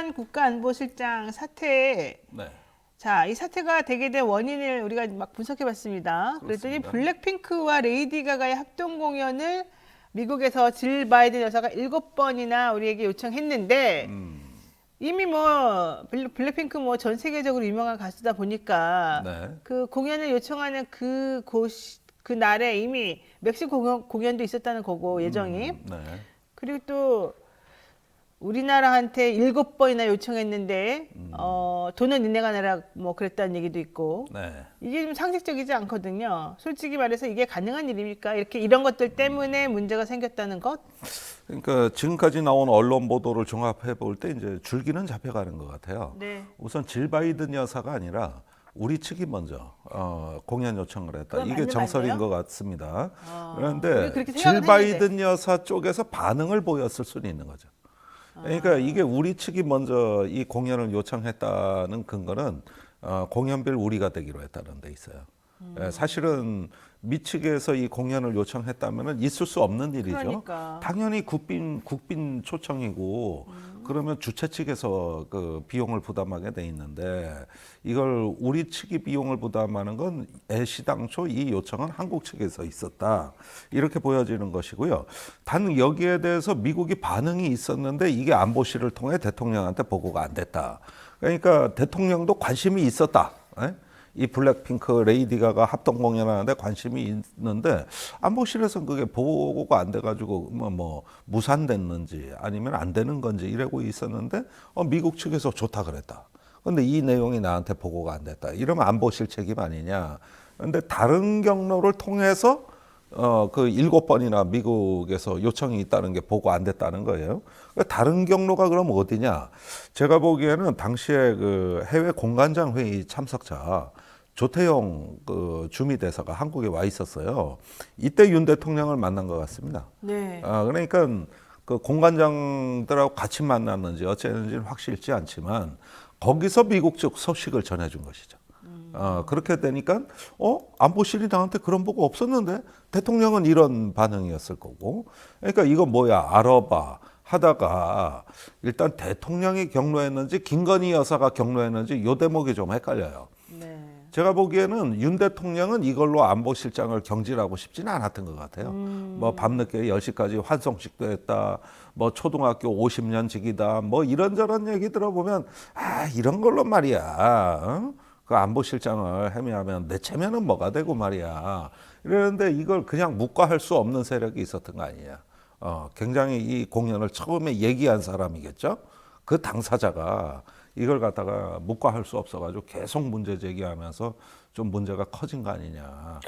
북한 국가안보실장 사태. 네. 자, 이 사태가 되게 된 원인을 우리가 막 분석해봤습니다. 그랬더니 그렇습니다. 블랙핑크와 레이디 가가의 합동 공연을 미국에서 질 바이든 여사가 7번이나 우리에게 요청했는데 이미 뭐 블랙핑크 뭐 전 세계적으로 유명한 가수다 보니까 네. 그 공연을 요청하는 그 날에 이미 멕시코 공연도 있었다는 거고 예정이. 네. 그리고 또 우리나라한테 7번이나 요청했는데 돈은 니네가 내라 뭐 그랬다는 얘기도 있고 네. 이게 좀 상식적이지 않거든요. 솔직히 말해서 이게 가능한 일입니까? 이런 것들 때문에 문제가 생겼다는 것? 그러니까 지금까지 나온 언론 보도를 종합해 볼 때 이제 줄기는 잡혀가는 것 같아요. 네. 우선 질 바이든 여사가 아니라 우리 측이 먼저 공연 요청을 했다. 그건 이게 맞는 정설인 말이에요? 것 같습니다. 우리 그런데 그렇게 질 생각은 바이든 여사 쪽에서 반응을 보였을 수는 있는 거죠. 그러니까 이게 우리 측이 먼저 이 공연을 요청했다는 근거는 공연비를 우리가 대기로 했다는 데 있어요. 사실은 미 측에서 이 공연을 요청했다면 있을 수 없는 일이죠. 그러니까. 당연히 국빈 초청이고 그러면 주최 측에서 그 비용을 부담하게 돼 있는데 이걸 우리 측이 비용을 부담하는 건 애시당초 이 요청은 한국 측에서 있었다 이렇게 보여지는 것이고요. 단 여기에 대해서 미국이 반응이 있었는데 이게 안보실을 통해 대통령한테 보고가 안 됐다. 그러니까 대통령도 관심이 있었다. 이 블랙핑크 레이디 가가 합동 공연하는데 관심이 있는데 안보실에서는 그게 보고가 안 돼가지고 뭐 무산됐는지 아니면 안 되는 건지 이러고 있었는데 미국 측에서 좋다 그랬다. 근데 이 내용이 나한테 보고가 안 됐다. 이러면 안보실 책임 아니냐. 근데 다른 경로를 통해서 그 7번이나 미국에서 요청이 있다는 게 보고 안 됐다는 거예요. 다른 경로가 그럼 어디냐? 제가 보기에는 당시에 그 해외 공관장 회의 참석자 조태용 그 주미대사가 한국에 와 있었어요. 이때 윤 대통령을 만난 것 같습니다. 네. 그러니까 그 공관장들하고 같이 만났는지 어쨌는지는 확실치 않지만 거기서 미국 측 소식을 전해준 것이죠. 그렇게 되니까 안보실이 나한테 그런 보고 없었는데 대통령은 이런 반응이었을 거고 그러니까 이거 뭐야 알아봐 하다가 일단 대통령이 경로했는지 김건희 여사가 경로했는지 요 대목이 좀 헷갈려요. 네. 제가 보기에는 윤 대통령은 이걸로 안보실장을 경질하고 싶지는 않았던 것 같아요. 뭐 밤늦게 10시까지 환송식도 했다. 뭐 초등학교 50년 직이다. 뭐 이런저런 얘기 들어보면 이런 걸로 말이야. 그 안보실장을 헤매하면 내 체면은 뭐가 되고 말이야. 이러는데 이걸 그냥 묵과할 수 없는 세력이 있었던 거 아니냐. 굉장히 이 공연을 처음에 얘기한 사람이겠죠. 그 당사자가 이걸 갖다가 묵과할 수 없어가지고 계속 문제 제기하면서 좀 문제가 커진 거 아니냐.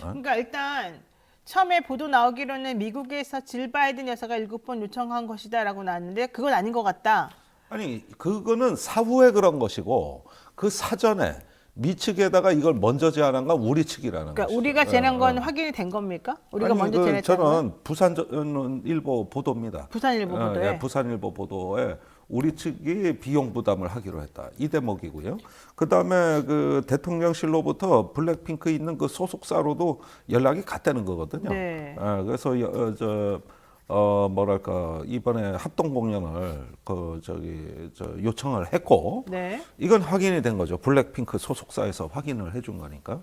그러니까 일단 처음에 보도 나오기로는 미국에서 질 바이든 여사가 7번 요청한 것이다라고 나왔는데 그건 아닌 것 같다. 아니 그거는 사후에 그런 것이고 그 사전에 미 측에다가 이걸 먼저 제안한 건 우리 측이라는 그러니까 것이죠. 우리가 제안한 건 확인이 된 겁니까? 우리가 아니, 먼저 제안했다는 건? 저는 부산일보 보도입니다. 부산일보 보도에? 부산일보 보도에 우리 측이 비용 부담을 하기로 했다. 이 대목이고요. 그다음에 그 대통령실로부터 블랙핑크 있는 그 소속사로도 연락이 갔다는 거거든요. 네. 그래서 뭐랄까 이번에 합동 공연을 요청을 했고 네. 이건 확인이 된 거죠. 블랙핑크 소속사에서 확인을 해준 거니까.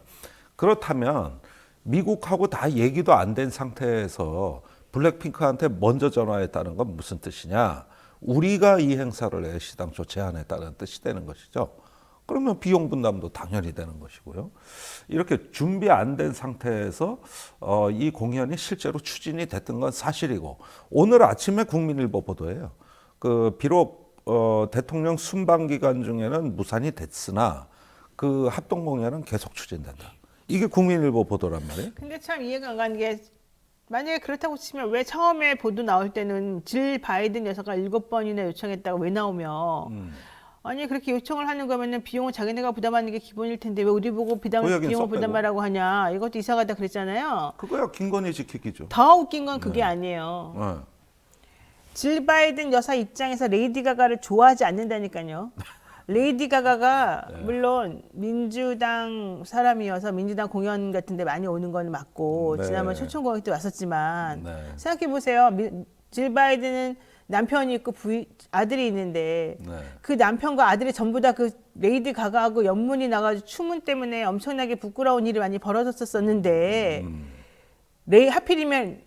그렇다면 미국하고 다 얘기도 안 된 상태에서 블랙핑크한테 먼저 전화했다는 건 무슨 뜻이냐? 우리가 이 행사를 애시당초 제안했다는 뜻이 되는 것이죠. 그러면 비용 분담도 당연히 되는 것이고요. 이렇게 준비 안 된 상태에서 이 공연이 실제로 추진이 됐던 건 사실이고 오늘 아침에 국민일보 보도예요. 비록 대통령 순방 기간 중에는 무산이 됐으나 그 합동 공연은 계속 추진된다. 이게 국민일보 보도란 말이에요. 근데 참 이해가 안 가는 게 만약에 그렇다고 치면 왜 처음에 보도 나올 때는 질 바이든 여사가 7번이나 요청했다가 왜 나오며 아니 그렇게 요청을 하는 거면은 비용을 자기네가 부담하는 게 기본일 텐데 왜 우리 보고 비용을 부담하라고 하냐 이것도 이상하다 그랬잖아요. 그거야 김건희 지키기죠. 더 웃긴 건 그게 아니에요. 네. 질 바이든 여사 입장에서 레이디 가가를 좋아하지 않는다니까요. 레이디 가가가 물론 민주당 사람이어서 민주당 공연 같은 데 많이 오는 건 맞고 네. 지난번 초청 공연 때 왔었지만 네. 생각해 보세요. 질 바이든은 남편이 있고 아들이 있는데 네. 그 남편과 아들이 전부 다 그 레이디 가가하고 연문이 나가지고 추문 때문에 엄청나게 부끄러운 일이 많이 벌어졌었는데 하필이면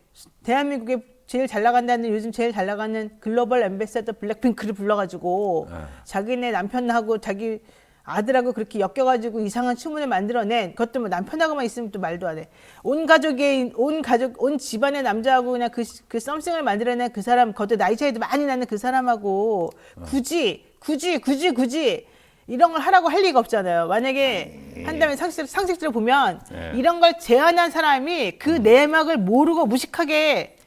대한민국에 제일 잘 나간다는 요즘 제일 잘 나가는 글로벌 앰베서더 블랙핑크를 불러가지고 네. 자기네 남편하고 자기 아들하고 그렇게 엮여가지고 이상한 추문을 만들어낸 그것도 뭐 남편하고만 있으면 또 말도 안 해. 온 집안의 남자하고 그냥 그 썸씽을 만들어낸 그 사람, 그것도 나이 차이도 많이 나는 그 사람하고 굳이 이런 걸 하라고 할 리가 없잖아요. 만약에 한다면 상식적으로 보면 네. 이런 걸 제안한 사람이 그 내막을 모르고 무식하게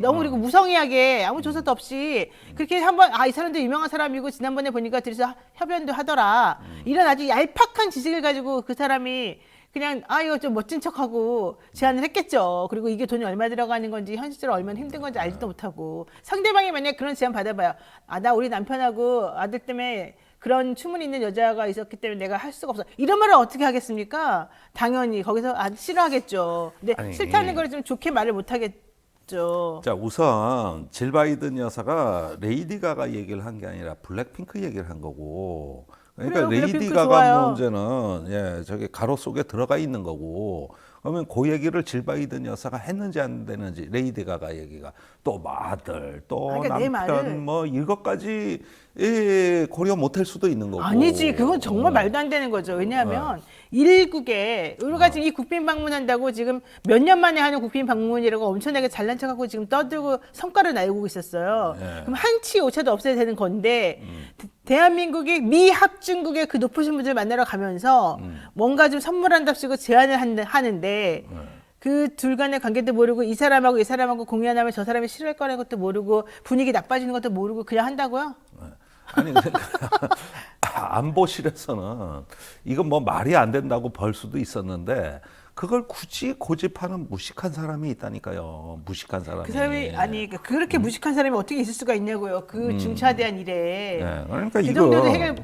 너무 그리고 무성의하게 아무 조사도 없이 그렇게 한번 이 사람도 유명한 사람이고 지난번에 보니까 둘이서 협연도 하더라. 이런 아주 얄팍한 지식을 가지고 그 사람이 그냥 이거 좀 멋진 척하고 제안을 했겠죠. 그리고 이게 돈이 얼마 들어가는 건지 현실적으로 얼마나 힘든 건지 알지도 못하고 상대방이 만약에 그런 제안 받아봐요. 나 우리 남편하고 아들 때문에 그런 추문이 있는 여자가 있었기 때문에 내가 할 수가 없어. 이런 말을 어떻게 하겠습니까? 당연히 거기서 싫어하겠죠. 근데 아니. 싫다는 걸 좀 좋게 말을 못 하겠죠. 자, 우선 질 바이든 여사가 레이디 가가 얘기를 한 게 아니라 블랙핑크 얘기를 한 거고. 그러니까 그래요, 레이디 블랙핑크 가가 좋아요. 문제는 저기 가로 속에 들어가 있는 거고. 그러면 그 얘기를 질 바이든 여사가 했는지 안 했는지 레이디 가가 얘기가 또 아들 또 그러니까 내 말을- 남편 뭐 이것까지 고려 못할 수도 있는 거고. 아니지, 그건 정말 말도 안 되는 거죠. 왜냐하면 일국에 우리가 지금 이 국빈 방문한다고 지금 몇 년 만에 하는 국빈 방문이라고 엄청나게 잘난 척하고 지금 떠들고 성과를 내고 있었어요. 네. 그럼 한치 오차도 없어야 되는 건데 대한민국이 미 합중국의 그 높으신 분들 만나러 가면서 뭔가 좀 선물한답시고 제안을 하는데 그 둘 간의 관계도 모르고 이 사람하고 공연하면 저 사람이 싫어할 거라는 것도 모르고 분위기 나빠지는 것도 모르고 그냥 한다고요? 아니 그러니까 안보실에서는 이건 뭐 말이 안 된다고 벌 수도 있었는데 그걸 굳이 고집하는 무식한 사람이 있다니까요. 무식한 사람이. 그 사람이 그렇게 무식한 사람이 어떻게 있을 수가 있냐고요. 그 중차대한 일에. 네, 그러니까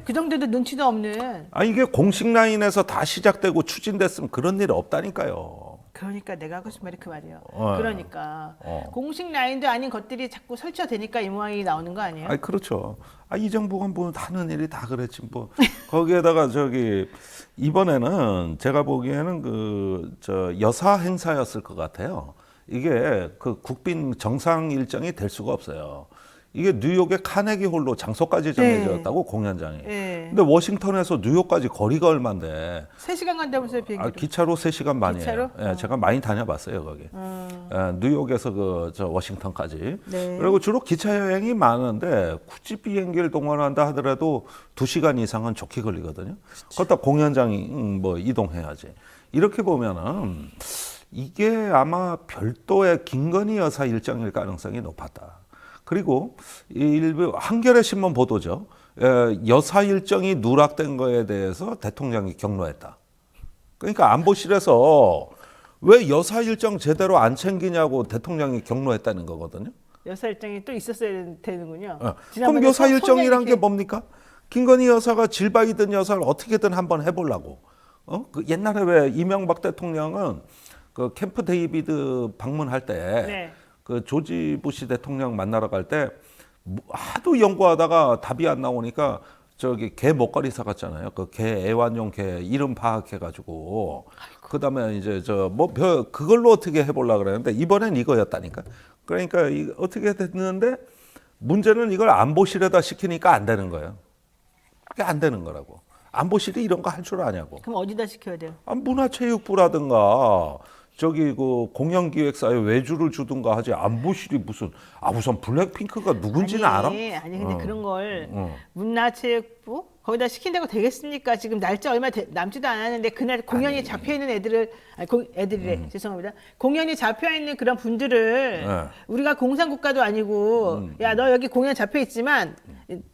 그 정도도 눈치도 없는. 이게 공식 라인에서 다 시작되고 추진됐으면 그런 일 없다니까요. 그러니까 내가 하고 싶은 말이 그 말이에요. 어. 그러니까 어. 공식 라인도 아닌 것들이 자꾸 설치되니까 이 모양이 나오는 거 아니에요? 그렇죠. 이 정부가 뭐 하는 일이 다 그랬지 뭐. 거기에다가 이번에는 제가 보기에는 여사 행사였을 것 같아요. 이게 그 국빈 정상 일정이 될 수가 없어요. 이게 뉴욕의 카네기 홀로 장소까지 정해졌다고 공연장이. 네. 근데 워싱턴에서 뉴욕까지 거리가 얼만데 3시간 간다면서요, 비행기로? 기차로 3시간 반이에요. 기차로? 예, 제가 많이 다녀봤어요, 거기. 뉴욕에서 워싱턴까지. 네. 그리고 주로 기차 여행이 많은데 굳이 비행기를 동원한다 하더라도 2시간 이상은 좋게 걸리거든요. 그렇다 공연장이 뭐 이동해야지. 이렇게 보면은 이게 아마 별도의 김건희 여사 일정일 가능성이 높았다. 그리고 일부 한겨레 신문 보도죠. 여사 일정이 누락된 거에 대해서 대통령이 경로했다. 그러니까 안보실에서 왜 여사 일정 제대로 안 챙기냐고 대통령이 경로했다는 거거든요. 여사 일정이 또 있었어야 되는군요. 그럼 지난번에 여사 일정이란 게 이렇게- 뭡니까? 김건희 여사가 질 바이든 여사를 어떻게든 한번 해보려고. 그 옛날에 왜 이명박 대통령은 그 캠프 데이비드 방문할 때 네. 그 조지 부시 대통령 만나러 갈 때 하도 연구하다가 답이 안 나오니까 개 먹거리 사갔잖아요. 그 개 애완용 개 이름 파악해가지고 그다음에 이제 그걸로 어떻게 해보려 그랬는데 이번엔 이거였다니까. 그러니까 어떻게 됐는데 문제는 이걸 안보실에다 시키니까 안 되는 거예요. 그게 안 되는 거라고. 안보실이 이런 거 할 줄 아냐고. 그럼 어디다 시켜야 돼요? 문화체육부라든가 그 공연기획사에 외주를 주든가 하지 안보실이 우선 블랙핑크가 누군지는 알아? 아니 근데 그런 걸 문화체육부 거기다 시킨다고 되겠습니까? 지금 날짜 얼마 남지도 않았는데 그날 공연이 잡혀 있는 애들이래. 죄송합니다. 공연이 잡혀 있는 그런 분들을 네. 우리가 공산국가도 아니고 야 너 여기 공연 잡혀 있지만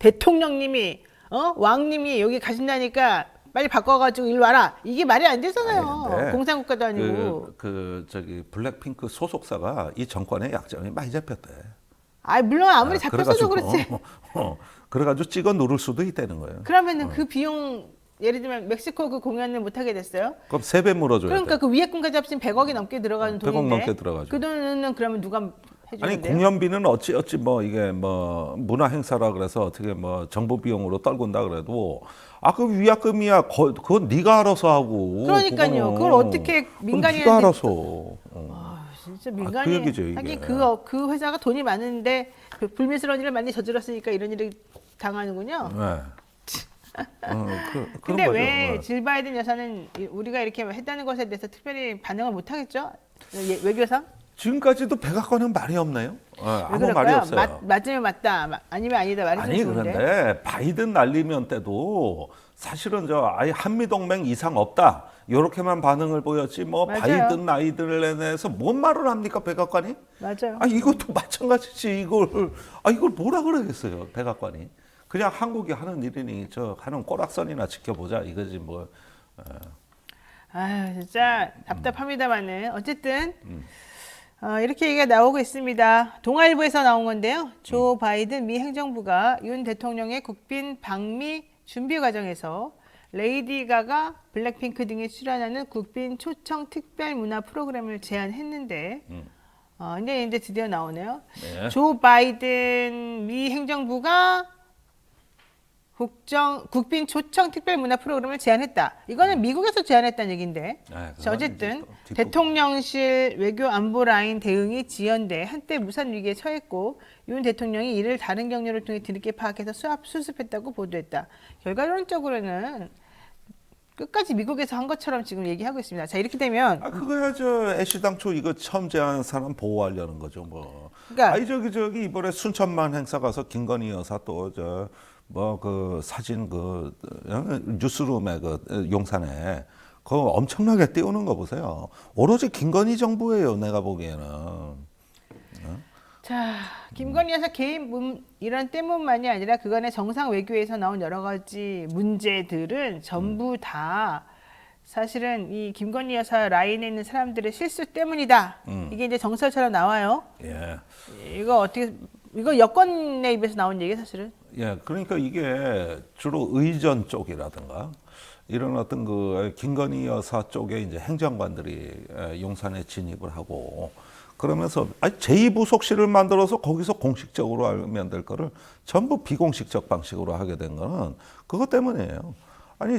대통령님이 왕님이 여기 가신다니까 빨리 바꿔가지고 일로 와라. 이게 말이 안 되잖아요. 공산국가도 아니고. 블랙핑크 소속사가 이 정권의 약점이 많이 잡혔대. 물론 아무리 잡혔어도 그렇지. 그래가지고 찍어 누를 수도 있다는 거예요. 그러면은 그 비용 예를 들면 멕시코 그 공연을 못 하게 됐어요. 그럼 3배 물어줘야 그러니까 돼. 그 위약금까지 합치면 100억이 넘게 들어가는 100억 돈인데. 넘게 들어가죠. 그 돈은 그러면 누가 아니 해주는데요. 공연비는 어찌 뭐 이게 뭐 문화 행사라 그래서 어떻게 뭐 정부 비용으로 떨군다 그래도 그 위약금이야 그건 네가 알아서 하고 그러니까요. 그걸 어떻게 그건 민간인한테 네가 알아서 진짜 그 민간인 얘기죠, 이게. 하긴 그 회사가 돈이 많은데 그 불미스러운 일을 많이 저질렀으니까 이런 일을 당하는군요. 네. 그런 근데 거죠. 왜 네. 질 바이든 여사는 우리가 이렇게 했다는 것에 대해서 특별히 반응을 못 하겠죠? 외교상? 지금까지도 백악관은 말이 없나요? 왜 아무 말이 그럴까요? 없어요. 맞으면 맞다, 아니면 아니다 말해주면 아니 좋은데. 그런데 바이든 날리면 때도 사실은 아예 한미 동맹 이상 없다 이렇게만 반응을 보였지 뭐 맞아요. 바이든 나이들에서 뭔 말을 합니까 백악관이? 맞아요. 이것도 마찬가지지 이걸 뭐라 그러겠어요 백악관이? 그냥 한국이 하는 일이니 하는 꼬락선이나 지켜보자 이거지 뭐. 진짜 답답합니다만은 어쨌든 이렇게 얘기가 나오고 있습니다. 동아일보에서 나온 건데요. 조 바이든 미 행정부가 윤 대통령의 국빈 방미 준비 과정에서 레이디 가가, 블랙핑크 등이 출연하는 국빈 초청 특별 문화 프로그램을 제안했는데 이제 드디어 나오네요. 네. 조 바이든 미 행정부가 국빈 초청 특별 문화 프로그램을 제안했다. 이거는 미국에서 제안했다는 얘기인데. 자, 어쨌든 대통령실 외교 안보 라인 대응이 지연돼 한때 무산 위기에 처했고 윤 대통령이 이를 다른 경로를 통해 뒤늦게 파악해서 수습했다고 보도했다. 결과론적으로는 끝까지 미국에서 한 것처럼 지금 얘기하고 있습니다. 자, 이렇게 되면 그거야 애시당초 이거 처음 제안한 사람 보호하려는 거죠 뭐. 그러니까 저기 이번에 순천만 행사 가서 김건희 여사 또 그 사진 뉴스룸에 용산에 그거 엄청나게 띄우는 거 보세요. 오로지 김건희 정부예요 내가 보기에는. 자, 김건희 여사 개인 이런 때문만이 아니라 그간의 정상 외교에서 나온 여러 가지 문제들은 전부 다 사실은 이 김건희 여사 라인에 있는 사람들의 실수 때문이다. 이게 이제 정설처럼 나와요. 예. 이거 여권의 입에서 나온 얘기 사실은. 예, 그러니까 이게 주로 의전 쪽이라든가 이런 어떤 김건희 여사 쪽에 이제 행정관들이 용산에 진입을 하고 그러면서 제2부속실을 만들어서 거기서 공식적으로 하면 될 거를 전부 비공식적 방식으로 하게 된 거는 그것 때문이에요.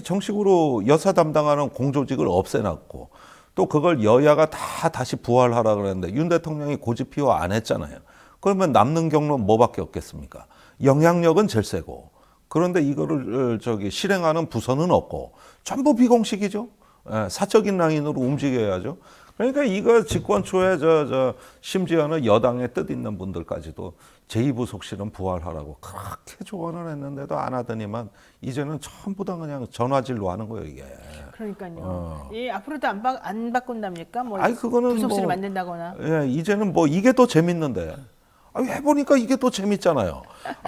정식으로 여사 담당하는 공조직을 없애놨고 또 그걸 여야가 다시 부활하라 그랬는데 윤 대통령이 고집피워 안 했잖아요. 그러면 남는 경로는 뭐밖에 없겠습니까? 영향력은 제일 세고 그런데 이거를 실행하는 부서는 없고 전부 비공식이죠. 사적인 라인으로 움직여야죠. 그러니까 이거 집권 초에 심지어는 여당의 뜻 있는 분들까지도 제2부속실은 부활하라고 그렇게 조언을 했는데도 안 하더니만 이제는 전부 다 그냥 전화질로 하는 거예요 이게. 그러니까요. 앞으로도 안 바꾼답니까? 뭐 그거는 부속실을 만든다거나. 예, 이제는 뭐 이게 더 재밌는데. 해보니까 이게 더 재밌잖아요.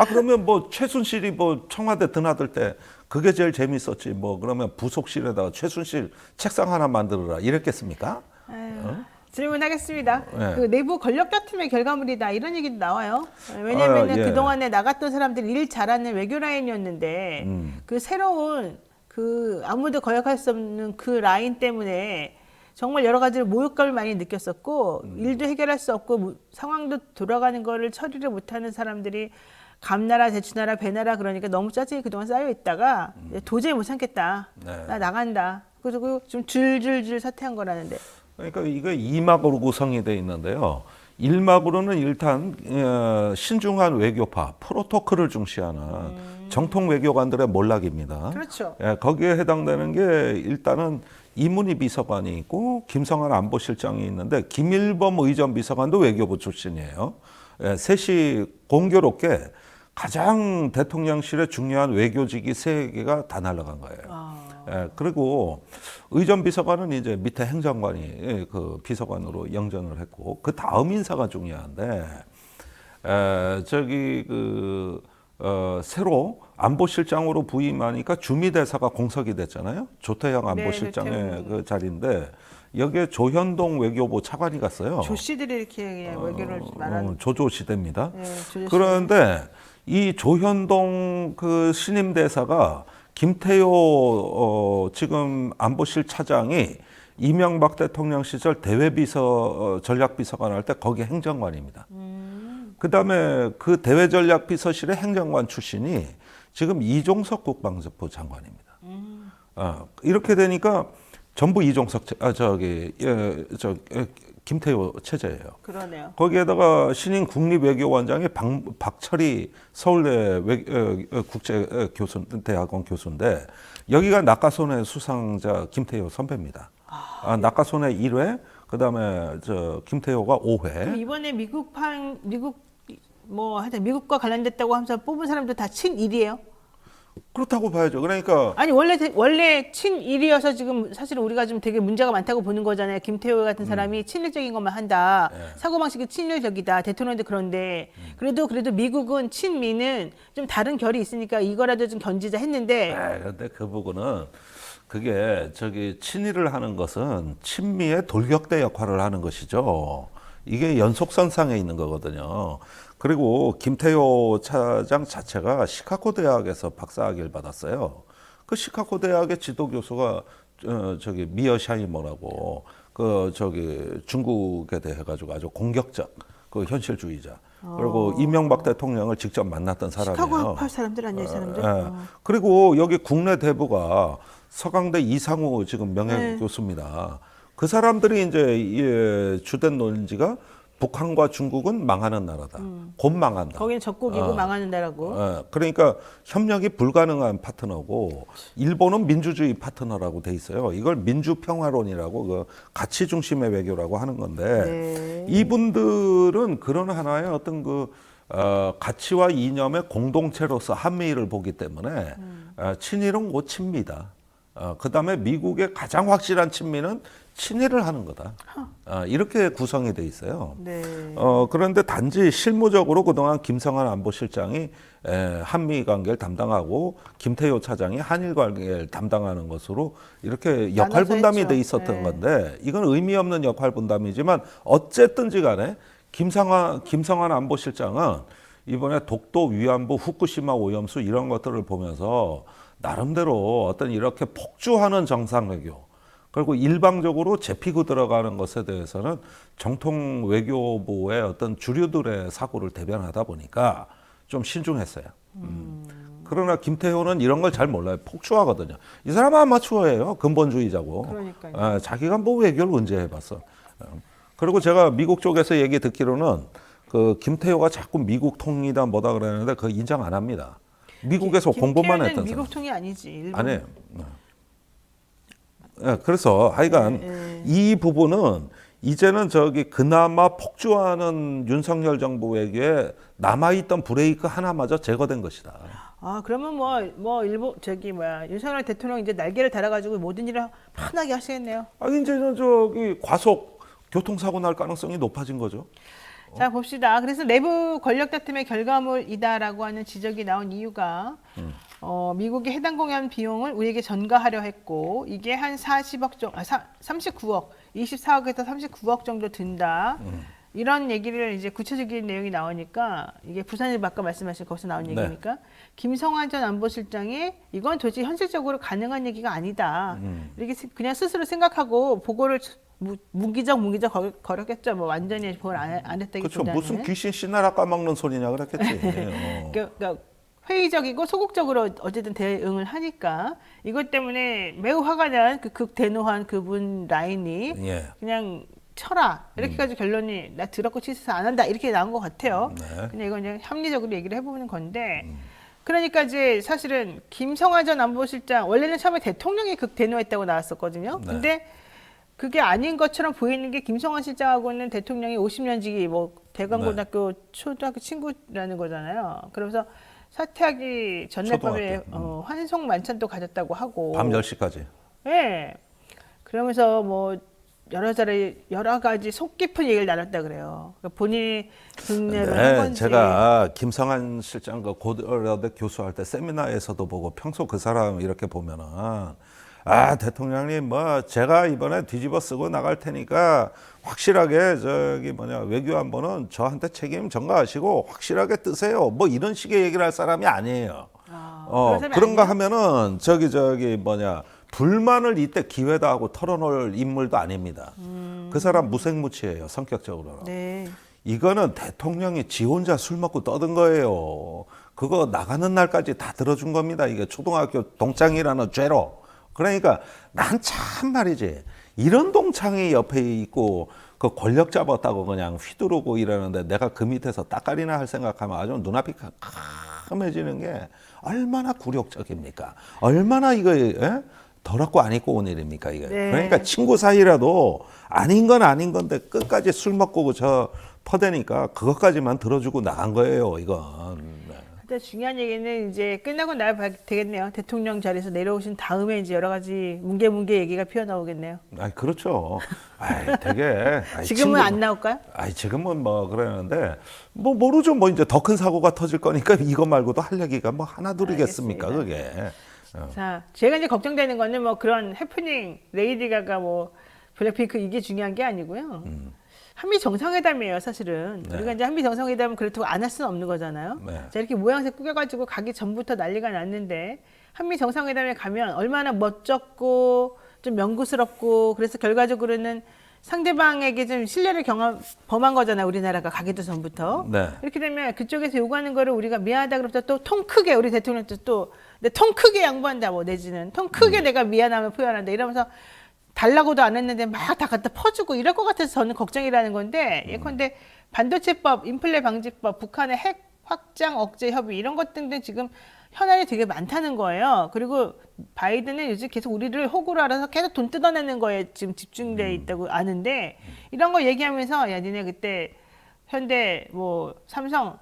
그러면 뭐 최순실이 뭐 청와대 드나들 때 그게 제일 재밌었지. 뭐 그러면 부속실에다가 최순실 책상 하나 만들어라 이랬겠습니까? 질문하겠습니다. 네. 그 내부 권력 다툼의 결과물이다 이런 얘기도 나와요. 왜냐하면 예. 그동안에 나갔던 사람들이 일 잘하는 외교 라인이었는데 그 새로운 아무도 거역할 수 없는 그 라인 때문에 정말 여러 가지로 모욕감을 많이 느꼈었고 일도 해결할 수 없고 상황도 돌아가는 거를 처리를 못하는 사람들이 감나라 대추나라 배나라 그러니까 너무 짜증이 그동안 쌓여 있다가 도저히 못 참겠다. 네. 나 나간다. 그래서 좀 줄줄줄 사퇴한 거라는데. 그러니까 이거 2막으로 구성이 돼 있는데요. 1막으로는 일단 신중한 외교파, 프로토콜을 중시하는 정통 외교관들의 몰락입니다. 그렇죠. 거기에 해당되는 게 일단은 이문희 비서관이 있고 김성한 안보실장이 있는데 김일범 의전 비서관도 외교부 출신이에요. 셋이 공교롭게 가장 대통령실의 중요한 외교직이 3개가 다 날아간 거예요. 그리고 의전 비서관은 이제 밑에 행정관이 그 비서관으로 영전을 했고 그 다음 인사가 중요한데 새로 안보실장으로 부임하니까 주미대사가 공석이 됐잖아요. 조태영 안보실장의 네, 그 자리인데 여기에 조현동 외교부 차관이 갔어요. 조 씨들이 이렇게 외교를 말하는 조조 시대입니다. 네, 조조 그런데 이 조현동 그 신임 대사가 김태효 지금 안보실 차장이 이명박 대통령 시절 대외비서 전략비서관 할 때 거기 행정관입니다. 그다음에 그 대외전략비서실의 행정관 출신이 지금 이종석 국방부 장관입니다. 이렇게 되니까 전부 이종석 김태효 체제예요. 그러네요. 거기에다가 신임 국립외교원장이 박철희 서울대 국제대학원 교수인데 여기가 낙하손해 수상자 김태효 선배입니다. 낙하손해 1회, 그다음에 김태효가 5회. 그럼 이번에 하여튼 미국과 관련됐다고 하면서 뽑은 사람들 다 친일이에요? 그렇다고 봐야죠. 그러니까 아니 원래 친일이어서 지금 사실은 우리가 좀 되게 문제가 많다고 보는 거잖아요. 김태호 같은 사람이 친일적인 것만 한다. 사고방식이 친일적이다. 대통령도 그런데 그래도 미국은 친미는 좀 다른 결이 있으니까 이거라도 좀 견지자 했는데. 그런데 그 부분은 그게 친일을 하는 것은 친미의 돌격대 역할을 하는 것이죠. 이게 연속선상에 있는 거거든요. 그리고 김태효 차장 자체가 시카고 대학에서 박사학위를 받았어요. 그 시카고 대학의 지도 교수가 미어샤이머라고 중국에 대해 가지고 아주 공격적 그 현실주의자. 그리고 이명박 대통령을 직접 만났던 사람이에요. 시카고 학파 사람들 아니에요, 이 사람들? 그리고 여기 국내 대부가 서강대 이상우 지금 명예교수입니다. 그 사람들이 이제 주된 논지가 북한과 중국은 망하는 나라다. 곧 망한다. 거기는 적국이고 망하는 나라고. 그러니까 협력이 불가능한 파트너고 일본은 민주주의 파트너라고 돼 있어요. 이걸 민주평화론이라고 그 가치 중심의 외교라고 하는 건데 이분들은 그런 하나의 어떤 가치와 이념의 공동체로서 한미일을 보기 때문에 친일은 곧 친미다. 그다음에 미국의 가장 확실한 친미는 친일을 하는 거다. 이렇게 구성이 돼 있어요. 네. 그런데 단지 실무적으로 그동안 김성한 안보실장이 한미 관계를 담당하고 김태효 차장이 한일 관계를 담당하는 것으로 이렇게 역할 분담이 돼 있었던 건데 이건 의미 없는 역할 분담이지만 어쨌든지 간에 김성한 안보실장은 이번에 독도 위안부 후쿠시마 오염수 이런 것들을 보면서 나름대로 어떤 이렇게 폭주하는 정상 외교 그리고 일방적으로 제피고 들어가는 것에 대해서는 정통 외교부의 어떤 주류들의 사고를 대변하다 보니까 좀 신중했어요. 그러나 김태효는 이런 걸 잘 몰라요. 폭주하거든요. 이 사람은 아마추어예요. 근본주의자고. 그러니까요. 자기가 뭐 외교를 언제 해봤어. 그리고 제가 미국 쪽에서 얘기 듣기로는 그 김태효가 자꾸 미국 통이다 뭐다 그러는데 그거 인정 안 합니다. 미국에서 공부만 했던 미국 사람. 통이 아니지. 일본. 아니에요. 그래서 하여간 이 부분은 이제는 그나마 폭주하는 윤석열 정부 외교에 남아있던 브레이크 하나마저 제거된 것이다. 그러면 일본 윤석열 대통령 이제 날개를 달아가지고 모든 일을 편하게 하시겠네요. 이제는 과속 교통사고 날 가능성이 높아진 거죠. 자, 봅시다. 그래서 내부 권력 다툼의 결과물이다라고 하는 지적이 나온 이유가 미국이 해당 공연 비용을 우리에게 전가하려 했고 이게 한 39억, 24억에서 39억 정도 든다. 이런 얘기를 이제 구체적인 내용이 나오니까 이게 부산일보 아까 말씀하신 거기서 나온 얘기니까 김성환 전 안보실장이 이건 도저히 현실적으로 가능한 얘기가 아니다. 이렇게 그냥 스스로 생각하고 보고를 무기적 거렸겠죠. 완전히 그걸 안 했다기보다는. 그렇죠. 무슨 귀신 씨나라 까먹는 소리냐 그랬겠지. 그러니까 회의적이고 소극적으로 어쨌든 대응을 하니까 이것 때문에 매우 화가 난 그 극대노한 그분 라인이 그냥 쳐라 이렇게 가지고 결론이 나 더럽고 치사해서 안 한다 이렇게 나온 것 같아요. 그냥 이건 그냥 합리적으로 얘기를 해보는 건데 그러니까 이제 사실은 김성환 전 안보실장 원래는 처음에 대통령이 극대노했다고 나왔었거든요. 근데 그게 아닌 것처럼 보이는 게 김성환 실장하고는 대통령이 50년 지기 대관고등학교 초등학교 친구라는 거잖아요. 그러면서 사퇴하기 전날 밤에 환송 만찬도 가졌다고 하고 밤 10시까지. 네. 그러면서 여러 가지 속 깊은 얘기를 나눴다 그래요. 그러니까 본인이 국내로 한 건지. 제가 김성한 실장 고려대 교수할 때 세미나에서도 보고 평소 그 사람 이렇게 보면은 대통령님 제가 이번에 뒤집어 쓰고 나갈 테니까 확실하게 외교안보는 저한테 책임 전가하시고 확실하게 뜨세요. 이런 식의 얘기를 할 사람이 아니에요. 그런가 하면은 불만을 이때 기회다 하고 털어놓을 인물도 아닙니다. 그 사람 무색무취해요, 성격적으로. 네. 이거는 대통령이 지 혼자 술 먹고 떠든 거예요. 그거 나가는 날까지 다 들어준 겁니다. 이게 초등학교 동창이라는 죄로. 그러니까 난 참 말이지. 이런 동창이 옆에 있고 그 권력 잡았다고 그냥 휘두르고 이러는데 내가 그 밑에서 따까리나 할 생각하면 아주 눈앞이 캄캄해지는 게 얼마나 굴욕적입니까? 얼마나 이거 더럽고 안 입고 온 일입니까 이게? 네. 그러니까 친구 사이라도 아닌 건 아닌 건데 끝까지 술 먹고 저 퍼대니까 그것까지만 들어주고 나간 거예요 이건. 네. 근데 중요한 얘기는 이제 끝나고 나야 되겠네요. 대통령 자리에서 내려오신 다음에 이제 여러 가지 뭉게뭉게 얘기가 피어나오겠네요. 아 그렇죠. 되게 지금은 안 나올까요? 지금은 뭐 그러는데 뭐 모르죠. 뭐 이제 더 큰 사고가 터질 거니까 이거 말고도 할 얘기가 뭐 하나둘이겠습니까 그게. 자, 제가 이제 걱정되는 거는 뭐 그런 해프닝, 레이디 가가 뭐 블랙핑크 이게 중요한 게 아니고요. 한미 정상회담이에요, 사실은. 네. 우리가 이제 한미 정상회담은 그렇다고 안 할 수는 없는 거잖아요. 네. 자, 이렇게 모양새 꾸겨가지고 가기 전부터 난리가 났는데 한미 정상회담에 가면 얼마나 멋졌고 좀 명구스럽고 그래서 결과적으로는 상대방에게 좀 신뢰를 범한 거잖아요. 우리나라가 가기도 전부터. 네. 이렇게 되면 그쪽에서 요구하는 거를 우리가 미안하다 그러면 또 통 크게 우리 대통령도 또 통 크게 양보한다 뭐 내지는 통 크게 내가 미안함을 표현한다 이러면서 달라고도 안 했는데 막 다 갖다 퍼주고 이럴 것 같아서 저는 걱정이라는 건데 예컨대 반도체법, 인플레 방지법, 북한의 핵 확장 억제 협의 이런 것 등등 지금 현안이 되게 많다는 거예요. 그리고 바이든은 요즘 계속 우리를 호구로 알아서 계속 돈 뜯어내는 거에 지금 집중돼 있다고 아는데 이런 거 얘기하면서 야 니네 그때 현대 뭐 삼성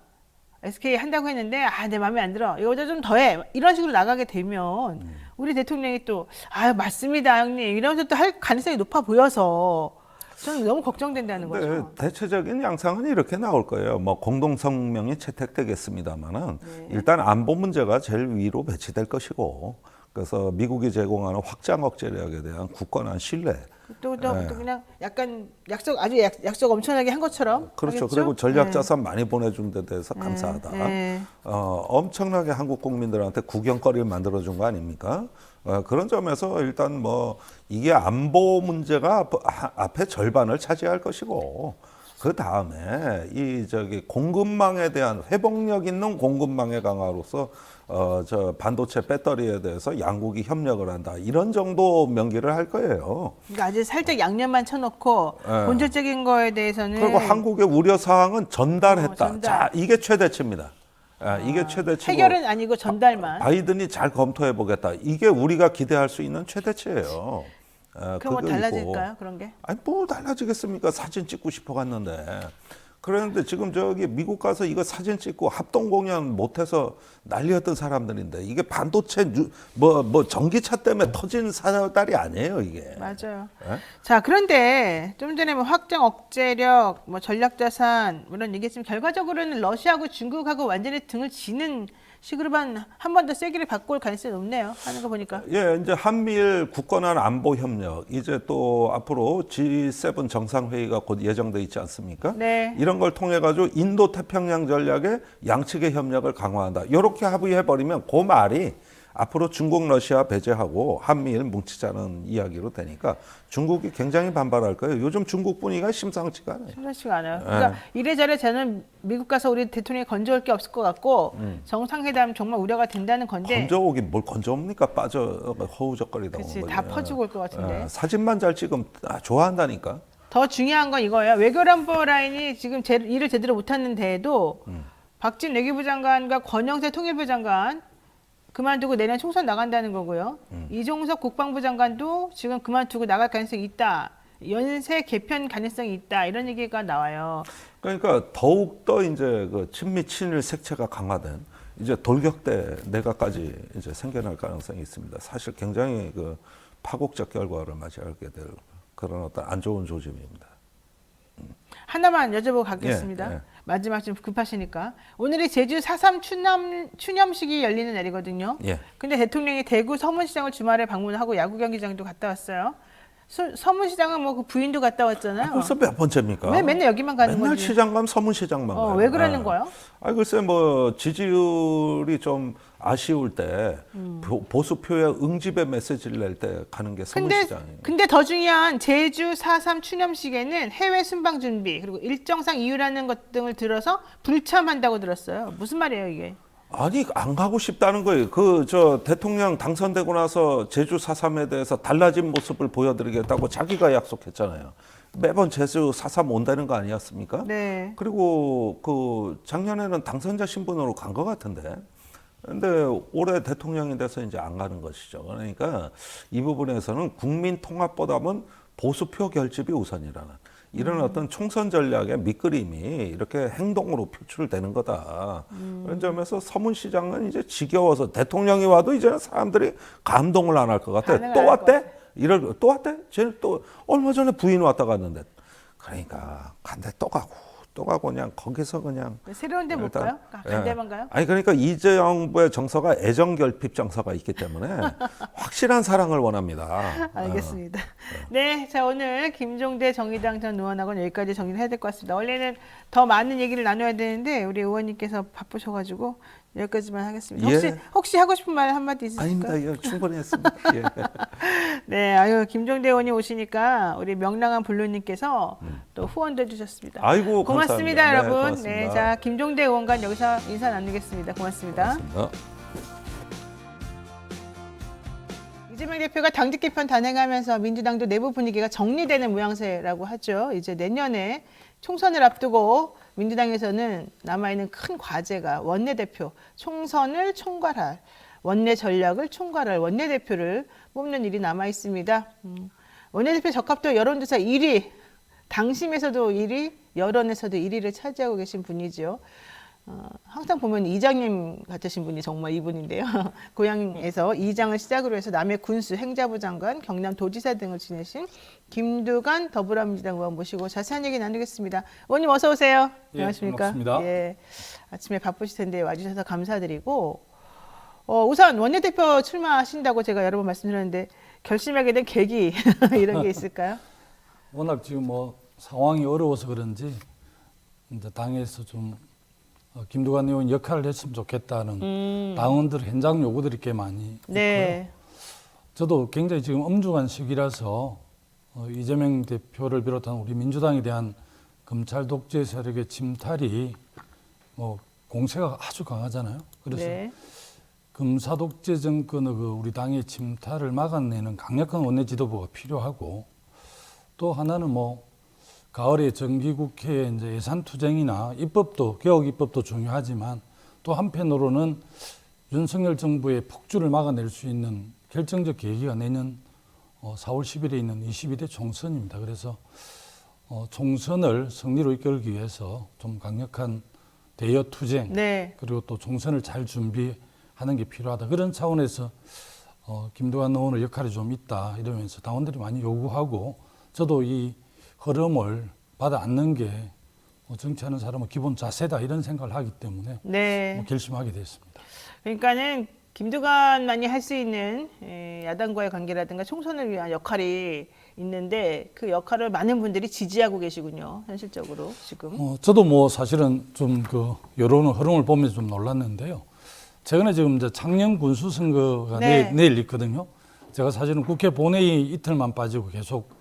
SK 한다고 했는데 내 마음에 안 들어 이거보다 좀 더해 이런 식으로 나가게 되면 우리 대통령이 또 맞습니다 형님 이러면서 또 할 가능성이 높아 보여서 저는 너무 걱정된다는 거죠. 대체적인 양상은 이렇게 나올 거예요. 뭐 공동성명이 채택되겠습니다만은 일단 안보 문제가 제일 위로 배치될 것이고 그래서 미국이 제공하는 확장 억제력에 대한 굳건한 신뢰. 또 그냥 약간 약속 엄청나게 한 것처럼. 그렇죠. 하겠죠? 그리고 전략 자산 많이 보내준 데 대해서 감사하다. 엄청나게 한국 국민들한테 구경거리를 만들어준 거 아닙니까? 그런 점에서 일단 뭐 이게 안보 문제가 앞에 절반을 차지할 것이고 그 다음에 이 공급망에 대한 회복력 있는 공급망의 강화로서 저 반도체 배터리에 대해서 양국이 협력을 한다 이런 정도 명기를 할 거예요. 그러니까 아주 살짝 양념만 쳐놓고 본질적인 거에 대해서는 그리고 한국의 우려 사항은 전달했다. 전달. 자 이게 최대치입니다. 이게 최대치고 해결은 아니고 전달만. 바이든이 잘 검토해 보겠다. 이게 우리가 기대할 수 있는 최대치예요. 그럼 뭐 달라질까요? 그런 게? 아니 뭐 달라지겠습니까? 사진 찍고 싶어 갔는데. 그런데 지금 미국 가서 이거 사진 찍고 합동 공연 못해서 난리였던 사람들인데 이게 반도체 뭐 전기차 때문에 터진 사달이 아니에요 이게. 맞아요. 자 그런데 좀 전에 뭐 확장 억제력, 뭐 전략자산 이런 얘기했지만 결과적으로는 러시아하고 중국하고 완전히 등을 지는 식으로만 한 번 더 세기를 바꿀 가능성이 높네요. 하는 거 보니까. 예, 이제 한미일 굳건한 안보 협력, 이제 또 앞으로 G7 정상회의가 곧 예정돼 있지 않습니까? 네. 이런 걸 통해 가지고 인도 태평양 전략의 양측의 협력을 강화한다. 이렇게 합의해 버리면 그 말이 앞으로 중국, 러시아 배제하고 한미일 뭉치자는 이야기로 되니까 중국이 굉장히 반발할 거예요. 요즘 중국 분위기가 심상치가 않아요. 심상치가 않아요. 그러니까 이래저래 저는 미국 가서 우리 대통령이 건져올 게 없을 것 같고 정상회담 정말 우려가 된다는 건데. 건져오긴 뭘 건져옵니까? 빠져 허우적거리다 그렇지, 오면. 다 퍼주고 올 것 같은데. 사진만 잘 찍으면 좋아한다니까. 더 중요한 건 이거예요. 외교안보 라인이 지금 일을 제대로 못하는데도 박진 외교부 장관과 권영세 통일부 장관 그만두고 내년 총선 나간다는 거고요. 이종석 국방부 장관도 지금 그만두고 나갈 가능성이 있다. 연쇄 개편 가능성이 있다. 이런 얘기가 나와요. 그러니까 더욱더 이제 그 친미 친일 색채가 강화된 이제 돌격대 내각까지 이제 생겨날 가능성이 있습니다. 사실 굉장히 그 파국적 결과를 맞이하게 될 그런 어떤 안 좋은 조짐입니다. 하나만 여쭤보고 가겠습니다. 예. 마지막 좀 급하시니까. 오늘이 제주 4.3 추념식이 열리는 날이거든요. 예. 근데 대통령이 대구 서문시장을 주말에 방문하고 야구 경기장도 갔다 왔어요. 서문시장은 뭐 그 부인도 갔다 왔잖아요. 벌써 몇 번째입니까? 왜 맨날 여기만 가는 맨날 건지. 시장 가면 서문시장만 가요. 왜 그러는 거예요? 글쎄 뭐 지지율이 좀 아쉬울 때 보수표의 응집의 메시지를 낼 때 가는 게 서문시장이에요. 근데 더 중요한 제주 4.3 추념식에는 해외 순방 준비 그리고 일정상 이유라는 것 등을 들어서 불참한다고 들었어요. 무슨 말이에요 이게? 아니 안 가고 싶다는 거예요. 그 저 대통령 당선되고 나서 제주 4.3에 대해서 달라진 모습을 보여드리겠다고 자기가 약속했잖아요. 매번 제주 4.3 온다는 거 아니었습니까? 네. 그리고 그 작년에는 당선자 신분으로 간 것 같은데. 근데 올해 대통령이 돼서 이제 안 가는 것이죠. 그러니까 이 부분에서는 국민 통합보다는 보수표 결집이 우선이라는 이런 어떤 총선 전략의 밑그림이 이렇게 행동으로 표출되는 거다. 그런 점에서 서문시장은 이제 지겨워서 대통령이 와도 이제는 사람들이 감동을 안 할 것 같아. 또 왔대? 또 왔대? 쟤는 또 얼마 전에 부인 왔다 갔는데. 그러니까 간데 또 가고 그냥 거기서 그냥 새로운 데 못 가요? 간 데만 가요? 아니 그러니까 이 정부의 정서가 애정 결핍 정서가 있기 때문에 확실한 사랑을 원합니다. 알겠습니다. 네, 자 오늘 김종대 정의당 전 의원하고는 여기까지 정리를 해야 될 것 같습니다. 원래는 더 많은 얘기를 나눠야 되는데 우리 의원님께서 바쁘셔가지고 여기까지만 하겠습니다. 혹시 하고 싶은 말 한마디 있으실까요? 아닙니다. 이거 충분히 했습니다. 예. 네, 아유 김종대 의원님 오시니까 우리 명랑한 블루님께서 또 후원도 해주셨습니다. 아이고 고맙습니다, 감사합니다. 여러분. 네, 고맙습니다. 네, 자 김종대 의원과 여기서 인사 나누겠습니다. 고맙습니다. 고맙습니다. 이재명 대표가 당직 개편 단행하면서 민주당도 내부 분위기가 정리되는 모양새라고 하죠. 이제 내년에 총선을 앞두고 민주당에서는 남아있는 큰 과제가 원내대표 총선을 총괄할 원내 전략을 총괄할 원내대표를 뽑는 일이 남아 있습니다. 원내대표 적합도 여론조사 1위, 당심에서도 1위, 여론에서도 1위를 차지하고 계신 분이죠. 항상 보면 이장님 같으신 분이 정말 이분인데요. 고향에서 이장을 시작으로 해서 남해 군수, 행자부 장관, 경남 도지사 등을 지내신 김두관 더불어민주당 의원 모시고 자세한 얘기 나누겠습니다. 의원님 어서 오세요. 예, 안녕하십니까? 반갑습니다. 예, 아침에 바쁘실 텐데 와주셔서 감사드리고 우선 원내대표 출마하신다고 제가 여러 번 말씀드렸는데 결심하게 된 계기 이런 게 있을까요? 워낙 지금 뭐 상황이 어려워서 그런지 이제 당에서 좀 김두관 의원 역할을 했으면 좋겠다는 당원들 현장 요구들이 꽤 많이 네. 있고요. 저도 굉장히 지금 엄중한 시기라서 이재명 대표를 비롯한 우리 민주당에 대한 검찰 독재 세력의 침탈이 뭐 공세가 아주 강하잖아요. 그래서 네. 검사 독재 정권의 그 우리 당의 침탈을 막아내는 강력한 원내 지도부가 필요하고 또 하나는 뭐 가을에 정기국회에 이제 예산 투쟁이나 입법도 개혁 입법도 중요하지만 또 한편으로는 윤석열 정부의 폭주를 막아낼 수 있는 결정적 계기가 내년 4월 10일에 있는 22대 총선입니다. 그래서 총선을 승리로 이끌기 위해서 좀 강력한 대여 투쟁 네. 그리고 또 총선을 잘 준비하는 게 필요하다. 그런 차원에서 김두관 의원의 역할이 좀 있다 이러면서 당원들이 많이 요구하고 저도 이 흐름을 받아 안는 게 정치하는 사람은 기본 자세다 이런 생각을 하기 때문에 네. 결심하게 됐습니다. 그러니까는 김두관만이 할 수 있는 야당과의 관계라든가 총선을 위한 역할이 있는데 그 역할을 많은 분들이 지지하고 계시군요. 현실적으로 지금. 저도 뭐 사실은 좀 그 여론의 흐름을 보면서 좀 놀랐는데요. 최근에 지금 이제 창녕 군수 선거가 네. 내일 있거든요. 제가 사실은 국회 본회의 이틀만 빠지고 계속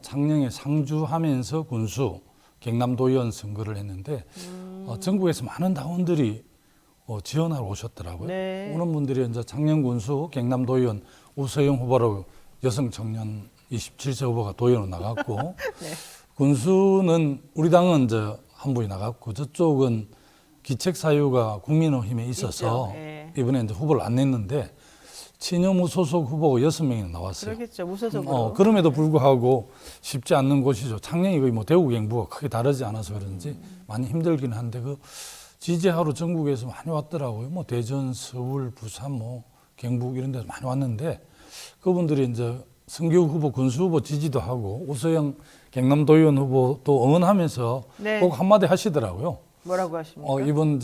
창녕에 상주하면서 군수 경남도의원 선거를 했는데 전국에서 많은 당원들이 지원하러 오셨더라고요. 네. 오는 분들이 이제 창녕 군수 경남도의원 우서영 후보라고 여성 청년 27세 후보가 도의원으로 나갔고 네. 군수는 우리 당은 이제 한 분이 나갔고 저쪽은 기책사유가 국민의힘에 있어서 있죠. 네. 이번에 이제 후보를 안 냈는데 친여 무소속 후보가 6명이나 나왔어요. 그렇겠죠. 무소속으로. 그럼에도 불구하고 쉽지 않는 곳이죠. 창녕이 거의 뭐 대구 경부가 크게 다르지 않아서 그런지 많이 힘들긴 한데 그 지지하러 전국에서 많이 왔더라고요. 뭐 대전, 서울, 부산, 뭐 경북 이런 데서 많이 왔는데 그분들이 이제 성규 후보, 군수 후보 지지도 하고 우서영 경남도의원 후보도 응원하면서 네. 꼭 한마디 하시더라고요. 뭐라고 하십니까? 이번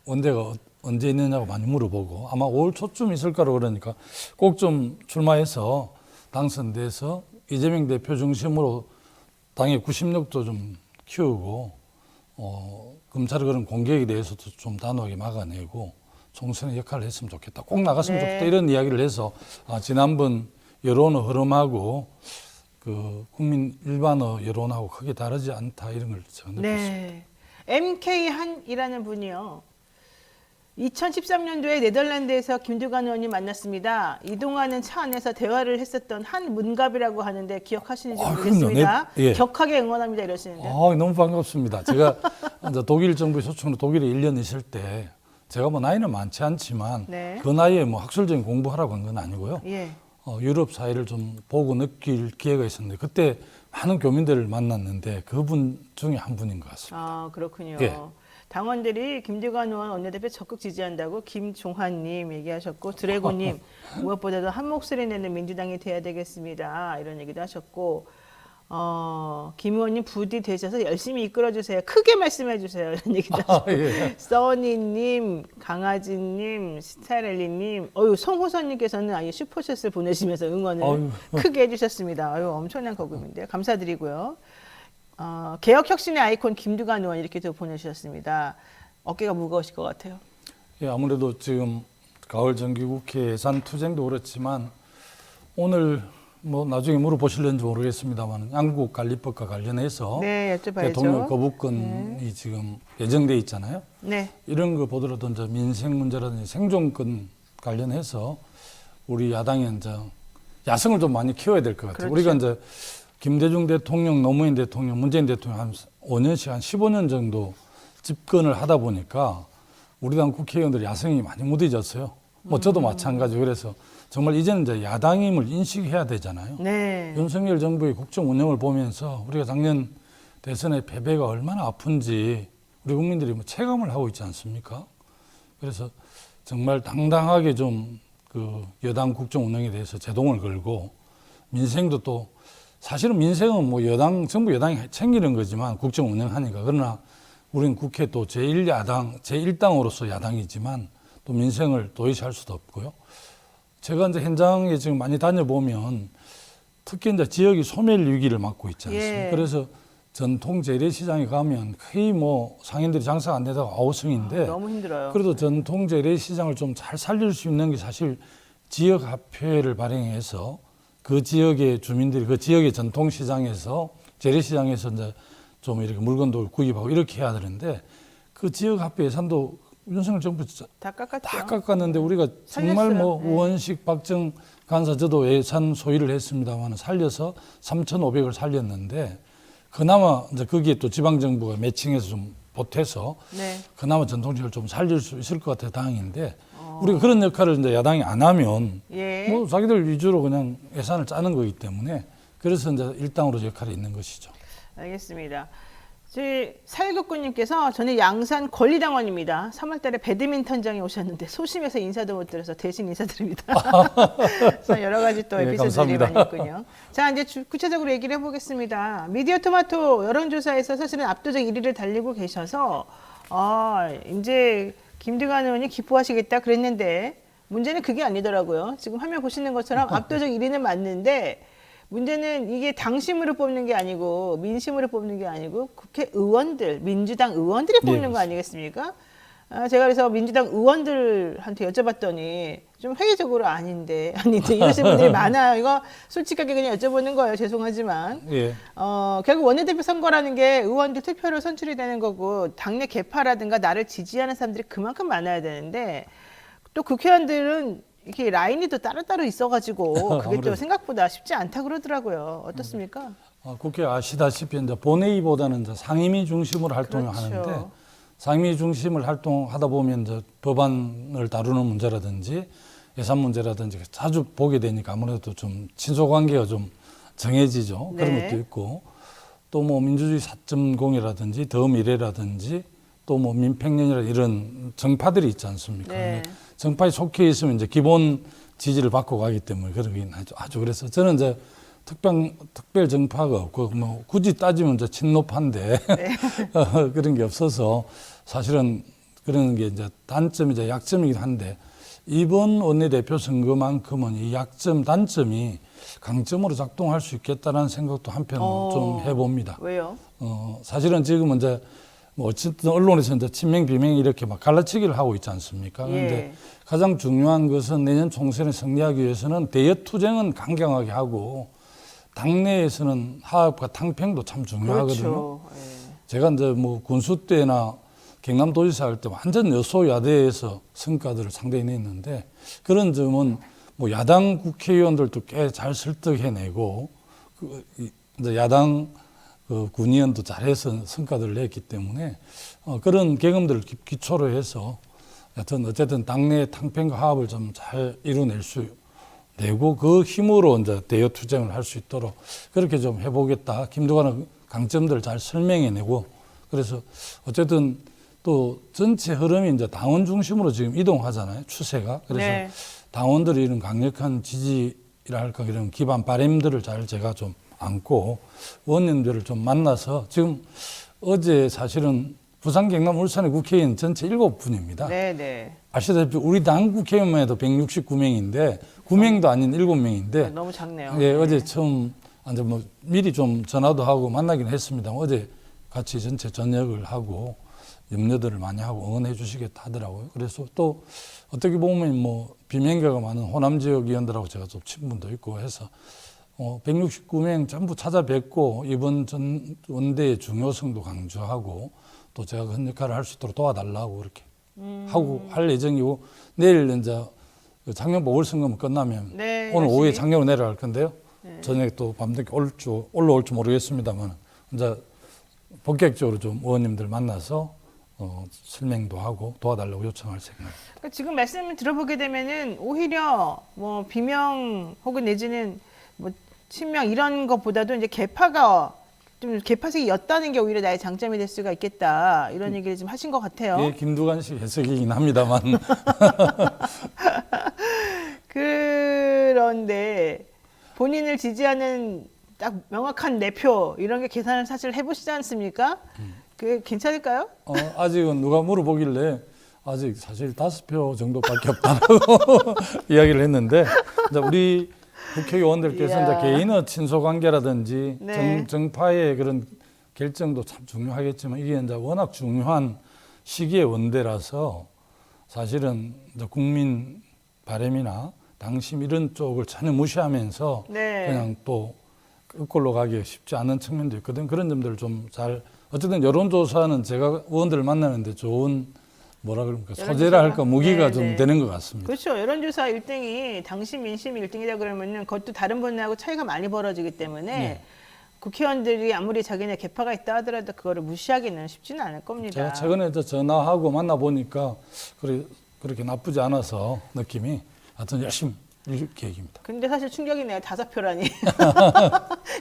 원대가 언제 있느냐고 많이 물어보고 아마 5월 초쯤 있을 거라고 그러니까 꼭 좀 출마해서 당선돼서 이재명 대표 중심으로 당의 구심력도 좀 키우고 검찰의 그런 공격에 대해서도 좀 단호하게 막아내고 총선의 역할을 했으면 좋겠다. 꼭 나갔으면 네. 좋겠다. 이런 이야기를 해서 지난번 여론의 흐름하고 그 국민 일반의 여론하고 크게 다르지 않다 이런 걸 제가 느꼈습니다. 네. MK 한이라는 분이요. 2013년도에 네덜란드에서 김두관 의원님 만났습니다. 이동하는 차 안에서 대화를 했었던 한 문갑이라고 하는데 기억하시는지 모르겠습니다. 그럼요. 예. 격하게 응원합니다 이러시는데. 너무 반갑습니다. 제가 이제 독일 정부의 소총으로 독일에 1년 있을 때 제가 뭐 나이는 많지 않지만 네. 그 나이에 뭐 학술적인 공부하라고 한 건 아니고요. 예. 유럽 사회를 좀 보고 느낄 기회가 있었는데 그때 많은 교민들을 만났는데 그분 중에 한 분인 것 같습니다. 아 그렇군요. 예. 당원들이 김두관 의원 원내대표 적극 지지한다고 김종환님 얘기하셨고 드래곤님 무엇보다도 한 목소리 내는 민주당이 돼야 되겠습니다. 이런 얘기도 하셨고 김 의원님 부디 되셔서 열심히 이끌어주세요. 크게 말씀해주세요. 이런 얘기도 하셨고 예. 써니님, 강아지님, 스타렐리님, 송호선님께서는 아예 슈퍼챗을 보내시면서 응원을 크게 해주셨습니다. 엄청난 거금인데요. 감사드리고요. 개혁혁신의 아이콘 김두관 의원 이렇게 또 보내주셨습니다. 어깨가 무거우실 것 같아요. 예, 아무래도 지금 가을 정기국회 예산 투쟁도 그렇지만 오늘 뭐 나중에 물어보실는지 모르겠습니다만 양국관리법과 관련해서 네, 여쭤봐야죠. 대통령 거부권이 지금 예정돼 있잖아요. 네, 이런 거 보더라도 이제 민생 문제라든지 생존권 관련해서 우리 야당이 이제 야성을 좀 많이 키워야 될 것 같아요. 그렇죠. 우리가 이제 김대중 대통령, 노무현 대통령, 문재인 대통령 한 5년씩 한 15년 정도 집권을 하다 보니까 우리 당 국회의원들이 야성이 많이 무뎌졌어요. 뭐 저도 마찬가지고 그래서 정말 이제는 이제 야당임을 인식해야 되잖아요. 네, 윤석열 정부의 국정 운영을 보면서 우리가 작년 대선의 패배가 얼마나 아픈지 우리 국민들이 뭐 체감을 하고 있지 않습니까? 그래서 정말 당당하게 좀 그 여당 국정 운영에 대해서 제동을 걸고 민생도 또 사실은 민생은 뭐 정부 여당이 챙기는 거지만 국정 운영하니까 그러나 우리는 국회 또 제1야당, 제1당으로서 야당이지만 또 민생을 도외시할 수도 없고요. 제가 이제 현장에 지금 많이 다녀보면 특히 이제 지역이 소멸 위기를 맞고 있지 않습니까? 예. 그래서 전통 재래시장에 가면 거의 뭐 상인들이 장사가 안 되다가 아우성인데 너무 힘들어요. 그래도 전통 재래시장을 좀 잘 살릴 수 있는 게 사실 지역화폐를 발행해서 그 지역의 주민들이 그 지역의 전통시장에서 재래시장에서 이제 좀 이렇게 물건도 구입하고 이렇게 해야 되는데 그 지역화폐 예산도 윤석열 정부 다 깎았죠. 다 깎았는데 우리가 정말 살렸어요. 뭐 네. 우원식 박정 간사 저도 예산 소위를 했습니다만 살려서 3,500을 살렸는데 그나마 이제 거기에 또 지방 정부가 매칭해서 좀 보태서 네. 그나마 전통시장을 좀 살릴 수 있을 것 같아 다행인데 우리가 그런 역할을 이제 야당이 안 하면 예. 뭐 자기들 위주로 그냥 예산을 짜는 거기 때문에 그래서 이제 일당으로 역할이 있는 것이죠. 알겠습니다. 저희 살국구님께서 저는 양산 권리당원입니다. 3월달에 배드민턴장에 오셨는데 소심해서 인사도 못 드려서 대신 인사드립니다. 그래서 여러 가지 또 네, 에피소드들이 감사합니다. 많이 있군요. 자 이제 구체적으로 얘기를 해보겠습니다. 미디어 토마토 여론조사에서 사실은 압도적 1위를 달리고 계셔서 이제 김두관 의원이 기뻐하시겠다 그랬는데 문제는 그게 아니더라고요. 지금 화면 보시는 것처럼 압도적 1위는 맞는데 문제는 이게 당심으로 뽑는 게 아니고 민심으로 뽑는 게 아니고 국회의원들, 민주당 의원들이 뽑는 네, 거 아니겠습니까? 제가 그래서 민주당 의원들한테 여쭤봤더니 좀 회의적으로 아닌데 이러시는 분들이 많아요. 이거 솔직하게 그냥 여쭤보는 거예요. 죄송하지만. 예. 결국 원내대표 선거라는 게 의원들 투표로 선출이 되는 거고 당내 개파라든가 나를 지지하는 사람들이 그만큼 많아야 되는데 또 국회의원들은 이렇게 라인이 또 따로따로 있어가지고 그게 또 아무래도. 생각보다 쉽지 않다 그러더라고요. 어떻습니까? 국회 아시다시피 이제 본회의보다는 이제 상임위 중심으로 활동을 그렇죠. 하는데 상임위 중심을 활동하다 보면 이제 법안을 다루는 문제라든지 예산 문제라든지 자주 보게 되니까 아무래도 좀 친소관계가 좀 정해지죠. 그런 네. 것도 있고 또 뭐 민주주의 4.0이라든지 더 미래라든지 또 뭐 민평년이라 이런 정파들이 있지 않습니까? 네. 정파에 속해 있으면 이제 기본 지지를 받고 가기 때문에 그러긴 아주 그래서 저는 이제 특별 정파가 없고 뭐 굳이 따지면 이제 친노파인데 네. 그런 게 없어서 사실은 그런 게 이제 단점이자 약점이긴 한데 이번 원내대표 선거만큼은 이 약점, 단점이 강점으로 작동할 수 있겠다는 생각도 한편 좀 해봅니다. 왜요? 사실은 지금은 이제 뭐 어쨌든 언론에서 이제 친명 비명 이렇게 막 갈라치기를 하고 있지 않습니까? 그런데 예. 가장 중요한 것은 내년 총선에 승리하기 위해서는 대여 투쟁은 강경하게 하고 당내에서는 화합과 탕평도 참 중요하거든요. 그렇죠. 예. 제가 이제 뭐 군수 때나 경남도지사 할 때 완전 여소야대에서 성과들을 상당히 냈는데 그런 점은 뭐 야당 국회의원들도 꽤 잘 설득해내고 이제 야당 군의원도 잘해서 성과들을 냈기 때문에 그런 경험들을 기초로 해서 여튼 어쨌든 당내 탕평과 화합을 좀 잘 이뤄낼 수 내고 그 힘으로 이제 대여 투쟁을 할 수 있도록 그렇게 좀 해보겠다. 김두관의 강점들을 잘 설명해내고 그래서 어쨌든 또 전체 흐름이 이제 당원 중심으로 지금 이동하잖아요. 추세가. 그래서 네. 당원들이 이런 강력한 지지랄까 이런 기반 바람들을 잘 제가 좀 안고 의원님들을 좀 만나서 지금 어제 사실은 부산, 경남, 울산의 국회의원 전체 7분입니다. 네, 네. 아시다시피 우리 당 국회의원만 해도 169명인데 9명도 아닌 7명인데 너무 작네요. 예, 어제 처음 이제 뭐 미리 좀 전화도 하고 만나긴 했습니다. 어제 같이 전체 전역을 하고 염려들을 많이 하고 응원해 주시겠다 하더라고요. 그래서 또 어떻게 보면 뭐 비명계가 많은 호남 지역 의원들하고 제가 좀 친분도 있고 해서 169명 전부 찾아뵙고 이번 전 원대의 중요성도 강조하고 또 제가 그 역할을 할 수 있도록 도와달라고 그렇게 하고 할 예정이고 내일 이제 장년 보궐선거만 끝나면 네, 오늘 오후에 열심히. 장년으로 내려갈 건데요. 저녁에 또 밤늦게 올라올지 모르겠습니다만 이제 본격적으로 좀 의원님들 만나서 설명도 하고 도와달라고 요청할 생각입니다. 그러니까 지금 말씀을 들어보게 되면은 오히려 뭐 비명 혹은 내지는 뭐 친명 이런 것보다도 이제 개파가 좀 개파색이 였다는 게 오히려 나의 장점이 될 수가 있겠다 이런 얘기를 좀 하신 것 같아요. 예, 김두관식 해석이긴 합니다만 그런데 본인을 지지하는 딱 명확한 내표 이런 게 계산을 사실 해보시지 않습니까? 그게 괜찮을까요? 아직은 누가 물어보길래 아직 사실 5표 정도밖에 없다고 이야기를 했는데 이제 우리 국회의원들께서 이야. 이제 개인의 친소 관계라든지 네. 정파의 그런 결정도 참 중요하겠지만 이게 이제 워낙 중요한 시기의 원대라서 사실은 이제 국민 바람이나 당심 이런 쪽을 전혀 무시하면서 네. 그냥 또 끝골로 가기 쉽지 않은 측면도 있거든. 그런 점들을 좀 잘 어쨌든 여론조사는 제가 의원들을 만나는데 좋은 뭐라 그럽니까 소재라 할까 무기가 네, 좀 네. 되는 것 같습니다. 그렇죠. 여론조사 1등이 당시 민심 1등이다 그러면은 그것도 다른 분하고 차이가 많이 벌어지기 때문에 네. 국회의원들이 아무리 자기네 개파가 있다 하더라도 그거를 무시하기는 쉽지는 않을 겁니다. 제가 최근에 이제 전화하고 만나 보니까 그렇게 나쁘지 않아서 느낌이 하여튼 열심히 일 계획입니다. 근데 사실 충격이네요. 5표라니.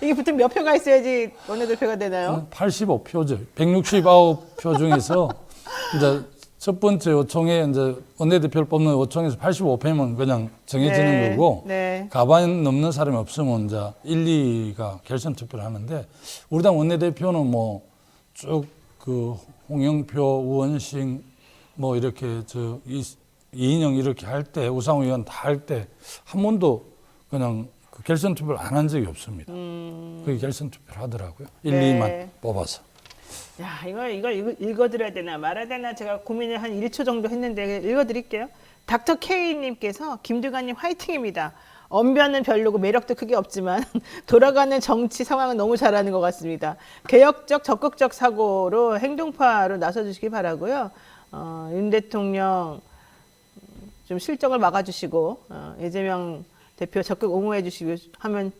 이게 보통 몇 표가 있어야지 원내대표가 되나요? 85표죠. 169표 중에서 이제 첫 번째 요청에 이제 원내대표를 뽑는 요청에서 85표면 그냥 정해지는 네, 거고 네. 가반 넘는 사람이 없으면 이제 1, 2가 결선 투표를 하는데 우리 당 원내대표는 뭐 쭉 그 홍영표, 우원식 뭐 이렇게 이인영 이렇게 할 때 우상호 의원 다 할 때 한 번도 그냥 그 결선 투표를 안 한 적이 없습니다. 그게 결선 투표를 하더라고요. 1, 네. 2만 뽑아서. 야, 이걸 읽어드려야 되나 말아야 되나 제가 고민을 한 1초 정도 했는데 읽어드릴게요. 닥터 K님께서 김두관님 화이팅입니다. 언변은 별로고 매력도 크게 없지만 돌아가는 정치 상황은 너무 잘하는 것 같습니다. 개혁적 적극적 사고로 행동파로 나서주시기 바라고요. 윤 대통령 좀 실정을 막아주시고 이재명 대표 적극 옹호해 주시고 하면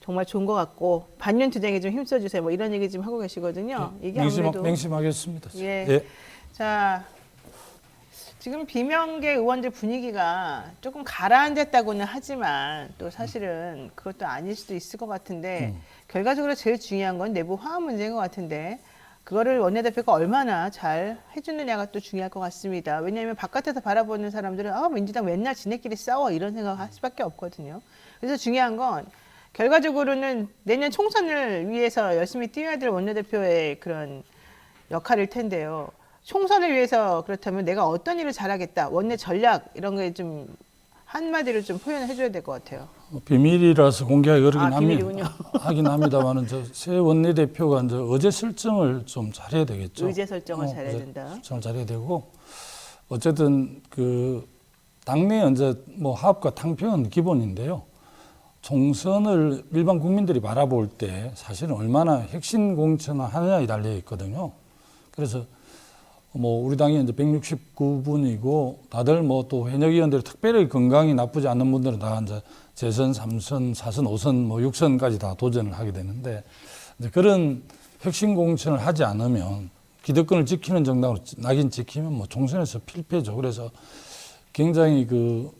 정말 좋은 것 같고 반년 투쟁에 좀 힘써주세요. 뭐 이런 얘기 좀 하고 계시거든요. 이게 아무래도 맹심하겠습니다. 예. 예. 자, 지금 비명계 의원들 분위기가 조금 가라앉았다고는 하지만 또 사실은 그것도 아닐 수도 있을 것 같은데 결과적으로 제일 중요한 건 내부 화합 문제인 것 같은데 그거를 원내대표가 얼마나 잘 해주느냐가 또 중요할 것 같습니다. 왜냐하면 바깥에서 바라보는 사람들은 민주당 맨날 지네끼리 싸워 이런 생각을 할 수밖에 없거든요. 그래서 중요한 건 결과적으로는 내년 총선을 위해서 열심히 뛰어야 될 원내대표의 그런 역할일 텐데요. 총선을 위해서 그렇다면 내가 어떤 일을 잘하겠다, 원내 전략 이런 거에 좀 한마디로 좀 표현을 해줘야 될 것 같아요. 비밀이라서 공개하기 어렵긴 비밀이군요. 하긴 합니다만은 새 원내대표가 이제 의제 설정을 좀 잘해야 되겠죠. 의제 설정을 잘해야 의제 된다. 설정을 잘해야 되고 어쨌든 그 당내 이제 뭐 합과 탕평은 기본인데요. 총선을 일반 국민들이 바라볼 때 사실은 얼마나 핵심 공천을 하느냐에 달려 있거든요. 그래서 뭐 우리 당이 이제 169분이고 다들 뭐 또 현역 의원들이 특별히 건강이 나쁘지 않은 분들은 다 이제 재선, 3선, 4선, 5선, 뭐 6선까지 다 도전을 하게 되는데 이제 그런 핵심 공천을 하지 않으면 기득권을 지키는 정당으로 낙인 찍히면 뭐 총선에서 필패죠. 그래서 굉장히 그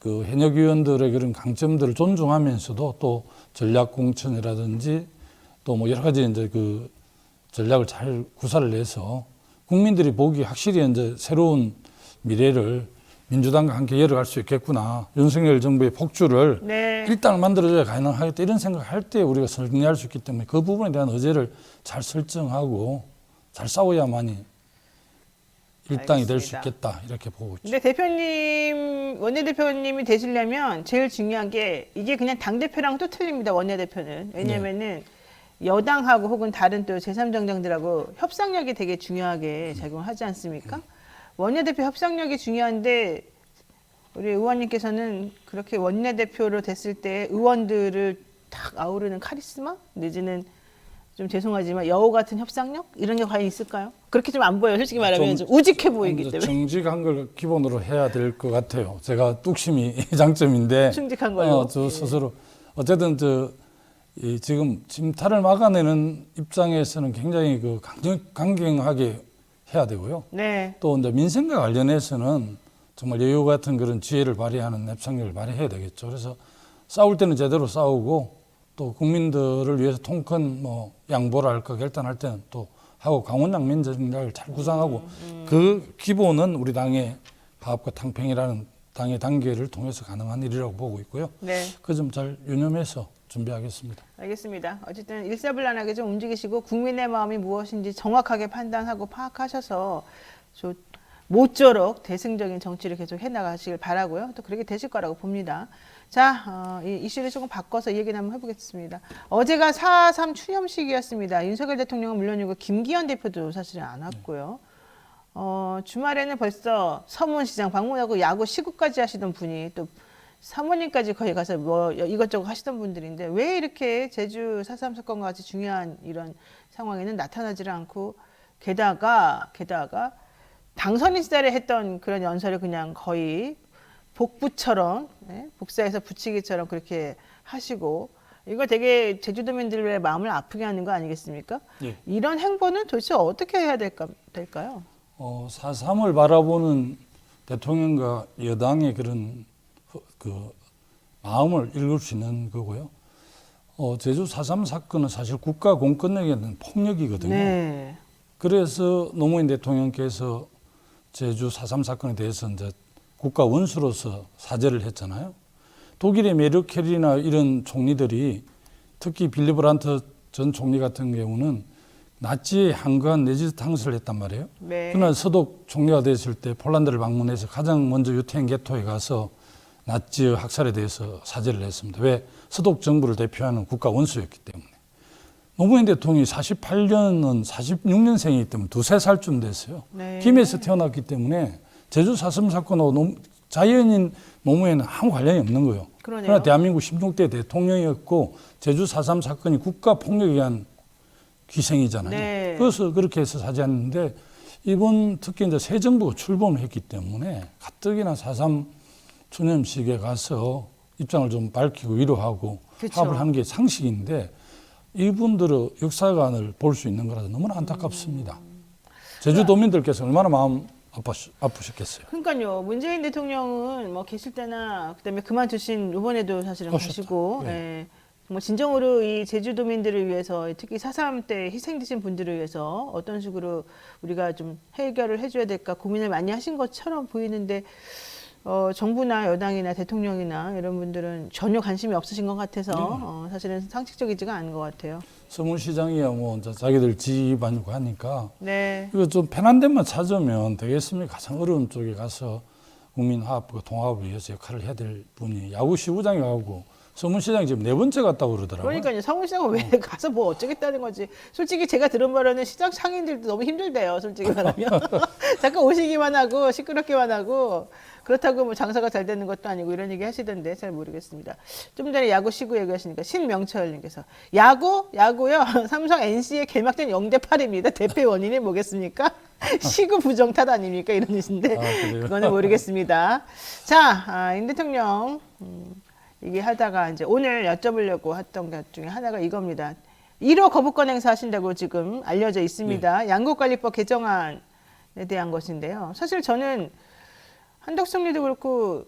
현역 의원들의 그런 강점들을 존중하면서도 또 전략 공천이라든지 또 뭐 여러 가지 이제 그 전략을 잘 구사를 내서 국민들이 보기 확실히 이제 새로운 미래를 민주당과 함께 열어갈 수 있겠구나. 윤석열 정부의 폭주를 네. 일당을 만들어줘야 가능하겠다. 이런 생각을 할 때 우리가 승리할 수 있기 때문에 그 부분에 대한 의제를 잘 설정하고 잘 싸워야만이 일당이 될 수 알겠습니다. 있겠다. 이렇게 보고 있죠. 근데 대표님, 원내대표님이 되시려면 제일 중요한 게 이게 그냥 당대표랑 또 틀립니다. 원내대표는. 왜냐면은 여당하고 혹은 다른 또 제3정당들하고 협상력이 되게 중요하게 작용하지 않습니까? 원내대표 협상력이 중요한데 우리 의원님께서는 그렇게 원내대표로 됐을 때 의원들을 탁 아우르는 카리스마 내지는 좀 죄송하지만 여우 같은 협상력 이런 게 과연 있을까요? 그렇게 좀 안 보여요. 솔직히 말하면 좀 우직해 보이기 때문에. 정직한 걸 기본으로 해야 될 것 같아요. 제가 뚝심이 장점인데 충직한 걸로. 저 스스로 어쨌든 지금 침탈을 막아내는 입장에서는 굉장히 그 강경하게 해야 되고요. 네. 또 이제 민생과 관련해서는 정말 여유 같은 그런 지혜를 발휘하는 협상력을 발휘해야 되겠죠. 그래서 싸울 때는 제대로 싸우고 또 국민들을 위해서 통큰 뭐 양보를 할까 결단할 때는 또 하고 강원양면 전략을 잘 구상하고 그 기본은 우리 당의 화합과 탕평이라는 당의 단계를 통해서 가능한 일이라고 보고 있고요. 네. 그 점 잘 유념해서 준비하겠습니다. 알겠습니다. 어쨌든 일사불란하게 좀 움직이시고 국민의 마음이 무엇인지 정확하게 판단하고 파악하셔서 모쪼록 대승적인 정치를 계속 해나가시길 바라고요. 또 그렇게 되실 거라고 봅니다. 자, 이 이슈를 조금 바꿔서 이 얘기를 한번 해보겠습니다. 어제가 4.3 추념식이었습니다. 윤석열 대통령은 물론이고 김기현 대표도 사실은 안 왔고요. 주말에는 벌써 서문시장 방문하고 야구 시구까지 하시던 분이 또 사모님까지 거기 가서 뭐 이것저것 하시던 분들인데 왜 이렇게 제주 4.3 사건과 같이 중요한 이런 상황에는 나타나지를 않고 게다가 당선인 시절에 했던 그런 연설을 그냥 거의 복부처럼 복사해서 붙이기처럼 그렇게 하시고 이거 되게 제주도민들의 마음을 아프게 하는 거 아니겠습니까? 예. 이런 행보는 도대체 어떻게 해야 될까요? 4.3을 바라보는 대통령과 여당의 그런 그 마음을 읽을 수 있는 거고요. 제주 4.3 사건은 사실 국가 공권력에 대한 폭력이거든요. 네. 그래서 노무현 대통령께서 제주 4.3 사건에 대해서 이제 국가 원수로서 사죄를 했잖아요. 독일의 메르켈이나 이런 총리들이 특히 빌리 브란트 전 총리 같은 경우는 나치에 항거한 내지 탕수를 했단 말이에요. 네. 그러나 서독 총리가 됐을 때 폴란드를 방문해서 가장 먼저 유태인 게토에 가서 나치 학살에 대해서 사죄를 했습니다. 왜? 서독 정부를 대표하는 국가 원수였기 때문에. 노무현 대통령이 48년은 46년생이기 때문에 두세 살쯤 됐어요. 네. 김해에서 태어났기 때문에 제주 4.3 사건하고 자연인 노무현은 아무 관련이 없는 거예요. 그러네요. 그러나 대한민국 16대 대통령이었고 제주 4.3 사건이 국가 폭력에 의한 희생이잖아요. 네. 그래서 그렇게 해서 사죄했는데 이번 특히 이제 새 정부가 출범을 했기 때문에 가뜩이나 4.3 추념식에 가서 입장을 좀 밝히고 위로하고 그쵸. 합을 하는 게 상식인데 이분들의 역사관을 볼 수 있는 거라서 너무나 안타깝습니다. 제주도민들께서 얼마나 마음 아프셨겠어요. 그러니까요. 문재인 대통령은 뭐 계실 때나 그다음에 그만두신 이번에도 사실은 오셨다. 가시고 네. 예. 정말 진정으로 이 제주도민들을 위해서 특히 4.3 때 희생되신 분들을 위해서 어떤 식으로 우리가 좀 해결을 해줘야 될까 고민을 많이 하신 것처럼 보이는데 정부나 여당이나 대통령이나 이런 분들은 전혀 관심이 없으신 것 같아서 사실은 상식적이지가 않은 것 같아요. 서문시장이야 뭐 이제 자기들 지휘반이고 하니까 네. 이거 좀 편한 데만 찾으면 되겠습니까? 가장 어려운 쪽에 가서 국민 화합과 통합을 위해서 역할을 해야 될 분이 야구 시구장에 가고 서문시장이 지금 4번째 갔다고 그러더라고요. 그러니까요. 서울시장은 왜 가서 뭐 어쩌겠다는 거지. 솔직히 제가 들은 바로는 시장 상인들도 너무 힘들대요. 솔직히 말하면. 잠깐 오시기만 하고 시끄럽기만 하고 그렇다고 뭐 장사가 잘 되는 것도 아니고 이런 얘기 하시던데 잘 모르겠습니다. 좀 전에 야구 시구 얘기하시니까 신명철님께서 야구요. 삼성 NC의 개막된 0대8입니다. 대패 원인이 뭐겠습니까? 시구 부정탓 아닙니까? 이런 뜻인데 그거는 모르겠습니다. 자, 임 대통령 이게 하다가 이제 오늘 여쭤보려고 했던 것 중에 하나가 이겁니다. 1호 거부권 행사하신다고 지금 알려져 있습니다. 양국관리법 개정안에 대한 것인데요. 사실 저는 한덕수님도 그렇고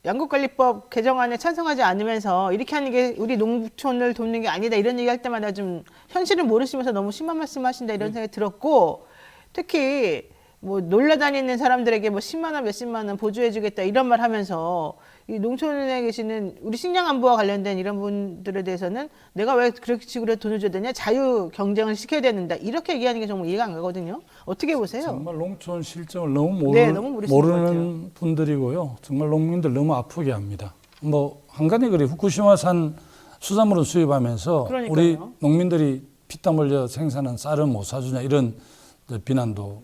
양국관리법 개정안에 찬성하지 않으면서 이렇게 하는 게 우리 농촌을 돕는 게 아니다 이런 얘기 할 때마다 좀 현실을 모르시면서 너무 심한 말씀하신다 이런 생각이 들었고 특히 뭐 놀러 다니는 사람들에게 뭐 10만 원 몇십만 원 보조해주겠다 이런 말 하면서 이 농촌에 계시는 우리 식량 안보와 관련된 이런 분들에 대해서는 내가 왜 그렇게 식으로 돈을 줘야 되냐 자유 경쟁을 시켜야 된다 이렇게 얘기하는 게 정말 이해가 안 가거든요. 어떻게 보세요? 정말 농촌 실정을 너무, 너무 모르시는 것 모르는 분들이고요. 정말 농민들 너무 아프게 합니다. 뭐 한간에 그래 후쿠시마산 수산물을 수입하면서 그러니까요. 우리 농민들이 피땀 흘려 생산한 쌀은 못 사주냐 이런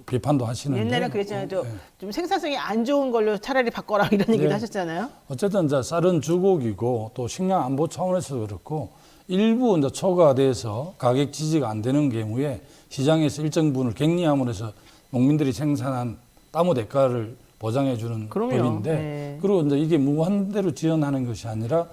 비판도 하시는데 옛날에 그랬잖아요. 좀 생산성이 안 좋은 걸로 차라리 바꿔라 이런 얘기도 하셨잖아요. 어쨌든 이제 쌀은 주곡이고 또 식량 안보 차원에서 그렇고 일부 이제 초과돼서 가격 지지가 안 되는 경우에 시장에서 일정 부분을 격리함으로 해서 농민들이 생산한 땀의 대가를 보장해 주는 법인데 네. 그리고 이제 이게 무한대로 지원하는 것이 아니라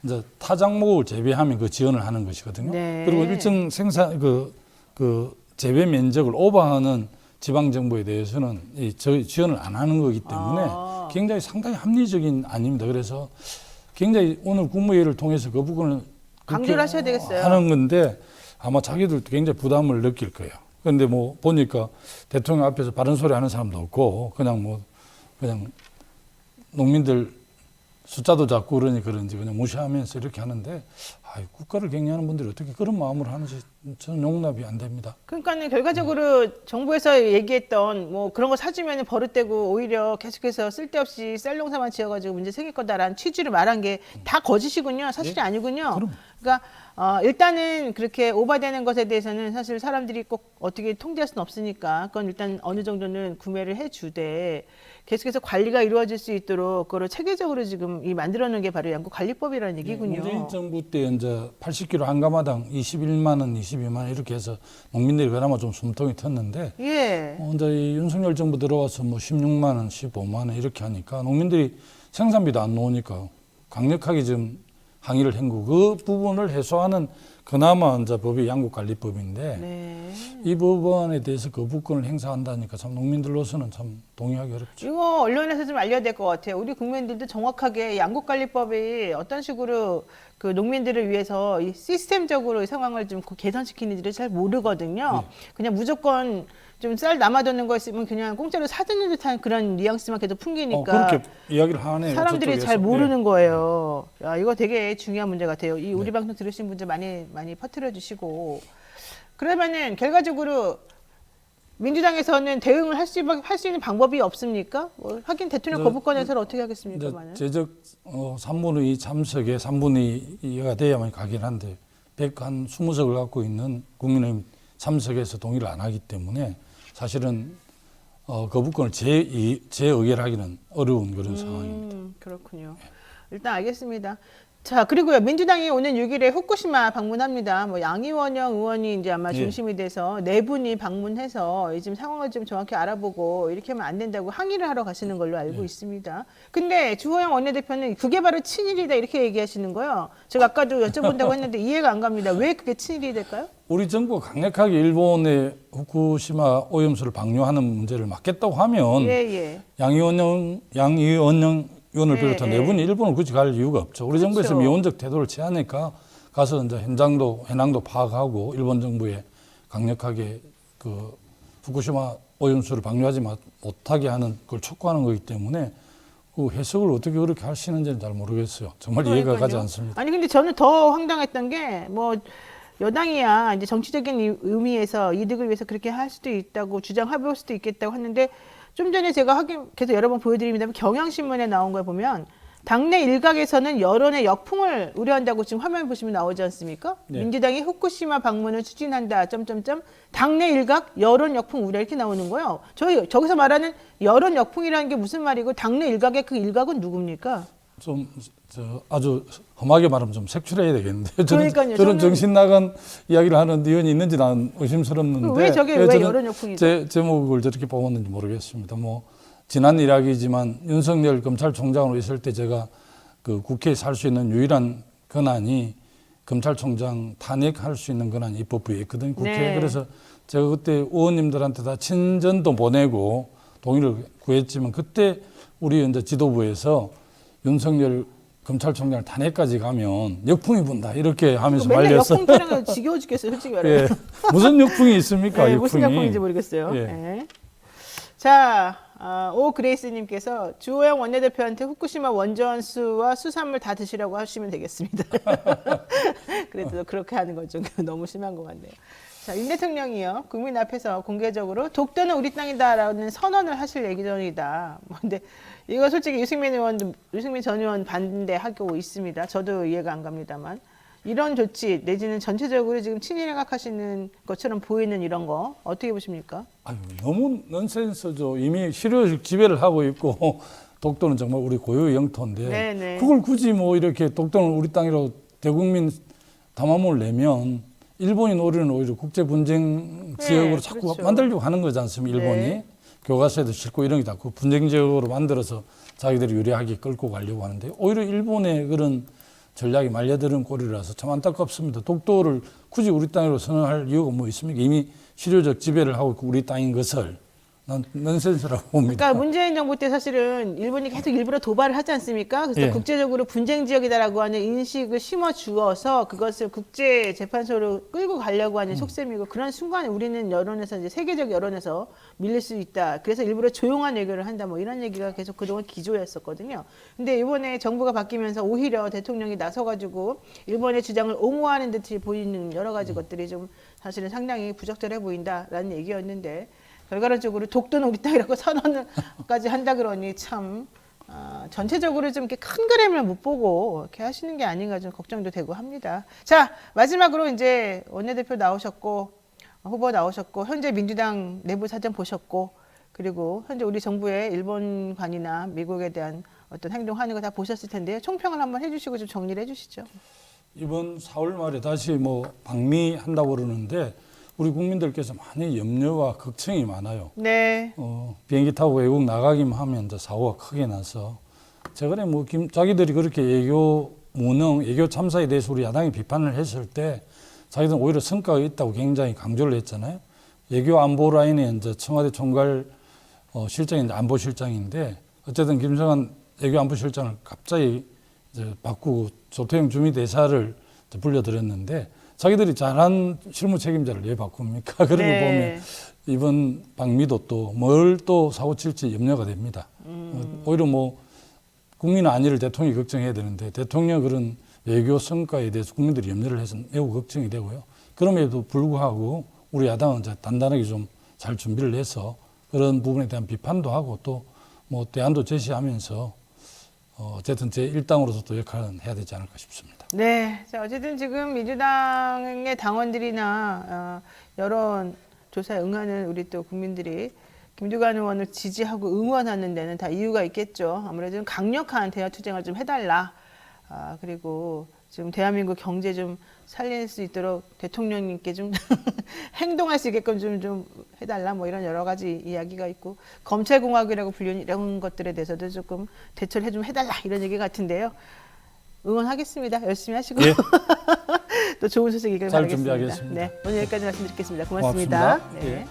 이제 타작목을 재배하면 그 지원을 하는 것이거든요. 네. 그리고 일정 생산 그 재배 면적을 오버하는 지방 정부에 대해서는 지원을 안 하는 거기 때문에 굉장히 상당히 합리적인 아닙니다. 그래서 굉장히 오늘 국무회의를 통해서 그 부분을 강조를 하셔야 되겠어요. 하는 건데 아마 자기들도 굉장히 부담을 느낄 거예요. 그런데 뭐 보니까 대통령 앞에서 바른 소리 하는 사람도 없고 그냥 농민들 숫자도 작고 그런지 그냥 무시하면서 이렇게 하는데 국가를 격려하는 분들이 어떻게 그런 마음으로 하는지 저는 용납이 안 됩니다. 그러니까는 결과적으로 정부에서 얘기했던 뭐 그런 거 사주면 버릇되고 오히려 계속해서 쓸데없이 쌀 농사만 지어가지고 문제 생길 거다라는 취지를 말한 게 다 거짓이군요. 사실이 아니군요. 그러니까 일단은 그렇게 오버되는 것에 대해서는 사실 사람들이 꼭 어떻게 통제할 수는 없으니까 그건 일단 어느 정도는 구매를 해주되 계속해서 관리가 이루어질 수 있도록 그걸 체계적으로 지금 이 만들어놓은 게 바로 양국관리법이라는 얘기군요. 문재인 정부 때 이제 80kg 한 가마당 21만 원, 22만 원 이렇게 해서 농민들이 그나마 좀 숨통이 텄는데 이제 이 윤석열 정부 들어와서 뭐 16만 원, 15만 원 이렇게 하니까 농민들이 생산비도 안 나오니까 강력하게 좀 항의를 한 거고 그 부분을 해소하는 그나마 이제 법이 양국관리법인데 이 법안에 대해서 거부권을 행사한다니까 참 농민들로서는 참 동의하기 어렵죠. 이거 언론에서 좀 알려야 될 것 같아요. 우리 국민들도 정확하게 양국관리법이 어떤 식으로 그 농민들을 위해서 이 시스템적으로 이 상황을 좀 개선시키는지를 잘 모르거든요. 그냥 무조건 좀 쌀 남아도는 거 있으면 그냥 공짜로 사주는 듯한 그런 뉘앙스만 계속 풍기니까 그렇게 이야기를 하네요. 사람들이 저쪽에서. 잘 모르는 거예요. 야, 이거 되게 중요한 문제 같아요. 이 우리 방송 들으신 분들 많이 퍼뜨려 주시고 그러면은 결과적으로 민주당에서는 대응을 할 수 있는 방법이 없습니까? 뭐, 하긴 대통령 거부권 행사를 어떻게 하겠습니까? 제적 3분의 2 참석에 3분의 2가 돼야만 가긴 한데 120석을 갖고 있는 국민의힘 참석에서 동의를 안 하기 때문에 사실은 거부권을 재의결하기는 어려운 그런 상황입니다. 그렇군요. 일단 알겠습니다. 자, 그리고요. 민주당이 오는 6일에 후쿠시마 방문합니다. 뭐 양이원영 의원이 이제 아마 중심이 돼서 네 분이 방문해서 지금 상황을 좀 정확히 알아보고 이렇게 하면 안 된다고 항의를 하러 가시는 걸로 알고 있습니다. 근데 주호영 원내대표는 그게 바로 친일이다 이렇게 얘기하시는 거예요. 제가 아까도 여쭤본다고 했는데 이해가 안 갑니다. 왜 그게 친일이 될까요? 우리 정부가 강력하게 일본의 후쿠시마 오염수를 방류하는 문제를 막겠다고 하면 양이원영 의원을 비롯한 네 분이 일본을 굳이 갈 이유가 없죠. 우리 정부에서 미온적 태도를 취하니까 가서 이제 현황도 파악하고 일본 정부에 강력하게 후쿠시마 오염수를 방류하지 못하게 하는 걸 촉구하는 거기 때문에 그 해석을 어떻게 그렇게 하시는지는 잘 모르겠어요. 정말 이해가 가지 그러니까요. 않습니다. 아니 근데 저는 더 황당했던 게 뭐 여당이야 이제 정치적인 의미에서 이득을 위해서 그렇게 할 수도 있다고 주장해볼 수도 있겠다고 하는데 좀 전에 제가 확인 계속 여러 번 보여드립니다만 경향신문에 나온 걸 보면 당내 일각에서는 여론의 역풍을 우려한다고 지금 화면 보시면 나오지 않습니까? 네. 민주당이 후쿠시마 방문을 추진한다. 점점점 당내 일각 여론 역풍 우려 이렇게 나오는 거예요. 저기서 말하는 여론 역풍이라는 게 무슨 말이고 당내 일각의 그 일각은 누굽니까? 좀 아주 험하게 말하면 좀 색출해야 되겠는데 그러니까요. 저는 정신 나간 이야기를 하는 의원이 있는지 난 의심스럽는데 왜 저게 왜 여론 역풍이죠? 제목을 저렇게 뽑았는지 모르겠습니다. 뭐 지난 이야기지만 윤석열 검찰총장으로 있을 때 제가 그 국회에서 할 수 있는 유일한 권한이 검찰총장 탄핵할 수 있는 권한이 입법부에 있거든요. 국회에. 네. 그래서 제가 그때 의원님들한테 다 친전도 보내고 동의를 구했지만 그때 우리 이제 지도부에서 윤석열 검찰총장을 탄핵까지 가면 역풍이 분다 이렇게 하면서 맨날 말렸어요. 역풍 타는 거 지겨워 죽겠어요. 솔직히 말하면. 예. 무슨 역풍이 있습니까? 네, 역풍이. 무슨 역풍인지 모르겠어요. 예. 네. 자, 오 그레이스님께서 주호영 원내대표한테 후쿠시마 원전수와 수산물 다 드시라고 하시면 되겠습니다. 그래도 그렇게 하는 건 좀 너무 심한 것 같네요. 자, 윤 대통령이요 국민 앞에서 공개적으로 독도는 우리 땅이다라는 선언을 하실 예정이다. 근데 이거 솔직히 유승민 전 의원 반대하고 있습니다. 저도 이해가 안 갑니다만. 이런 조치 내지는 전체적으로 지금 친일행각하시는 것처럼 보이는 이런 거 어떻게 보십니까? 아유, 너무 넌센스죠. 이미 실효적 지배를 하고 있고 독도는 정말 우리 고유의 영토인데 네네. 그걸 굳이 뭐 이렇게 독도는 우리 땅이라고 대국민 담화문을 내면 일본이 노리는 오히려 국제 분쟁 지역으로 자꾸 그렇죠. 만들려고 하는 거지 않습니까? 일본이 네. 교과서에도 싣고 이런 게 자꾸 분쟁 지역으로 만들어서 자기들이 유리하게 끌고 가려고 하는데 오히려 일본의 그런 전략이 말려드는 꼴이라서 참 안타깝습니다. 독도를 굳이 우리 땅으로 선언할 이유가 뭐 있습니까? 이미 실효적 지배를 하고 있고 우리 땅인 것을 난 넌센스라고 봅니다. 그러니까 문재인 정부 때 사실은 일본이 계속 일부러 도발을 하지 않습니까? 그래서 예. 국제적으로 분쟁 지역이다라고 하는 인식을 심어 주어서 그것을 국제 재판소로 끌고 가려고 하는 속셈이고 그런 순간에 우리는 여론에서 이제 세계적 여론에서 밀릴 수 있다. 그래서 일부러 조용한 외교를 한다. 뭐 이런 얘기가 계속 그동안 기조였었거든요. 근데 이번에 정부가 바뀌면서 오히려 대통령이 나서가지고 일본의 주장을 옹호하는 듯이 보이는 여러 가지 것들이 좀 사실은 상당히 부적절해 보인다라는 얘기였는데. 결과론적으로 독도는 우리 땅이라고 선언까지 한다 그러니 참 전체적으로 좀 이렇게 큰 그림을 못 보고 이렇게 하시는 게 아닌가 좀 걱정도 되고 합니다. 자 마지막으로 이제 원내대표 나오셨고 후보 나오셨고 현재 민주당 내부 사정 보셨고 그리고 현재 우리 정부의 일본관이나 미국에 대한 어떤 행동하는 거 다 보셨을 텐데요. 총평을 한번 해주시고 좀 정리를 해주시죠. 이번 4월 말에 다시 뭐 방미한다고 그러는데 우리 국민들께서 많이 염려와 걱정이 많아요. 네. 비행기 타고 외국 나가기만 하면 이제 사고가 크게 나서 최근에 뭐 자기들이 그렇게 외교 무능, 외교 참사에 대해서 우리 야당이 비판을 했을 때 자기들은 오히려 성과가 있다고 굉장히 강조를 했잖아요. 외교 안보 라인에 이제 청와대 총괄 실장이 이제 안보실장인데 어쨌든 김성한 외교 안보실장을 갑자기 이제 바꾸고 조태영 주미대사를 불려들였는데. 자기들이 잘한 실무 책임자를 왜 바꿉니까? 그런 거 보면 이번 방미도 또 뭘 또 사고 칠지 염려가 됩니다. 오히려 뭐 국민의 안위를 대통령이 걱정해야 되는데 대통령 그런 외교 성과에 대해서 국민들이 염려를 해서 매우 걱정이 되고요. 그럼에도 불구하고 우리 야당은 이제 단단하게 좀 잘 준비를 해서 그런 부분에 대한 비판도 하고 또 뭐 대안도 제시하면서 어쨌든 제 일당으로서 또 역할은 해야 되지 않을까 싶습니다. 네, 자 어쨌든 지금 민주당의 당원들이나 여론 조사에 응하는 우리 또 국민들이 김두관 의원을 지지하고 응원하는 데는 다 이유가 있겠죠. 아무래도 강력한 대화 투쟁을 좀 해달라. 그리고 지금 대한민국 경제 좀 살릴 수 있도록 대통령님께 좀 행동할 수 있게끔 좀 해달라. 뭐 이런 여러 가지 이야기가 있고 검찰공화국이라고 불리는 이런 것들에 대해서도 조금 대처를 좀 해달라 이런 얘기 같은데요. 응원하겠습니다. 열심히 하시고 예. 또 좋은 소식이길 잘 바라겠습니다. 준비하겠습니다. 네, 오늘 여기까지 말씀드리겠습니다. 고맙습니다. 고맙습니다. 네. 예.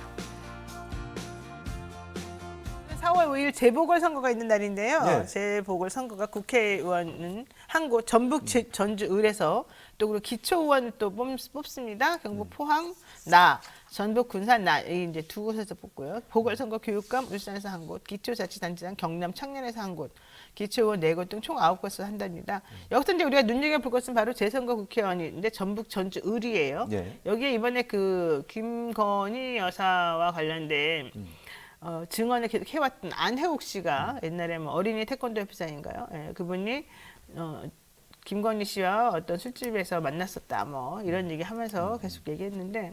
4월 5일 재보궐선거가 있는 날인데요. 네. 재보궐선거가 국회의원은 한 곳 전북 전주을에서 또 그리고 기초의원을 또 뽑습니다. 경북 포항 나 전북 군산 이제 두 곳에서 뽑고요. 보궐선거 교육감 울산에서 한 곳, 기초자치단체장 경남 창녕에서 한 곳, 기초의원 4곳 등 총 9곳에서 한답니다. 여기서 이제 우리가 눈여겨볼 것은 바로 재선거 국회의원인데 전북 전주 을이에요. 예. 여기에 이번에 그 김건희 여사와 관련된 증언을 계속 해왔던 안혜옥 씨가 옛날에 뭐 어린이 태권도 협회장인가요? 예, 그분이 김건희 씨와 어떤 술집에서 만났었다 뭐 이런 얘기하면서 계속 얘기했는데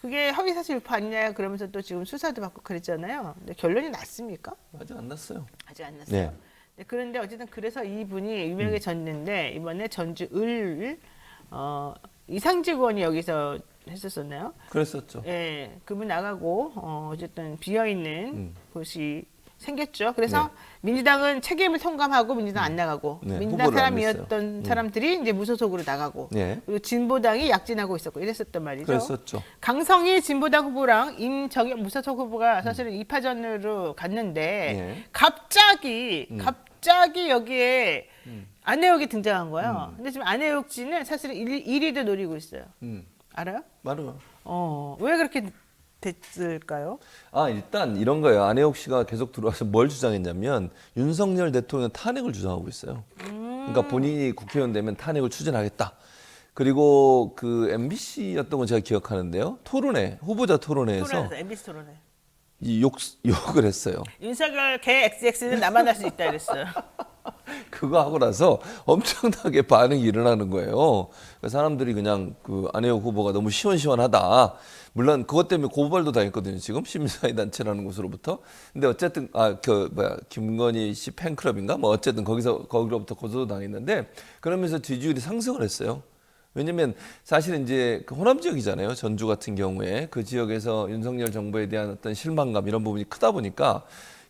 그게 허위사실 유포 아니냐 그러면서 또 지금 수사도 받고 그랬잖아요. 근데 결론이 났습니까? 아직 안 났어요. 아직 안 났어요. 네. 네, 그런데 어쨌든 그래서 이분이 유명해졌는데 이번에 전주 을 이상직 의원이 여기서 했었었나요? 그랬었죠. 예, 그분 나가고 어쨌든 비어 있는 곳이 생겼죠. 그래서 민주당은 책임을 통감하고 민주당 안 나가고 네, 민주당 후보를 안 사람이었던 사람들이 이제 무소속으로 나가고 네. 그리고 진보당이 약진하고 있었고 이랬었단 말이죠. 그랬었죠. 강성희 진보당 후보랑 임정혁 무소속 후보가 사실은 2파전으로 갔는데 예. 갑자기 여기에 안혜옥이 등장한 거예요. 근데 지금 안혜옥 씨는 사실은 1위도 노리고 있어요. 알아요? 맞아요. 왜 그렇게 됐을까요? 일단 이런 거예요. 안혜옥 씨가 계속 들어와서 뭘 주장했냐면 윤석열 대통령 탄핵을 주장하고 있어요. 그러니까 본인이 국회의원 되면 탄핵을 추진하겠다. 그리고 그 MBC였던 건 제가 기억하는데요. 토론회, 후보자 토론회에서 MBC 토론회. 욕을 했어요. 윤석열 개 XX는 나만 할 수 있다 이랬어요. 그거 하고 나서 엄청나게 반응이 일어나는 거예요. 사람들이 그냥 그 안혜옥 후보가 너무 시원시원하다. 물론 그것 때문에 고발도 당했거든요. 지금 시민사회단체라는 곳으로부터. 근데 어쨌든 김건희 씨 팬클럽인가 뭐 어쨌든 거기로부터 고소도 당했는데 그러면서 지지율이 상승을 했어요. 왜냐면 사실 이제 그 호남 지역이잖아요. 전주 같은 경우에 그 지역에서 윤석열 정부에 대한 어떤 실망감 이런 부분이 크다 보니까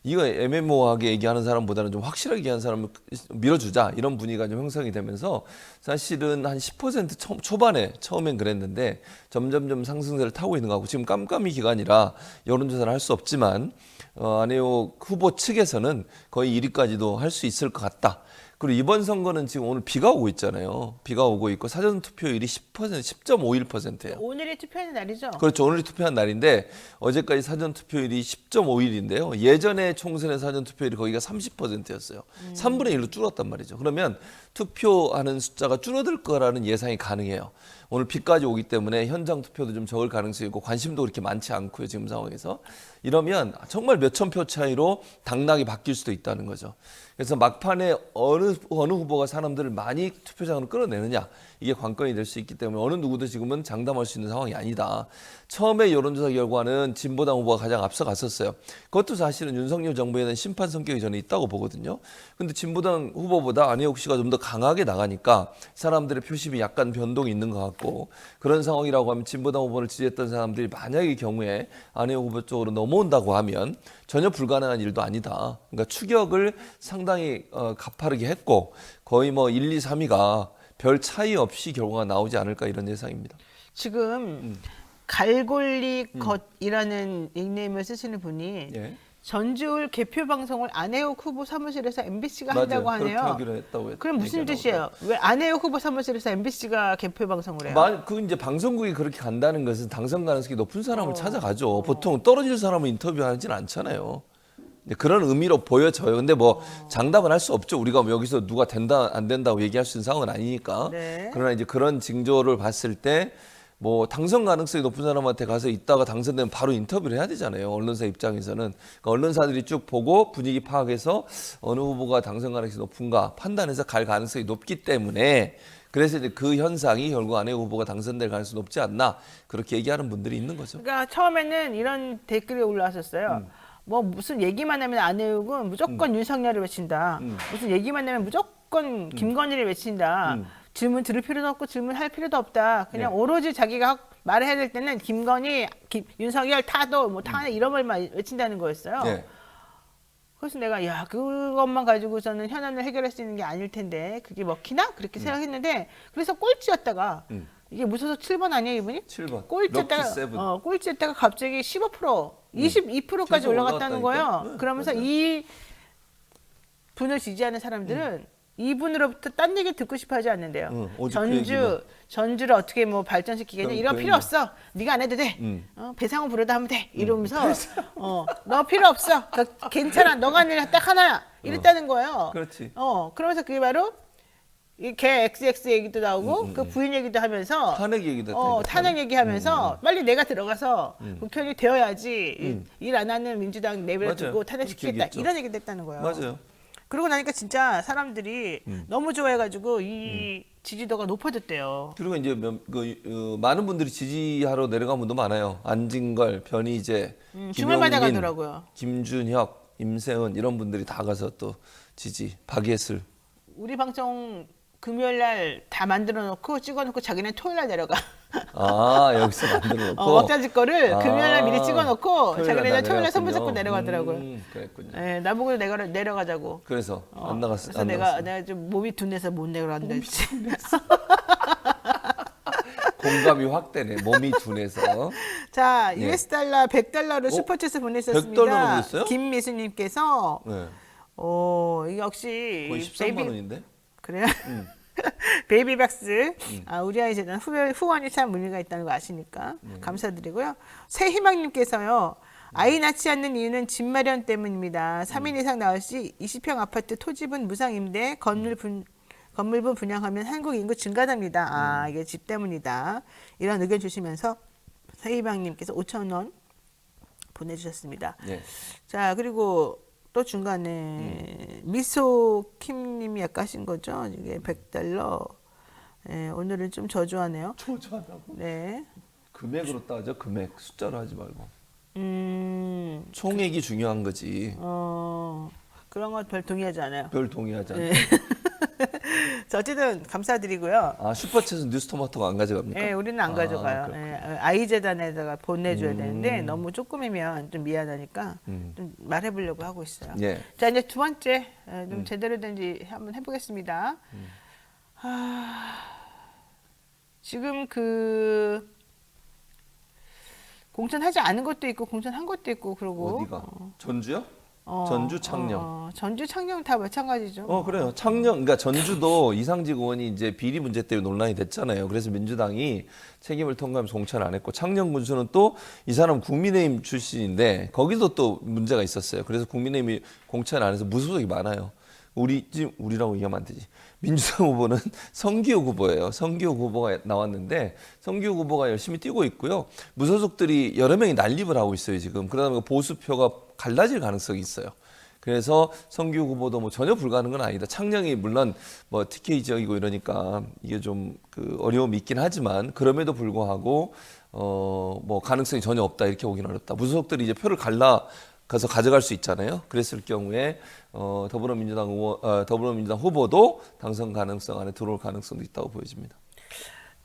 이거 애매모호하게 얘기하는 사람보다는 좀 확실하게 얘기하는 사람을 밀어주자 이런 분위기가 좀 형성이 되면서 사실은 한 10% 초반에 처음엔 그랬는데 점점점 상승세를 타고 있는 거고 지금 깜깜이 기간이라 여론조사를 할 수 없지만 안혜옥 후보 측에서는 거의 1위까지도 할 수 있을 것 같다. 그리고 이번 선거는 지금 오늘 비가 오고 있잖아요. 비가 오고 있고 사전 투표율이 10.51%예요. 오늘이 투표하는 날이죠? 그렇죠. 오늘이 투표한 날인데 어제까지 사전 투표율이 10.51인데요. 예전에 총선의 사전 투표율이 거기가 30%였어요. 3분의 1로 줄었단 말이죠. 그러면 투표하는 숫자가 줄어들 거라는 예상이 가능해요. 오늘 비까지 오기 때문에 현장 투표도 좀 적을 가능성이 있고 관심도 그렇게 많지 않고요. 지금 상황에서. 이러면 정말 몇천 표 차이로 당락이 바뀔 수도 있다는 거죠. 그래서 막판에 어느 후보가 사람들을 많이 투표장으로 끌어내느냐 이게 관건이 될 수 있기 때문에 어느 누구도 지금은 장담할 수 있는 상황이 아니다. 처음에 여론조사 결과는 진보당 후보가 가장 앞서갔었어요. 그것도 사실은 윤석열 정부에 대한 심판 성격이 저는 있다고 보거든요. 근데 진보당 후보보다 안혜옥 씨가 좀 더 강하게 나가니까 사람들의 표심이 약간 변동이 있는 것 같고 그런 상황이라고 하면 진보당 후보를 지지했던 사람들이 만약의 경우에 안혜옥 후보 쪽으로 넘어온다고 하면 전혀 불가능한 일도 아니다. 그러니까 추격을 상당히 가파르게 했고 거의 뭐 1, 2, 3위가 별 차이 없이 결과가 나오지 않을까 이런 예상입니다. 지금 갈골리 겉이라는 닉네임을 쓰시는 분이 예. 전주울 개표 방송을 안혜옥 후보 사무실에서 MBC가 맞아요. 한다고 그렇게 하네요. 하기로 했다고 그럼 무슨 얘기가 뜻이에요? 나오더라고요. 왜 안혜옥 후보 사무실에서 MBC가 개표 방송을 해요? 그 이제 방송국이 그렇게 간다는 것은 당선 가능성이 높은 사람을 찾아가죠. 보통 떨어질 사람을 인터뷰하지는 않잖아요. 그런 의미로 보여져요. 근데 뭐 장담은 할 수 없죠. 우리가 뭐 여기서 누가 된다 안 된다고 얘기할 수 있는 상황은 아니니까. 네. 그러나 이제 그런 징조를 봤을 때 뭐 당선 가능성이 높은 사람한테 가서 있다가 당선되면 바로 인터뷰를 해야 되잖아요. 언론사 입장에서는. 그러니까 언론사들이 쭉 보고 분위기 파악해서 어느 후보가 당선 가능성이 높은가 판단해서 갈 가능성이 높기 때문에 그래서 이제 그 현상이 결국 안혜옥 후보가 당선될 가능성이 높지 않나 그렇게 얘기하는 분들이 있는 거죠. 그러니까 처음에는 이런 댓글이 올라왔었어요. 뭐 무슨 얘기만 하면 안혜옥은 무조건 윤석열을 외친다. 무슨 얘기만 하면 무조건 김건희를 외친다. 질문 들을 필요도 없고 질문할 필요도 없다. 그냥 네. 오로지 자기가 말해야 될 때는 김건희, 윤석열 타도 뭐 탄핵 이런 말만 외친다는 거였어요. 네. 그래서 내가 야 그것만 가지고서는 현안을 해결할 수 있는 게 아닐 텐데 그게 먹히나? 그렇게 생각했는데 그래서 꼴찌였다가 이게 무소속 7번 아니에요 이분이? 7번. 꼴찌였다가 꼴찌였다가 갑자기 15%, 22%까지 계속 올라갔다는 올라갔다니까. 거예요. 그러면서 맞아요. 이 분을 지지하는 사람들은 이분으로부터 딴 얘기 듣고 싶어 하지 않는데요. 응, 오직 그 얘기만. 전주를 어떻게 뭐 발전시키겠냐 그럼 이런 그 필요 얘기만. 없어. 네가 안 해도 돼. 응. 배상은 부르다 하면 돼. 이러면서 너 필요 없어. 괜찮아. 너가 하는 일 딱 하나야. 이랬다는 거예요. 그렇지. 그러면서 그게 바로 걔 XX 얘기도 나오고 그 부인 얘기도 하면서 탄핵 얘기도 했다니까, 탄핵 얘기하면서 빨리 내가 들어가서 국회의원이 되어야지 일 안 하는 민주당 내버려 맞아요. 두고 탄핵시키겠다. 그렇게 얘기했죠. 이런 얘기도 했다는 거예요. 맞아요. 그러고 나니까 진짜 사람들이 너무 좋아해가지고 이 지지도가 높아졌대요. 그리고 이제 많은 분들이 지지하러 내려간 분도 많아요. 안진걸, 변희재, 주말마다 김용민, 가더라고요. 김준혁, 임세은 이런 분들이 다 가서 또 지지, 박예슬. 우리 방송 금요일 날 다 만들어 놓고 찍어 놓고 자기네 토요일 날 내려가. 아, 여기서 만들어 놓고. 왁자지 거를 아, 금요일 날 미리 찍어 놓고 토요일 자기네 날 토요일 날 선물 내려갔군요. 잡고 내려가더라고요. 그랬군요. 네, 나보고 내려가자고. 그래서 안 나갔어. 그래서 안 내가 나갔어. 내가 좀 몸이 둔해서 못 내려간다 했지. 공감이 확 되네. 몸이 둔해서. 자, 네. US 달러 100달러로 슈퍼챗을 보내셨습니다. 100달러로 보냈어요? 김미수님께서 네. 이게 역시 거의 13만 원인데. 그래요? 베이비박스 우리 아이 재단 후원이 참 의미가 있다는 거 아시니까 감사드리고요. 새희망님께서요. 아이 낳지 않는 이유는 집 마련 때문입니다. 3인 이상 낳을 시 20평 아파트 토지분 무상임대 건물분 분양하면 한국 인구 증가합니다. 이게 집 때문이다. 이런 의견 주시면서 새희망님께서 5,000원 보내주셨습니다. 예. 자, 그리고 또 중간에 미소 킴님이 아까 하신 거죠. 이게 100달러. 네, 오늘은 좀 저조하네요. 저조하다고? 네. 금액으로 따져. 금액 숫자로 하지 말고. 음, 총액이 중요한 거지. 그런 거 별 동의하지 않아요. 별 동의하지 않아. 네. 자, 어쨌든 감사드리고요. 아, 슈퍼챗은 뉴스토마토가 안 가져갑니까? 네, 우리는 안 가져가요. 그렇군요. 아이 재단에다가 보내줘야 되는데 너무 조금이면 좀 미안하니까 좀 말해보려고 하고 있어요. 예. 자, 이제 두 번째 좀 제대로 된지 한번 해보겠습니다. 지금 공천하지 않은 것도 있고 공천한 것도 있고 그러고 어디가? 전주요? 전주 창녕. 전주 창녕 다 마찬가지죠. 그래요. 창녕, 그러니까 전주도 이상직 의원이 이제 비리 문제 때문에 논란이 됐잖아요. 그래서 민주당이 책임을 통감해서 공천 안 했고, 창녕 군수는 또 이 사람 국민의힘 출신인데 거기도 또 문제가 있었어요. 그래서 국민의힘이 공천 안 해서 무소속이 많아요. 우리라고 얘기하면 안 되지. 민주당 후보는 성기호 후보예요. 성기호 후보가 나왔는데 성기호 후보가 열심히 뛰고 있고요. 무소속들이 여러 명이 난립을 하고 있어요, 지금. 그러다 보니까 보수표가 갈라질 가능성이 있어요. 그래서 성기호 후보도 뭐 전혀 불가능은 아니다. 창녕이 물론 뭐 TK 지역이고 이러니까 이게 좀 어려움이 있긴 하지만 그럼에도 불구하고 뭐 가능성이 전혀 없다 이렇게 보기는 어렵다. 무소속들이 이제 표를 가서 가져갈 수 있잖아요. 그랬을 경우에 더불어민주당 후보도 당선 가능성 안에 들어올 가능성도 있다고 보여집니다.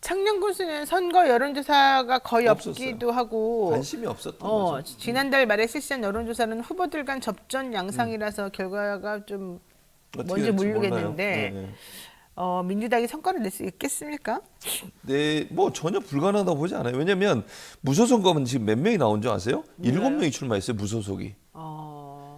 창녕 군수는 선거 여론조사가 거의 없었어요. 없기도 하고 관심이 없었던 거죠. 지난달 말에 실시한 여론조사는 후보들 간 접전 양상이라서 결과가 좀 어떻게 뭔지 될지 모르겠는데 몰라요. 네. 민주당이 성과를 낼 수 있겠습니까? 네, 뭐 전혀 불가능하다고 보지 않아요. 왜냐하면 무소속 검은 지금 몇 명이 나온 줄 아세요? 7명이 출마했어요, 무소속이.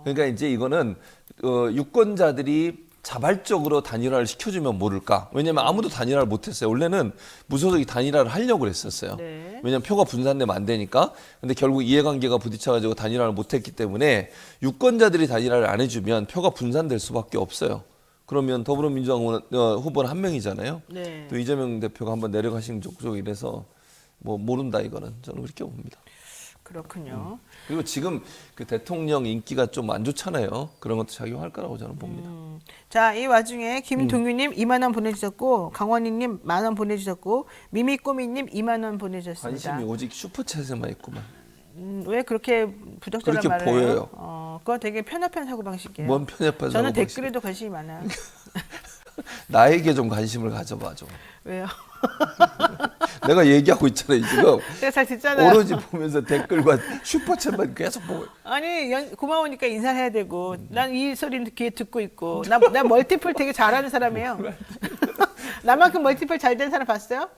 그러니까 이제 이거는 유권자들이 자발적으로 단일화를 시켜주면 모를까. 왜냐하면 아무도 단일화를 못했어요. 원래는 무소속이 단일화를 하려고 그랬었어요. 네. 왜냐하면 표가 분산되면 안 되니까. 근데 결국 이해관계가 부딪혀가지고 단일화를 못했기 때문에 유권자들이 단일화를 안 해주면 표가 분산될 수밖에 없어요. 그러면 더불어민주당 후보는 한 명이잖아요. 네. 또 이재명 대표가 한번 내려가신 족족 이래서 뭐 모른다 이거는 저는 그렇게 봅니다. 그렇군요. 그리고 지금 대통령 인기가 좀 안 좋잖아요. 그런 것도 작용할 거라고 저는 봅니다. 자, 이 와중에 김동규님 2만 원 보내주셨고 강원희님 1만 원 보내주셨고 미미꼬미님 2만 원 보내주셨습니다. 관심이 오직 슈퍼챗에만 있구만. 왜 그렇게 부적절한 그렇게 말을 보여요. 해요? 그거 되게 편협한 사고방식이에요. 뭔 편협한 저는 사고방식. 댓글에도 관심이 많아요. 나에게 좀 관심을 가져봐 좀. 왜요? 내가 얘기하고 있잖아요 지금. 제가 잘 듣잖아요. 오로지 보면서 댓글과 슈퍼챗만 계속 보고. 아니 고마우니까 인사해야 되고 난 이 소리는 귀에 듣고 있고 나 멀티플 되게 잘하는 사람이에요. 나만큼 멀티플 잘 된 사람 봤어요?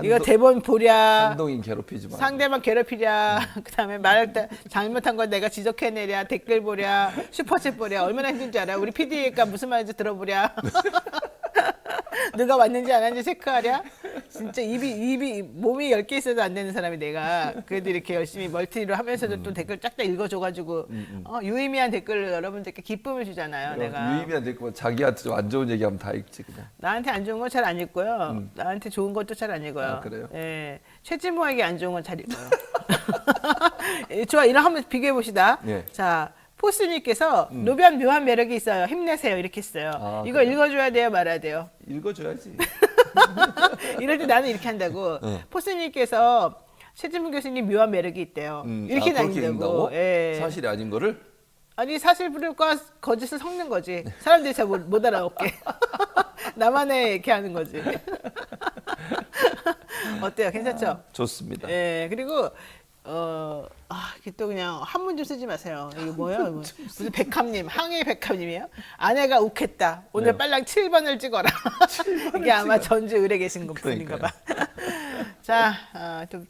이거 대본 보랴. 한동인 괴롭히지 마. 상대방 괴롭히랴. 그다음에 말할 때 잘못한 건 내가 지적해내랴. 댓글 보랴. 슈퍼챗 보랴. 얼마나 힘든지 알아? 우리 PD가 무슨 말인지 들어보랴. 누가 왔는지 안 왔는지 체크하랴. 진짜 입이 몸이 10개 있어도 안 되는 사람이 내가 그래도 이렇게 열심히 멀티로 하면서도 또 댓글 쫙쫙 읽어줘가지고 유의미한 댓글을 여러분들께 기쁨을 주잖아요. 내가 유의미한 댓글 자기한테 좀 안 좋은 얘기하면 다 읽지 그냥. 나한테 안 좋은 건 잘 안 읽고요. 나한테 좋은 것도 잘 안 읽어요. 아, 그래요? 예, 최진모에게 안 좋은 건 잘 읽어요. 예, 좋아, 이런 한번 비교해 봅시다. 예. 자. 포스님께서 노변 묘한 매력이 있어요. 힘내세요. 이렇게 했어요. 아, 이거 그래요? 읽어줘야 돼요, 말아야 돼요. 읽어줘야지. 이럴 때 나는 이렇게 한다고. 포스님께서 최진문 교수님 묘한 매력이 있대요. 이렇게 그렇게 다닌다고. 읽는다고? 예. 사실이 아닌 거를? 아니 사실과 거짓을 섞는 거지. 사람들이 잘 못 알아먹게. 나만의 이렇게 하는 거지. 어때요? 괜찮죠? 좋습니다. 예. 그리고 이게 또 그냥 한문 좀 쓰지 마세요. 이거 뭐예요? 무슨 백합님, 항해 백합님이에요? 아내가 욱했다. 오늘 네. 빨랑 7번을 찍어라. 이게 아마 전주 을에 계신 분인가 봐. 자,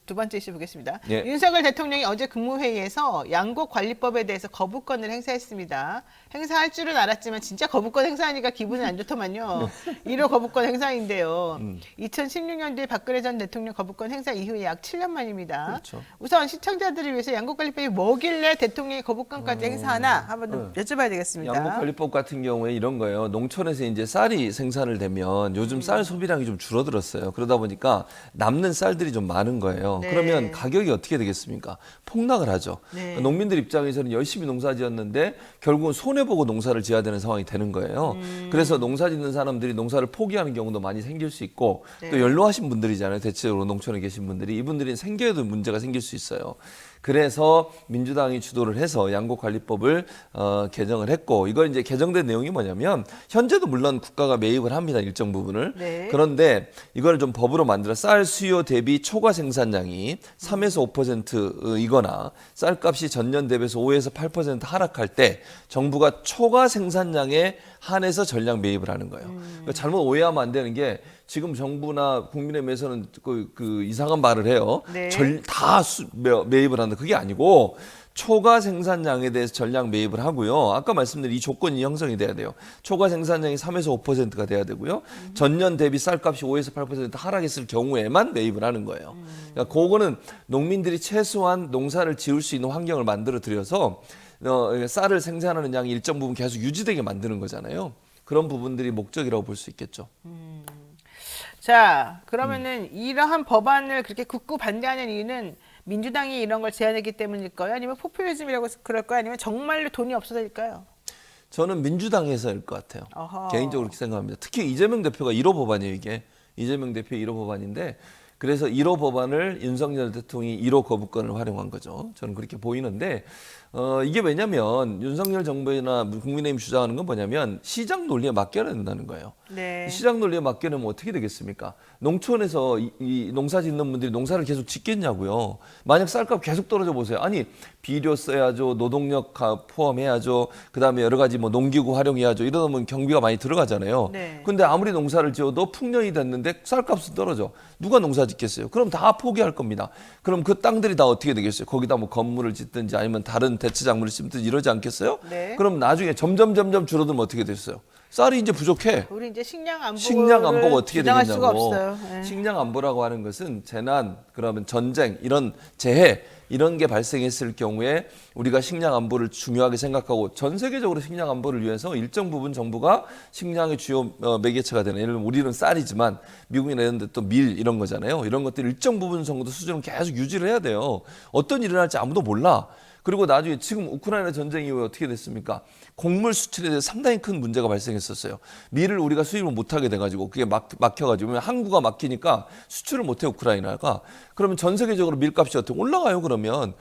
두 번째 이슈 보겠습니다. 예. 윤석열 대통령이 어제 국무회의에서 양곡관리법에 대해서 거부권을 행사했습니다. 행사할 줄은 알았지만 진짜 거부권 행사하니까 기분이 안 좋더만요. 1호 거부권 행사인데요. 2016년도에 박근혜 전 대통령 거부권 행사 이후에 약 7년 만입니다. 그렇죠. 우선 시청자들을 위해서 양곡관리법이 뭐길래 대통령이 거부권까지 행사하나 한번 여쭤봐야 되겠습니다. 양곡관리법 같은 경우에 이런 거예요. 농촌에서 이제 쌀이 생산을 되면 요즘 쌀 소비량이 좀 줄어들었어요. 그러다 보니까 남는 쌀들이 좀 많은 거예요. 네. 그러면 가격이 어떻게 되겠습니까? 폭락을 하죠. 네. 농민들 입장에서는 열심히 농사 지었는데 결국은 손해보고 농사를 지어야 되는 상황이 되는 거예요. 그래서 농사 짓는 사람들이 농사를 포기하는 경우도 많이 생길 수 있고 네. 또 연로하신 분들이잖아요. 대체적으로 농촌에 계신 분들이 이분들이 생계에도 문제가 생길 수 있어요. 그래서 민주당이 주도를 해서 양곡관리법을 개정을 했고 이걸 이제 개정된 내용이 뭐냐면 현재도 물론 국가가 매입을 합니다. 일정 부분을. 네. 그런데 이걸 좀 법으로 만들어 쌀 수요 대비 초과 생산량이 3에서 5%이거나 쌀값이 전년 대비해서 5에서 8% 하락할 때 정부가 초과 생산량에 한해서 전량 매입을 하는 거예요. 그러니까 잘못 오해하면 안 되는 게 지금 정부나 국민의힘에서는 그 이상한 말을 해요. 네. 다 매입을 한다. 그게 아니고 초과 생산량에 대해서 전량 매입을 하고요. 아까 말씀드린 이 조건이 형성이 돼야 돼요. 초과 생산량이 3에서 5%가 돼야 되고요. 전년 대비 쌀값이 5에서 8% 하락했을 경우에만 매입을 하는 거예요. 그러니까 그거는 농민들이 최소한 농사를 지을 수 있는 환경을 만들어 드려서 쌀을 생산하는 양이 일정 부분 계속 유지되게 만드는 거잖아요. 그런 부분들이 목적이라고 볼 수 있겠죠. 자, 그러면은 이러한 법안을 그렇게 굳고 반대하는 이유는 민주당이 이런 걸 제안했기 때문일까요? 아니면 포퓰리즘이라고 그럴까요? 아니면 정말로 돈이 없어서일까요? 저는 민주당에서일 것 같아요. 어허. 개인적으로 그렇게 생각합니다. 특히 이재명 대표가 1호 법안이에요, 이게. 이재명 대표 1호 법안인데 그래서 1호 법안을 윤석열 대통령이 1호 거부권을 활용한 거죠. 저는 그렇게 보이는데 이게 왜냐면 윤석열 정부나 국민의힘 주장하는 건 뭐냐면 시장 논리에 맡겨야 된다는 거예요. 네. 시장 논리에 맡겨놓으면 어떻게 되겠습니까? 농촌에서 이 농사 짓는 분들이 농사를 계속 짓겠냐고요. 만약 쌀값 계속 떨어져 보세요. 아니 비료 써야죠, 노동력 포함해야죠, 그다음에 여러 가지 뭐 농기구 활용해야죠. 이러다 보면 경비가 많이 들어가잖아요. 네. 근데 아무리 농사를 지어도 풍년이 됐는데 쌀값은 떨어져. 누가 농사 짓겠어요? 그럼 다 포기할 겁니다. 그럼 그 땅들이 다 어떻게 되겠어요? 거기다 뭐 건물을 짓든지 아니면 다른 대체 작물을 심든지 이러지 않겠어요? 네. 그럼 나중에 점점 줄어들면 어떻게 됐어요? 쌀이 이제 부족해. 우리 이제 식량 안보가 어떻게 주장할 수가 되겠냐고. 없어요. 네. 식량 안보라고 하는 것은 재난, 그러면 전쟁, 이런 재해 이런 게 발생했을 경우에 우리가 식량 안보를 중요하게 생각하고 전 세계적으로 식량 안보를 위해서 일정 부분 정부가 식량의 주요 매개체가 되는, 예를 들면 우리는 쌀이지만 미국이나 이런 데 또 밀 이런 거잖아요. 이런 것들 일정 부분 정도 수준은 계속 유지를 해야 돼요. 어떤 일이 일어날지 아무도 몰라. 그리고 나중에 지금 우크라이나 전쟁 이후에 어떻게 됐습니까? 곡물 수출에 대해서 상당히 큰 문제가 발생했었어요. 밀을 우리가 수입을 못하게 돼가지고 그게 막혀가지고, 왜냐면 항구가 막히니까 수출을 못해 우크라이나가. 그러면 전 세계적으로 밀값이 어떻게 올라가요? 그러면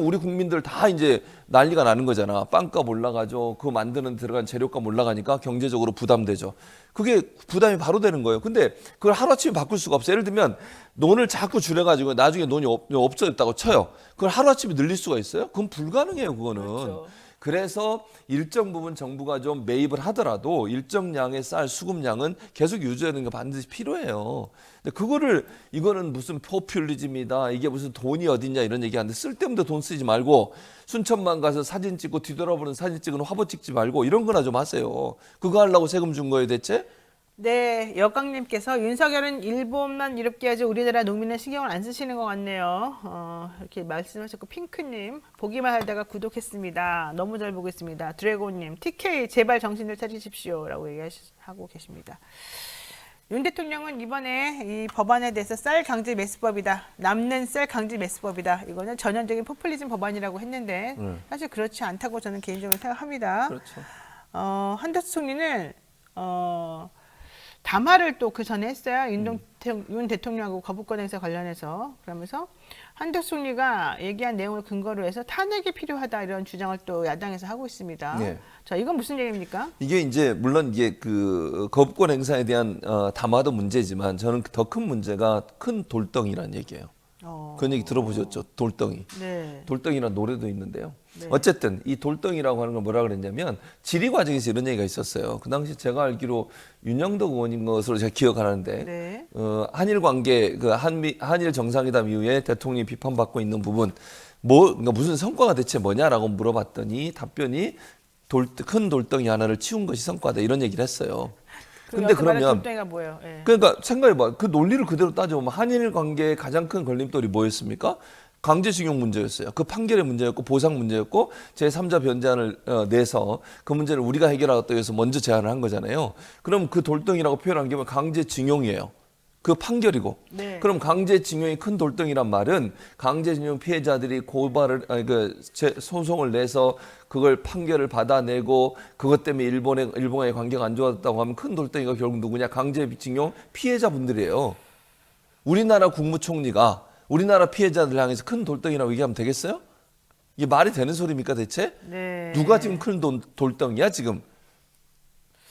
우리 국민들 다 이제 난리가 나는 거잖아. 빵값 올라가죠. 그거 만드는 데 들어간 재료값 올라가니까 경제적으로 부담되죠. 그게 부담이 바로 되는 거예요. 근데 그걸 하루아침에 바꿀 수가 없어요. 예를 들면 논을 자꾸 줄여가지고 나중에 논이 없어졌다고 쳐요. 그걸 하루아침에 늘릴 수가 있어요? 그건 불가능해요. 그거는. 그렇죠. 그래서 일정 부분 정부가 좀 매입을 하더라도 일정량의 쌀 수급량은 계속 유지하는 게 반드시 필요해요. 근데 그거를 이거는 무슨 포퓰리즘이다, 이게 무슨 돈이 어딨냐 이런 얘기하는데 쓸데없는 돈 쓰지 말고 순천만 가서 사진 찍고 뒤돌아보는 사진 찍는 화보 찍지 말고 이런 거나 좀 하세요. 그거 하려고 세금 준 거예요 대체? 네, 역강님께서 윤석열은 일본만 이롭게 하지 우리나라 농민은 신경을 안 쓰시는 것 같네요. 이렇게 말씀하셨고, 핑크님 보기만 하다가 구독했습니다. 너무 잘 보고 있습니다. 드래곤님 TK 제발 정신을 차리십시오라고 얘기하고 계십니다. 윤 대통령은 이번에 이 법안에 대해서 쌀 강제 매수법이다, 남는 쌀 강제 매수법이다, 이거는 전형적인 포퓰리즘 법안이라고 했는데 사실 그렇지 않다고 저는 개인적으로 생각합니다. 그렇죠. 한덕수 총리는 담화를 또 그 전에 했어요. 윤 대통령하고 거부권 행사 관련해서. 그러면서 한덕수 총리가 얘기한 내용을 근거로 해서 탄핵이 필요하다 이런 주장을 또 야당에서 하고 있습니다. 네. 자, 이건 무슨 얘기입니까? 이게 이제 물론 이게 그 거부권 행사에 대한 담화도 문제지만 저는 더 큰 문제가 큰 돌덩이라는 얘기예요. 그런 얘기 들어보셨죠? 돌덩이. 네. 돌덩이라는 노래도 있는데요. 네. 어쨌든 이 돌덩이라고 하는 건 뭐라 그랬냐면 지리 과정에서 이런 얘기가 있었어요. 그 당시 제가 알기로 윤영덕 의원인 것으로 제가 기억하는데 네. 한일 관계 그 한일 정상회담 이후에 대통령이 비판받고 있는 부분 그러니까 무슨 성과가 대체 뭐냐라고 물어봤더니 답변이 큰 돌덩이 하나를 치운 것이 성과다 이런 얘기를 했어요. 근데 그러면 돌덩이가 뭐예요? 네. 그러니까 생각해봐. 그 논리를 그대로 따져보면 한일 관계의 가장 큰 걸림돌이 뭐였습니까? 강제징용 문제였어요. 그 판결의 문제였고 보상 문제였고 제3자 변제안을 내서 그 문제를 우리가 해결하겠다고 해서 먼저 제안을 한 거잖아요. 그럼 그 돌덩이라고 표현한 게 뭐 강제징용이에요. 그 판결이고. 네. 그럼 강제징용이 큰 돌덩이란 말은 강제징용 피해자들이 소송을 내서 그걸 판결을 받아내고 그것 때문에 일본의 관계가 안 좋았다고 하면 큰 돌덩이가 결국 누구냐? 강제징용 피해자분들이에요. 우리나라 국무총리가 우리나라 피해자들 향해서 큰 돌덩이라고 얘기하면 되겠어요? 이게 말이 되는 소리입니까 대체? 네. 누가 지금 큰 돌덩이야 지금?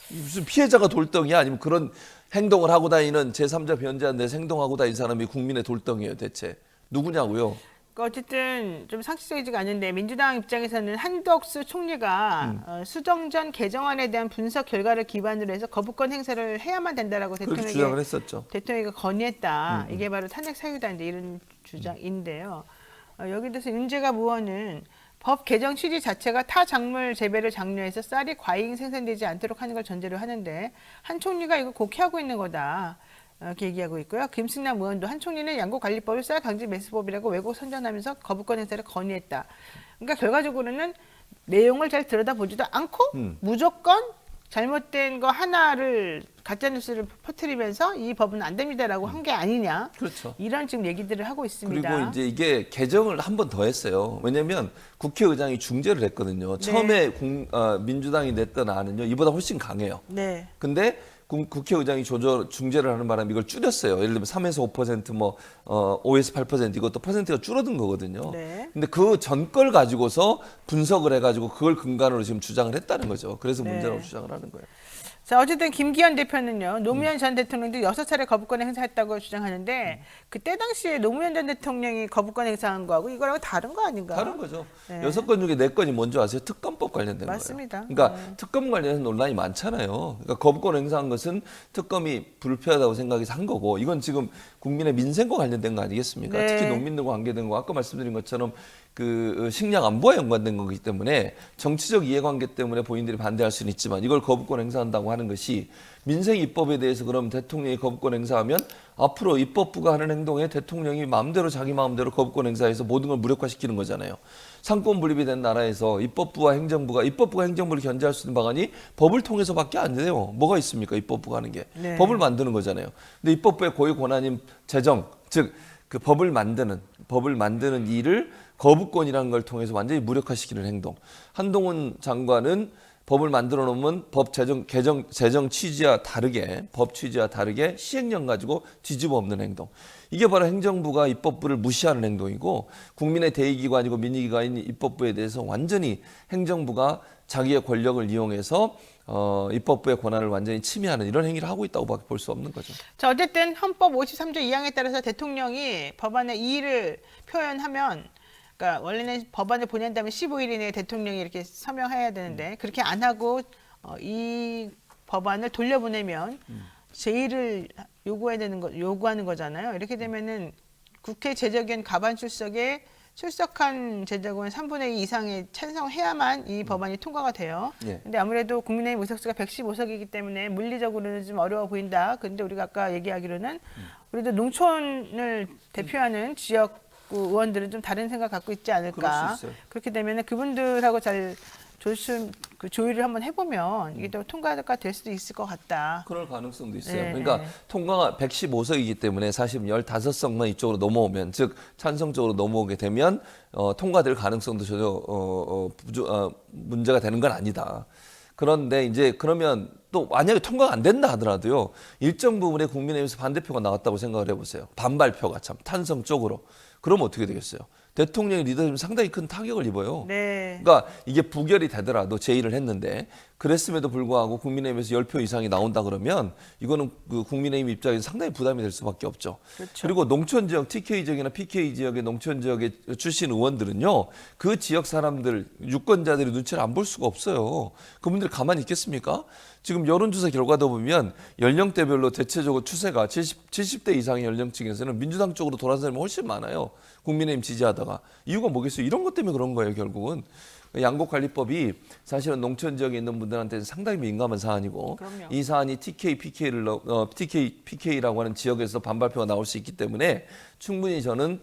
무슨 피해자가 돌덩이야? 아니면 그런 행동을 하고 다니는 제3자 변제한 데서 행동하고 다니는 사람이 국민의 돌덩이에요 대체? 누구냐고요? 어쨌든 좀 상식적이지가 않은데 민주당 입장에서는 한덕수 총리가 수정전 개정안에 대한 분석 결과를 기반으로 해서 거부권 행사를 해야만 된다라고 그렇게 주장을 했었죠. 대통령이 건의했다. 이게 바로 탄핵 사유다 이제 이런 주장인데요. 여기 대해서 윤재갑 의원은 법 개정 취지 자체가 타 작물 재배를 장려해서 쌀이 과잉 생산되지 않도록 하는 걸 전제로 하는데 한 총리가 이거 곡해하고 있는 거다. 이렇게 얘기하고 있고요. 김승남 의원도 한 총리는 양곡관리법을 쌀 강제 매수법이라고 왜곡 선전하면서 거부권 행사를 건의했다. 그러니까 결과적으로는 내용을 잘 들여다보지도 않고 무조건 잘못된 거 하나를 가짜뉴스를 퍼뜨리면서 이 법은 안 됩니다라고 한 게 아니냐. 그렇죠. 이런 지금 얘기들을 하고 있습니다. 그리고 이제 이게 개정을 한 번 더 했어요. 왜냐하면 국회의장이 중재를 했거든요. 네. 처음에 민주당이 냈던 안은요, 이보다 훨씬 강해요. 네. 근데 국회의장이 중재를 하는 바람에 이걸 줄였어요. 예를 들면 3에서 5% 5에서 8% 이것도 퍼센트가 줄어든 거거든요. 네. 근데 그 전 걸 가지고서 분석을 해가지고 그걸 근간으로 지금 주장을 했다는 거죠. 그래서 네. 문제라고 주장을 하는 거예요. 자, 어쨌든 김기현 대표는요, 노무현 전 대통령도 6차례 거부권 행사했다고 주장하는데 그때 당시에 노무현 전 대통령이 거부권 행사한 거하고 이거랑 다른 거 아닌가? 다른 거죠. 네. 6건 중에 4건이 뭔지 아세요? 특검법 관련된 맞습니다. 거예요. 그러니까 특검 관련해서 논란이 많잖아요. 그러니까 거부권 행사한 것은 특검이 불필요하다고 생각해서 한 거고 이건 지금 국민의 민생과 관련된 거 아니겠습니까? 네. 특히 농민들과 관계된 거 아까 말씀드린 것처럼 그 식량 안보와 연관된 거기 때문에 정치적 이해관계 때문에 본인들이 반대할 수는 있지만 이걸 거부권 행사한다고 하는 것이 민생 입법에 대해서 그럼 대통령이 거부권 행사하면 앞으로 입법부가 하는 행동에 대통령이 마음대로 자기 마음대로 거부권 행사해서 모든 걸 무력화시키는 거잖아요. 상권 분립이 된 나라에서 입법부가 행정부를 견제할 수 있는 방안이 법을 통해서밖에 안 돼요. 뭐가 있습니까? 입법부가 하는 게. 네. 법을 만드는 거잖아요. 근데 입법부의 고유 권한인 제정, 즉 그 법을 만드는 일을 거부권이라는 걸 통해서 완전히 무력화시키는 행동. 한동훈 장관은 법을 만들어 놓으면 법 제정 취지와 다르게 법 취지와 다르게 시행령 가지고 뒤집어 엎는 행동. 이게 바로 행정부가 입법부를 무시하는 행동이고 국민의 대의기관이고 민의기관인 입법부에 대해서 완전히 행정부가 자기의 권력을 이용해서 입법부의 권한을 완전히 침해하는 이런 행위를 하고 있다고밖에 볼 수 없는 거죠. 자, 어쨌든 헌법 53조 2항에 따라서 대통령이 법안에 이의를 표현하면 그러니까 원래는 법안을 보낸 다음에 15일 이내에 대통령이 이렇게 서명해야 되는데 그렇게 안 하고 이 법안을 돌려보내면 제의를 요구하는 거잖아요. 이렇게 되면은 국회 제적위원 가반 출석에 출석한 제적의원 3분의 2 이상의 찬성해야만 이 법안이 통과가 돼요. 예. 근데 아무래도 국민의힘 의석수가 115석이기 때문에 물리적으로는 좀 어려워 보인다. 근데 우리가 아까 얘기하기로는 그래도 농촌을 대표하는 지역 의원들은 좀 다른 생각 갖고 있지 않을까. 그럴 수 있어요. 그렇게 되면 그분들하고 잘 조율을 한번 해보면 이게 또 통과가 될 수도 있을 것 같다. 그럴 가능성도 있어요. 네, 그러니까 네. 통과가 115석이기 때문에 사실 15석만 이쪽으로 넘어오면, 즉 찬성 쪽으로 넘어오게 되면 통과될 가능성도 전혀 문제가 되는 건 아니다. 그런데 이제 그러면 또 만약에 통과가 안 된다 하더라도요, 일정 부분에 국민의힘에서 반대표가 나왔다고 생각을 해보세요. 반발표가 참 탄성 쪽으로. 그러면 어떻게 되겠어요? 대통령의 리더십은 상당히 큰 타격을 입어요. 네. 그러니까 이게 부결이 되더라도 제의를 했는데 그랬음에도 불구하고 국민의힘에서 10표 이상이 나온다 그러면 이거는 그 국민의힘 입장에서 상당히 부담이 될 수밖에 없죠. 그렇죠. 그리고 농촌 지역, TK 지역이나 PK 지역의 농촌 지역의 출신 의원들은요, 그 지역 사람들, 유권자들이 눈치를 안 볼 수가 없어요. 그분들 가만히 있겠습니까? 지금 여론조사 결과도 보면 연령대별로 대체적으로 추세가 70대 이상의 연령층에서는 민주당 쪽으로 돌아선 사람이 훨씬 많아요. 국민의힘 지지하다가. 이유가 뭐겠어요? 이런 것 때문에 그런 거예요, 결국은. 양곡관리법이 사실은 농촌 지역에 있는 분들한테는 상당히 민감한 사안이고, 그럼요. 이 사안이 PK라고 하는 지역에서 반발표가 나올 수 있기 때문에 충분히 저는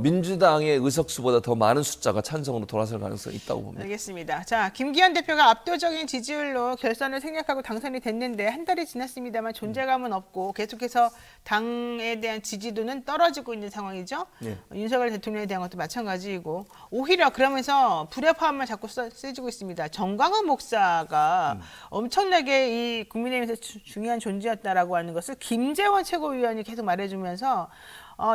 민주당의 의석수보다 더 많은 숫자가 찬성으로 돌아설 가능성이 있다고 봅니다. 알겠습니다. 자, 김기현 대표가 압도적인 지지율로 결선을 생략하고 당선이 됐는데 한 달이 지났습니다만 존재감은 없고 계속해서 당에 대한 지지도는 떨어지고 있는 상황이죠. 네. 윤석열 대통령에 대한 것도 마찬가지이고 오히려 그러면서 불협화음만 자꾸 세지고 있습니다. 정광훈 목사가 엄청나게 이 국민의힘에서 중요한 존재였다라고 하는 것을 김재원 최고위원이 계속 말해주면서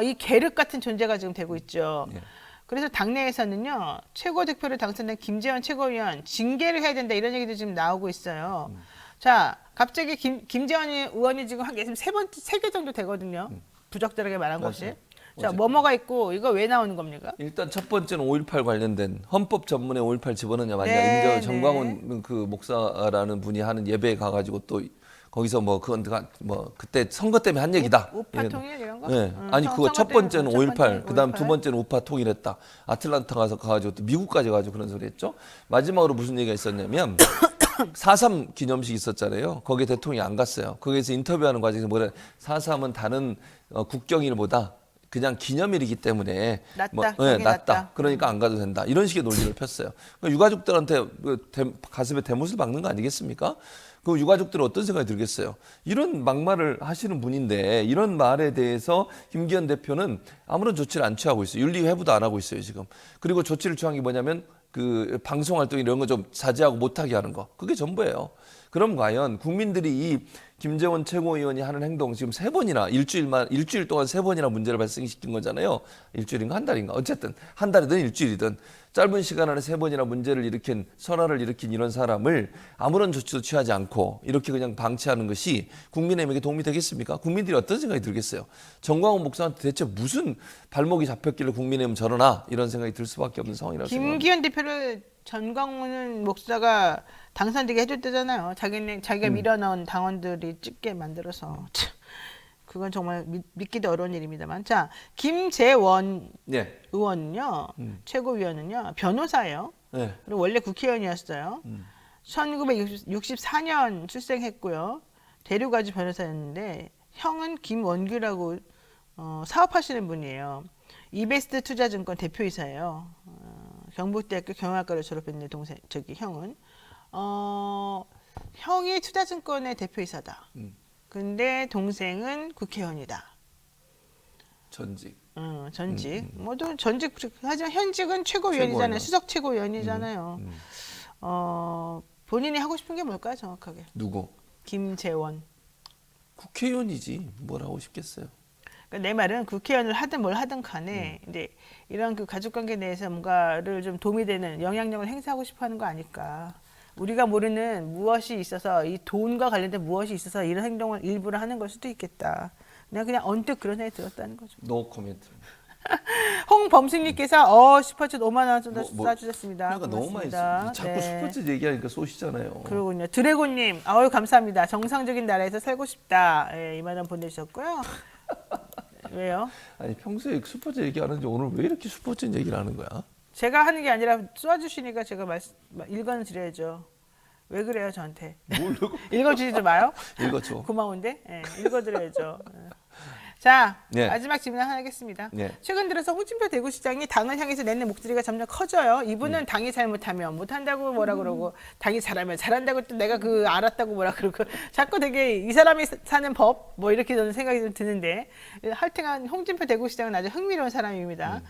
이 계륵 같은 존재가 지금 되고 있죠. 네. 그래서 당내에서는요, 최고 득표를 당선된 김재원 최고위원 징계를 해야 된다 이런 얘기도 지금 나오고 있어요. 자, 갑자기 김재원 의원이 지금 한 개, 세 개 정도 되거든요. 부적절하게 말한 맞아요. 것이. 자, 뭐가 있고 이거 왜 나오는 겁니까? 일단 첫 번째는 5.18 관련된 헌법 전문에 5.18 집어넣냐 마냐. 네, 이제 정광훈 그 목사라는 분이 하는 예배에 가가지고 또 거기서 뭐 그건 뭐 그때 선거 때문에 한 얘기다. 우파 통일 이런 거? 네. 응, 아니 그거 첫 번째는 5.18, 그다음 5.18. 두 번째는 우파 통일했다. 아틀란타 가가지고 또 미국까지 가지고 그런 소리 했죠. 마지막으로 무슨 얘기가 있었냐면 4.3 기념식 있었잖아요. 거기에 대통령이 안 갔어요. 거기에서 인터뷰하는 과정에서 뭐래? 4.3은 다른 국경일보다 그냥 기념일이기 때문에 낫다, 네, 거기 낫다. 낫다. 그러니까 안 가도 된다. 이런 식의 논리를 폈어요. 그러니까 유가족들한테 가슴에 대못을 박는 거 아니겠습니까? 그 유가족들은 어떤 생각이 들겠어요? 이런 막말을 하시는 분인데 이런 말에 대해서 김기현 대표는 아무런 조치를 안 취하고 있어요. 윤리 회부도 안 하고 있어요, 지금. 그리고 조치를 취한 게 뭐냐면 그 방송 활동 이런 거 좀 자제하고 못하게 하는 거. 그게 전부예요. 그럼 과연 국민들이 이 김재원 최고위원이 하는 행동 지금 3번이나 일주일 동안 3번이나 문제를 발생시킨 거잖아요. 일주일인가 한 달인가 어쨌든 한 달이든 일주일이든 짧은 시간 안에 3번이나 문제를 일으킨 설화를 일으킨 이런 사람을 아무런 조치도 취하지 않고 이렇게 그냥 방치하는 것이 국민의힘에게 도움이 되겠습니까? 국민들이 어떤 생각이 들겠어요? 정광훈 목사한테 대체 무슨 발목이 잡혔길래 국민의힘 저러나 이런 생각이 들 수밖에 없는 상황이라고 생각합니다. 김기현 대표를 전광훈 목사가 당선되게 해줬대잖아요. 자기가 밀어넣은 당원들이 찍게 만들어서. 참, 그건 정말 믿기도 어려운 일입니다만. 자, 김재원 네. 의원은요, 최고위원은요, 변호사예요. 네. 그리고 원래 국회의원이었어요. 1964년 출생했고요. 대류가주 변호사였는데 형은 김원규라고 사업하시는 분이에요. 이베스트 투자증권 대표이사예요. 경북대학교 경영학과를 졸업했는데 형은 형이 투자증권의 대표이사다. 근데 동생은 국회의원이다. 전직. 전직. 모두 전직 하지만 현직은 최고위원이잖아요. 최고위원. 수석 최고위원이잖아요. 본인이 하고 싶은 게 뭘까요, 정확하게? 누구? 김재원. 국회의원이지 뭘 하고 싶겠어요. 그러니까 내 말은 국회의원을 하든 뭘 하든 간에 이제 이런 그 가족관계 내에서 뭔가를 좀 도움이 되는 영향력을 행사하고 싶어하는 거 아닐까. 우리가 모르는 무엇이 있어서 이 돈과 관련된 무엇이 있어서 이런 행동을 일부러 하는 걸 수도 있겠다. 그냥 언뜻 그런 생각이 들었다는 거죠. 노 코멘트. 홍범승님께서 슈퍼챗 5만 원 뭐, 쏴주셨습니다. 그러니까 너무 많이 고맙습니다. 자꾸 네. 슈퍼챗 얘기하니까 쏘시잖아요. 그러군요. 드래곤님, 아유 감사합니다. 정상적인 나라에서 살고 싶다. 예, 2만 원 보내주셨고요. 왜요? 아니 평소에 슈퍼챗 얘기 안 하는데 오늘 왜 이렇게 슈퍼챗 얘기를 하는 거야? 제가 하는 게 아니라 쏴주시니까 제가 읽어드려야죠. 왜 그래요 저한테? 모르고 읽어주지도 마요. 읽어줘. 고마운데 예, 읽어드려야죠. 예. 자 네. 마지막 질문 하나 하겠습니다. 네. 최근 들어서 홍준표 대구시장이 당을 향해서 내는 목소리가 점점 커져요. 이분은 당이 잘못하면 못한다고 뭐라 그러고 당이 잘하면 잘한다고 또 내가 그 알았다고 뭐라 그러고 자꾸 되게 이 사람이 사는 법 뭐 이렇게 저는 생각이 좀 드는데 하여튼간 홍준표 대구시장은 아주 흥미로운 사람입니다.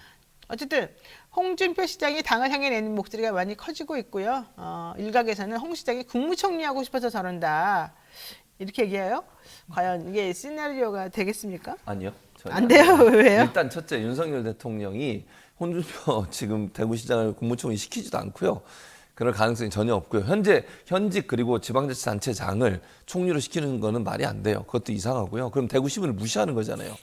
어쨌든 홍준표 시장이 당을 향해 내는 목소리가 많이 커지고 있고요. 일각에서는 홍 시장이 국무총리 하고 싶어서 저런다 이렇게 얘기해요. 과연 이게 시나리오가 되겠습니까? 아니요. 전혀 안 돼요. 아니에요. 왜요? 일단 첫째 윤석열 대통령이 홍준표 지금 대구시장을 국무총리 시키지도 않고요. 그럴 가능성이 전혀 없고요. 현직 그리고 지방자치단체장을 총리로 시키는 거는 말이 안 돼요. 그것도 이상하고요. 그럼 대구 시민을 무시하는 거잖아요.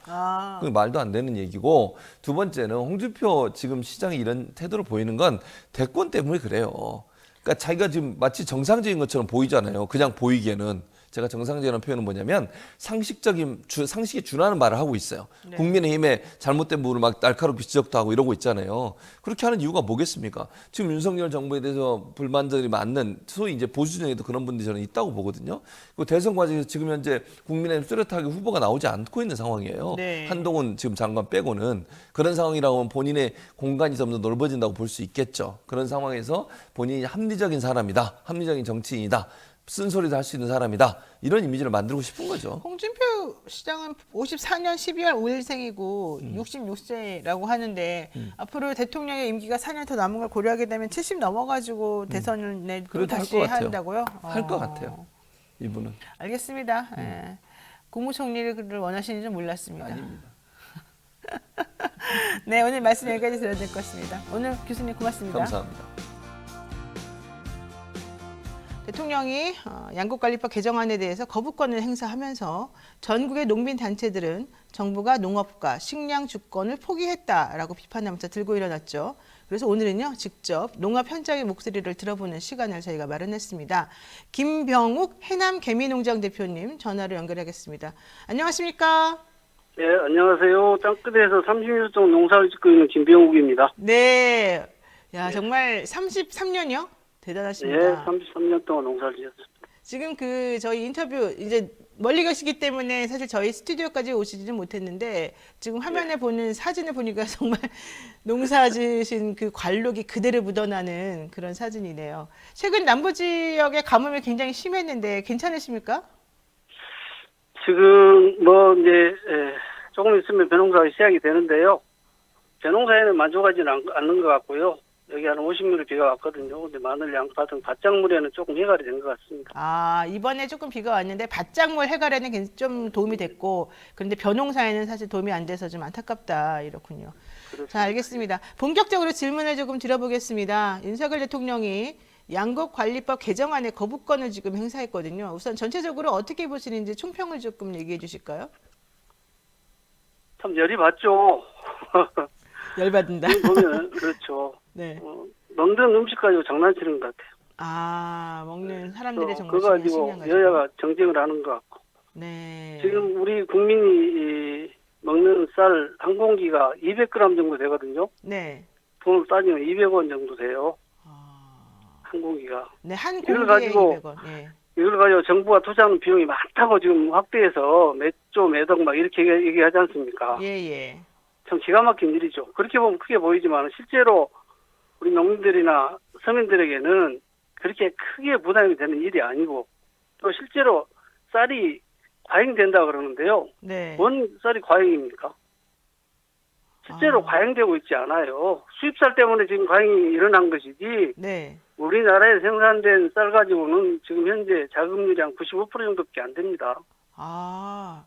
그 말도 안 되는 얘기고 두 번째는 홍준표 지금 시장이 이런 태도를 보이는 건 대권 때문에 그래요. 그러니까 자기가 지금 마치 정상적인 것처럼 보이잖아요. 그냥 보이기에는. 제가 정상적이라는 표현은 뭐냐면 상식에 준하는 말을 하고 있어요. 네. 국민의힘의 잘못된 부분을 막 날카롭게 지적도 하고 이러고 있잖아요. 그렇게 하는 이유가 뭐겠습니까? 지금 윤석열 정부에 대해서 불만들이 많는 소위 이제 보수 중에도 그런 분들이 저는 있다고 보거든요. 그 대선 과정에서 지금 현재 국민의힘 뚜렷하게 후보가 나오지 않고 있는 상황이에요. 네. 한동훈 지금 장관 빼고는 그런 상황이라고 하면 본인의 공간이 좀 더 넓어진다고 볼 수 있겠죠. 그런 상황에서 본인이 합리적인 사람이다. 합리적인 정치인이다. 쓴소리도 할 수 있는 사람이다. 이런 이미지를 만들고 싶은 거죠. 홍준표 시장은 54년 12월 5일생이고 66세라고 하는데 앞으로 대통령의 임기가 4년 더 남은 걸 고려하게 되면 70 넘어가지고 대선을 내고 그래도 할 다시 것 같아요. 한다고요? 할 것 같아요. 이분은. 알겠습니다. 예. 국무총리를 원하시는지 몰랐습니다. 아닙니다. 네, 오늘 말씀 여기까지 드려야 될 것 같습니다. 오늘 교수님 고맙습니다. 감사합니다. 대통령이 양곡관리법 개정안에 대해서 거부권을 행사하면서 전국의 농민 단체들은 정부가 농업과 식량 주권을 포기했다라고 비판하면서 들고 일어났죠. 그래서 오늘은요, 직접 농업 현장의 목소리를 들어보는 시간을 저희가 마련했습니다. 김병욱 해남 개미농장 대표님 전화로 연결하겠습니다. 안녕하십니까? 네, 안녕하세요. 땅끝에서 30년 동안 농사를 짓고 있는 김병욱입니다. 네. 야, 정말 33년이요? 네, 대단하십니다. 33년 동안 농사를 지었습니다. 지금 저희 인터뷰 이제 멀리 가시기 때문에 사실 저희 스튜디오까지 오시지는 못했는데 지금 화면에 보는 사진을 보니까 정말 농사 지으신 그 관록이 그대로 묻어나는 그런 사진이네요. 최근 남부 지역의 가뭄이 굉장히 심했는데 괜찮으십니까? 지금 조금 있으면 벼농사가 시작이 되는데요. 벼농사에는 만족하지는 않는 것 같고요. 여기 한 50mm 비가 왔거든요. 근데 마늘, 양파 등 밭작물에는 조금 해갈이 된 것 같습니다. 이번에 조금 비가 왔는데 밭작물 해갈에는 좀 도움이 됐고 그런데 벼농사에는 사실 도움이 안 돼서 좀 안타깝다 이렇군요. 그렇습니다. 자, 알겠습니다. 본격적으로 질문을 조금 드려보겠습니다. 윤석열 대통령이 양곡관리법 개정안에 거부권을 지금 행사했거든요. 우선 전체적으로 어떻게 보시는지 총평을 조금 얘기해 주실까요? 참 열이 받죠. 열받는다. 보면 그렇죠. 네. 먹는 음식 가지고 장난치는 것 같아요. 먹는 사람들의 정말 그거 신경 가지고 가지고. 여야가 정쟁을 하는 것 같고. 네. 지금 우리 국민이 먹는 쌀 한 공기가 200g 정도 되거든요. 네. 돈을 따지면 200원 정도 돼요. 한 공기가. 네, 한 이걸 공기에 가지고 200원. 예. 이걸 가지고 정부가 투자하는 비용이 많다고 지금 확대해서 몇 조, 몇억 막 이렇게 얘기하지 않습니까? 예. 참 기가 막힌 일이죠. 그렇게 보면 크게 보이지만 실제로 우리 농민들이나 서민들에게는 그렇게 크게 부담이 되는 일이 아니고 또 실제로 쌀이 과잉된다 그러는데요. 네. 뭔 쌀이 과잉입니까? 실제로 과잉되고 있지 않아요. 수입쌀 때문에 지금 과잉이 일어난 것이지 네. 우리나라에 생산된 쌀 가지고는 지금 현재 자급률이 한 95% 정도밖에 안 됩니다. 그러니까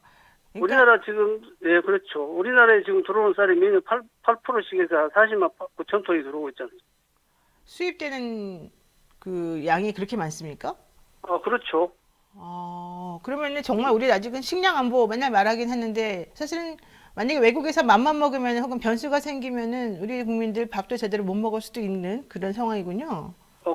우리나라 지금 네 그렇죠. 우리나라에 지금 들어오는 쌀이 매년 8%씩 해서 40만 9천 톤이 들어오고 있잖아요. 수입되는 그 양이 그렇게 많습니까? 그렇죠. 그러면은 정말 우리 아직은 식량 안보 맨날 말하긴 했는데 사실은 만약에 외국에서 맘만 먹으면 혹은 변수가 생기면은 우리 국민들 밥도 제대로 못 먹을 수도 있는 그런 상황이군요.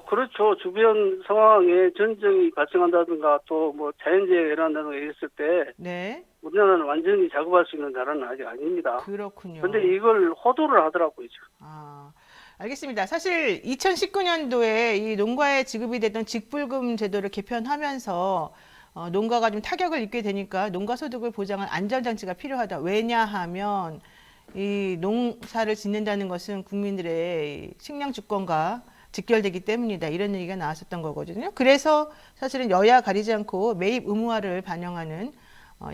그렇죠. 주변 상황에 전쟁이 발생한다든가 또 뭐 자연재해가 일어난다든가 이랬을 때 네. 우리나라는 완전히 작업할 수 있는 나라는 아직 아닙니다. 그렇군요. 근데 이걸 호도를 하더라고요. 지금. 아, 알겠습니다. 사실 2019년도에 이 농가에 지급이 됐던 직불금 제도를 개편하면서 농가가 좀 타격을 입게 되니까 농가 소득을 보장한 안전장치가 필요하다. 왜냐하면 이 농사를 짓는다는 것은 국민들의 이 식량 주권과 직결되기 때문이다. 이런 얘기가 나왔었던 거거든요. 그래서 사실은 여야 가리지 않고 매입 의무화를 반영하는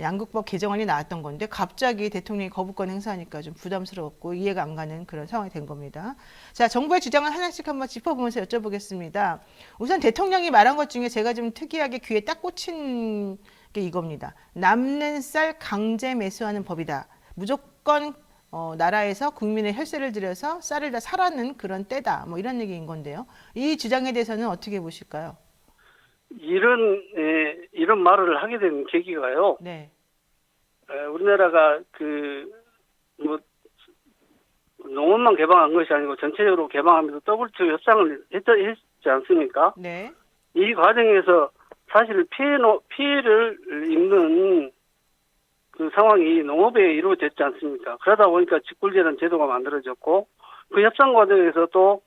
양국법 개정안이 나왔던 건데 갑자기 대통령이 거부권 행사하니까 좀 부담스럽고 이해가 안 가는 그런 상황이 된 겁니다. 자, 정부의 주장을 하나씩 한번 짚어보면서 여쭤보겠습니다. 우선 대통령이 말한 것 중에 제가 좀 특이하게 귀에 딱 꽂힌 게 이겁니다. 남는 쌀 강제 매수하는 법이다. 무조건 나라에서 국민의 혈세를 들여서 쌀을 다 사라는 그런 때다. 뭐 이런 얘기인 건데요. 이 주장에 대해서는 어떻게 보실까요? 이런 말을 하게 된 계기가요. 네. 우리나라가 뭐 농업만 개방한 것이 아니고 전체적으로 개방하면서 WTO 협상을 했지 않습니까? 네. 이 과정에서 사실 피해를 입는 그 상황이 농업에 이루어졌지 않습니까? 그러다 보니까 직불제라는 제도가 만들어졌고 그 협상 과정에서 또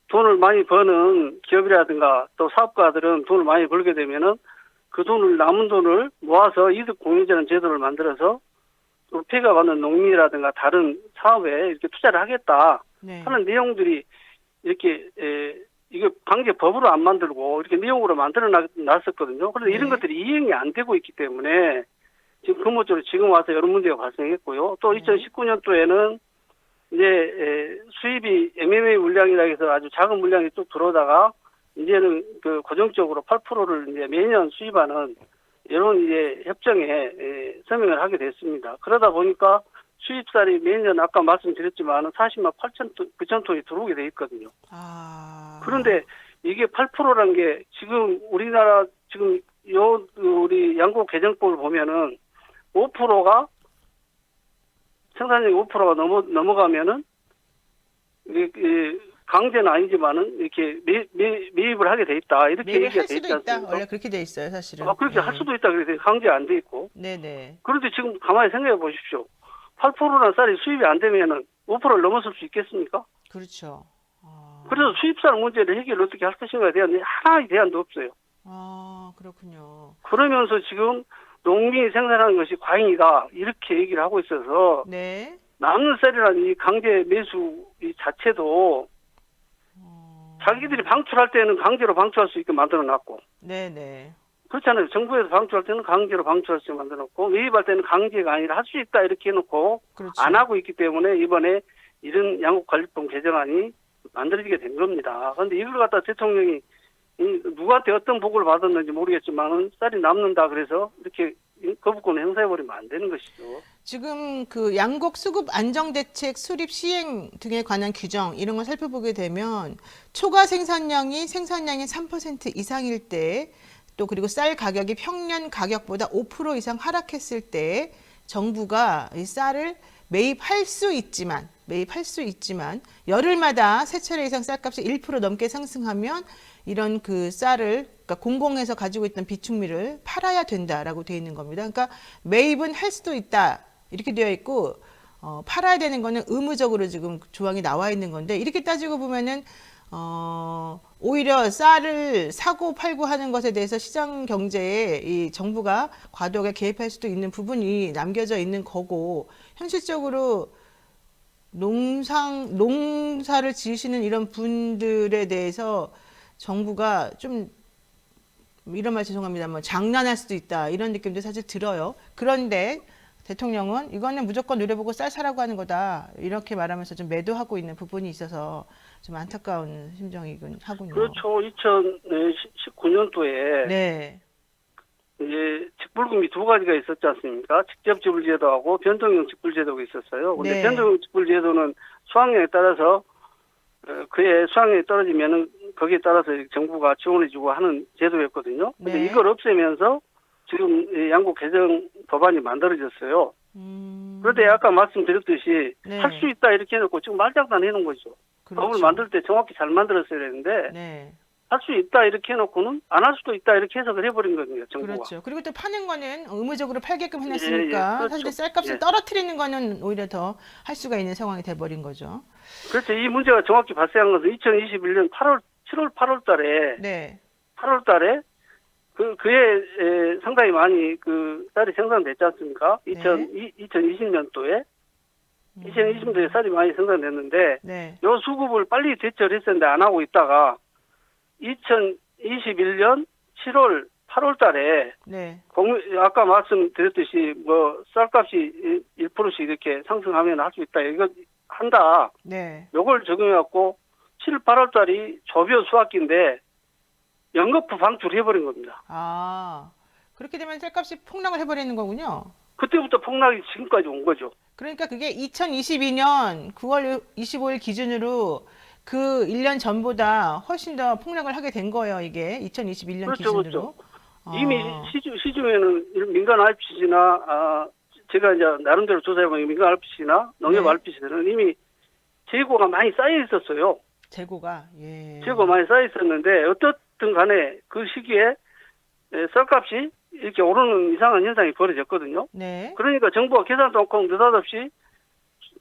돈을 많이 버는 기업이라든가 또 사업가들은 돈을 많이 벌게 되면은 그 돈을 남은 돈을 모아서 이득 공유제라는 제도를 만들어서 또 피해가 받는 농민이라든가 다른 사업에 이렇게 투자를 하겠다 네. 하는 내용들이 이렇게 이거 강제 법으로 안 만들고 이렇게 내용으로 만들어 놨었거든요. 그런데 이런 네. 것들이 이행이 안 되고 있기 때문에 지금 근본적으로 지금 와서 이런 문제가 발생했고요. 또 2019년도에는 이제 수입이 MMA 물량이라 해서 아주 작은 물량이 쭉 들어오다가 이제는 그 고정적으로 8%를 이제 매년 수입하는 이런 이제 협정에 서명을 하게 됐습니다. 그러다 보니까 수입쌀이 매년 아까 말씀드렸지만 40만 9천 톤이 들어오게 돼 있거든요. 그런데 이게 8%란 게 지금 우리나라 지금 우리 양국 개정법을 보면은 5%가 생산량이 5%가 넘어가면은 이게 강제는 아니지만은 이렇게 매입을 하게 돼 있다 이렇게 매입을 얘기가 할 돼 수도 있지 있다. 않습니까? 원래 그렇게 돼 있어요, 사실은. 그렇게 할 수도 있다 그래서 강제 안 돼 있고. 네네. 그런데 지금 가만히 생각해 보십시오. 8%나 쌀이 수입이 안 되면은 5%를 넘어설 수 있겠습니까? 그렇죠. 그래서 수입쌀 문제를 해결을 어떻게 할 것인가에 대한 하나의 대안도 없어요. 그렇군요. 그러면서 지금 농민이 생산하는 것이 과잉이다 이렇게 얘기를 하고 있어서 네. 남는 쌀이라는 이 강제 매수 이 자체도 자기들이 방출할 때는 강제로 방출할 수 있게 만들어놨고 네네. 그렇잖아요. 정부에서 방출할 때는 강제로 방출할 수 있게 만들어놓고 매입할 때는 강제가 아니라 할 수 있다 이렇게 해놓고 그렇죠. 안 하고 있기 때문에 이번에 이런 양국관리법 개정안이 만들어지게 된 겁니다. 그런데 이걸 갖다 대통령이 누구한테 어떤 보고를 받았는지 모르겠지만은 쌀이 남는다 그래서 이렇게 거부권을 행사해버리면 안 되는 것이죠. 지금 그 양곡 수급 안정대책 수립 시행 등에 관한 규정 이런 걸 살펴보게 되면 초과 생산량이 생산량의 3% 이상일 때 또 그리고 쌀 가격이 평년 가격보다 5% 이상 하락했을 때 정부가 이 쌀을 매입할 수 있지만 열흘마다 세 차례 이상 쌀값이 1% 넘게 상승하면 이런 그 쌀을 그러니까 공공에서 가지고 있던 비축미를 팔아야 된다라고 되어 있는 겁니다. 그러니까 매입은 할 수도 있다 이렇게 되어 있고 팔아야 되는 거는 의무적으로 지금 조항이 나와 있는 건데 이렇게 따지고 보면은 오히려 쌀을 사고 팔고 하는 것에 대해서 시장 경제에 이 정부가 과도하게 개입할 수도 있는 부분이 남겨져 있는 거고 현실적으로 농사를 지으시는 이런 분들에 대해서 정부가 좀 이런 말 죄송합니다만 장난할 수도 있다 이런 느낌도 사실 들어요. 그런데 대통령은 이거는 무조건 노려보고 쌀 사라고 하는 거다 이렇게 말하면서 좀 매도하고 있는 부분이 있어서 좀 안타까운 심정이군 하군요. 그렇죠. 2019년도에 네. 이제 직불금이 두 가지가 있었지 않습니까? 직접 지불제도하고 변동형 지불제도가 있었어요. 근데 네. 변동형 지불제도는 수확량에 따라서 그의 수확량이 떨어지면은 거기에 따라서 정부가 지원해주고 하는 제도였거든요. 근데 네. 이걸 없애면서 지금 양국 개정 법안이 만들어졌어요. 그런데 아까 말씀드렸듯이 네. 할 수 있다 이렇게 해놓고 지금 말장난 해놓은 거죠. 그렇죠. 법을 만들 때 정확히 잘 만들었어야 되는데 네. 할 수 있다 이렇게 해놓고는 안 할 수도 있다 이렇게 해석을 해버린 거거든요. 정부가. 그렇죠. 그리고 또 파는 거는 의무적으로 팔게끔 예, 해놨으니까 그렇죠. 사실 쌀값을 예. 떨어뜨리는 거는 오히려 더 할 수가 있는 상황이 돼버린 거죠. 그렇죠. 이 문제가 정확히 발생한 것은 2021년 7월 8월 달에 네. 8월 달에 그에 상당히 많이 그 쌀이 생산됐지 않습니까? 네. 2020년도에 2020년도에 쌀이 많이 생산됐는데 네. 요 수급을 빨리 대처를 했었는데 안 하고 있다가 2021년 7월 8월 달에 네. 아까 말씀드렸듯이 뭐 쌀값이 1%씩 이렇게 상승하면 할 수 있다. 이거 한다. 네. 요걸 적용해 갖고 7, 8월 달이 조별 수확기인데 연거푸 방출을 해버린 겁니다. 아, 그렇게 되면 쌀값이 폭락을 해버리는 거군요. 그때부터 폭락이 지금까지 온 거죠. 그러니까 그게 2022년 9월 25일 기준으로 그 1년 전보다 훨씬 더 폭락을 하게 된 거예요, 이게 2021년 그렇죠, 기준으로. 그렇죠. 아. 이미 시중에는 민간 RPC나 제가 이제 나름대로 조사해보면 민간 RPC나 농협 네. RPC들은 이미 재고가 많이 쌓여 있었어요. 재고가 예. 재고 많이 쌓여 있었는데 어떻든 간에 그 시기에 쌀값이 이렇게 오르는 이상한 현상이 벌어졌거든요. 네. 그러니까 정부가 계산도 않고 느닷없이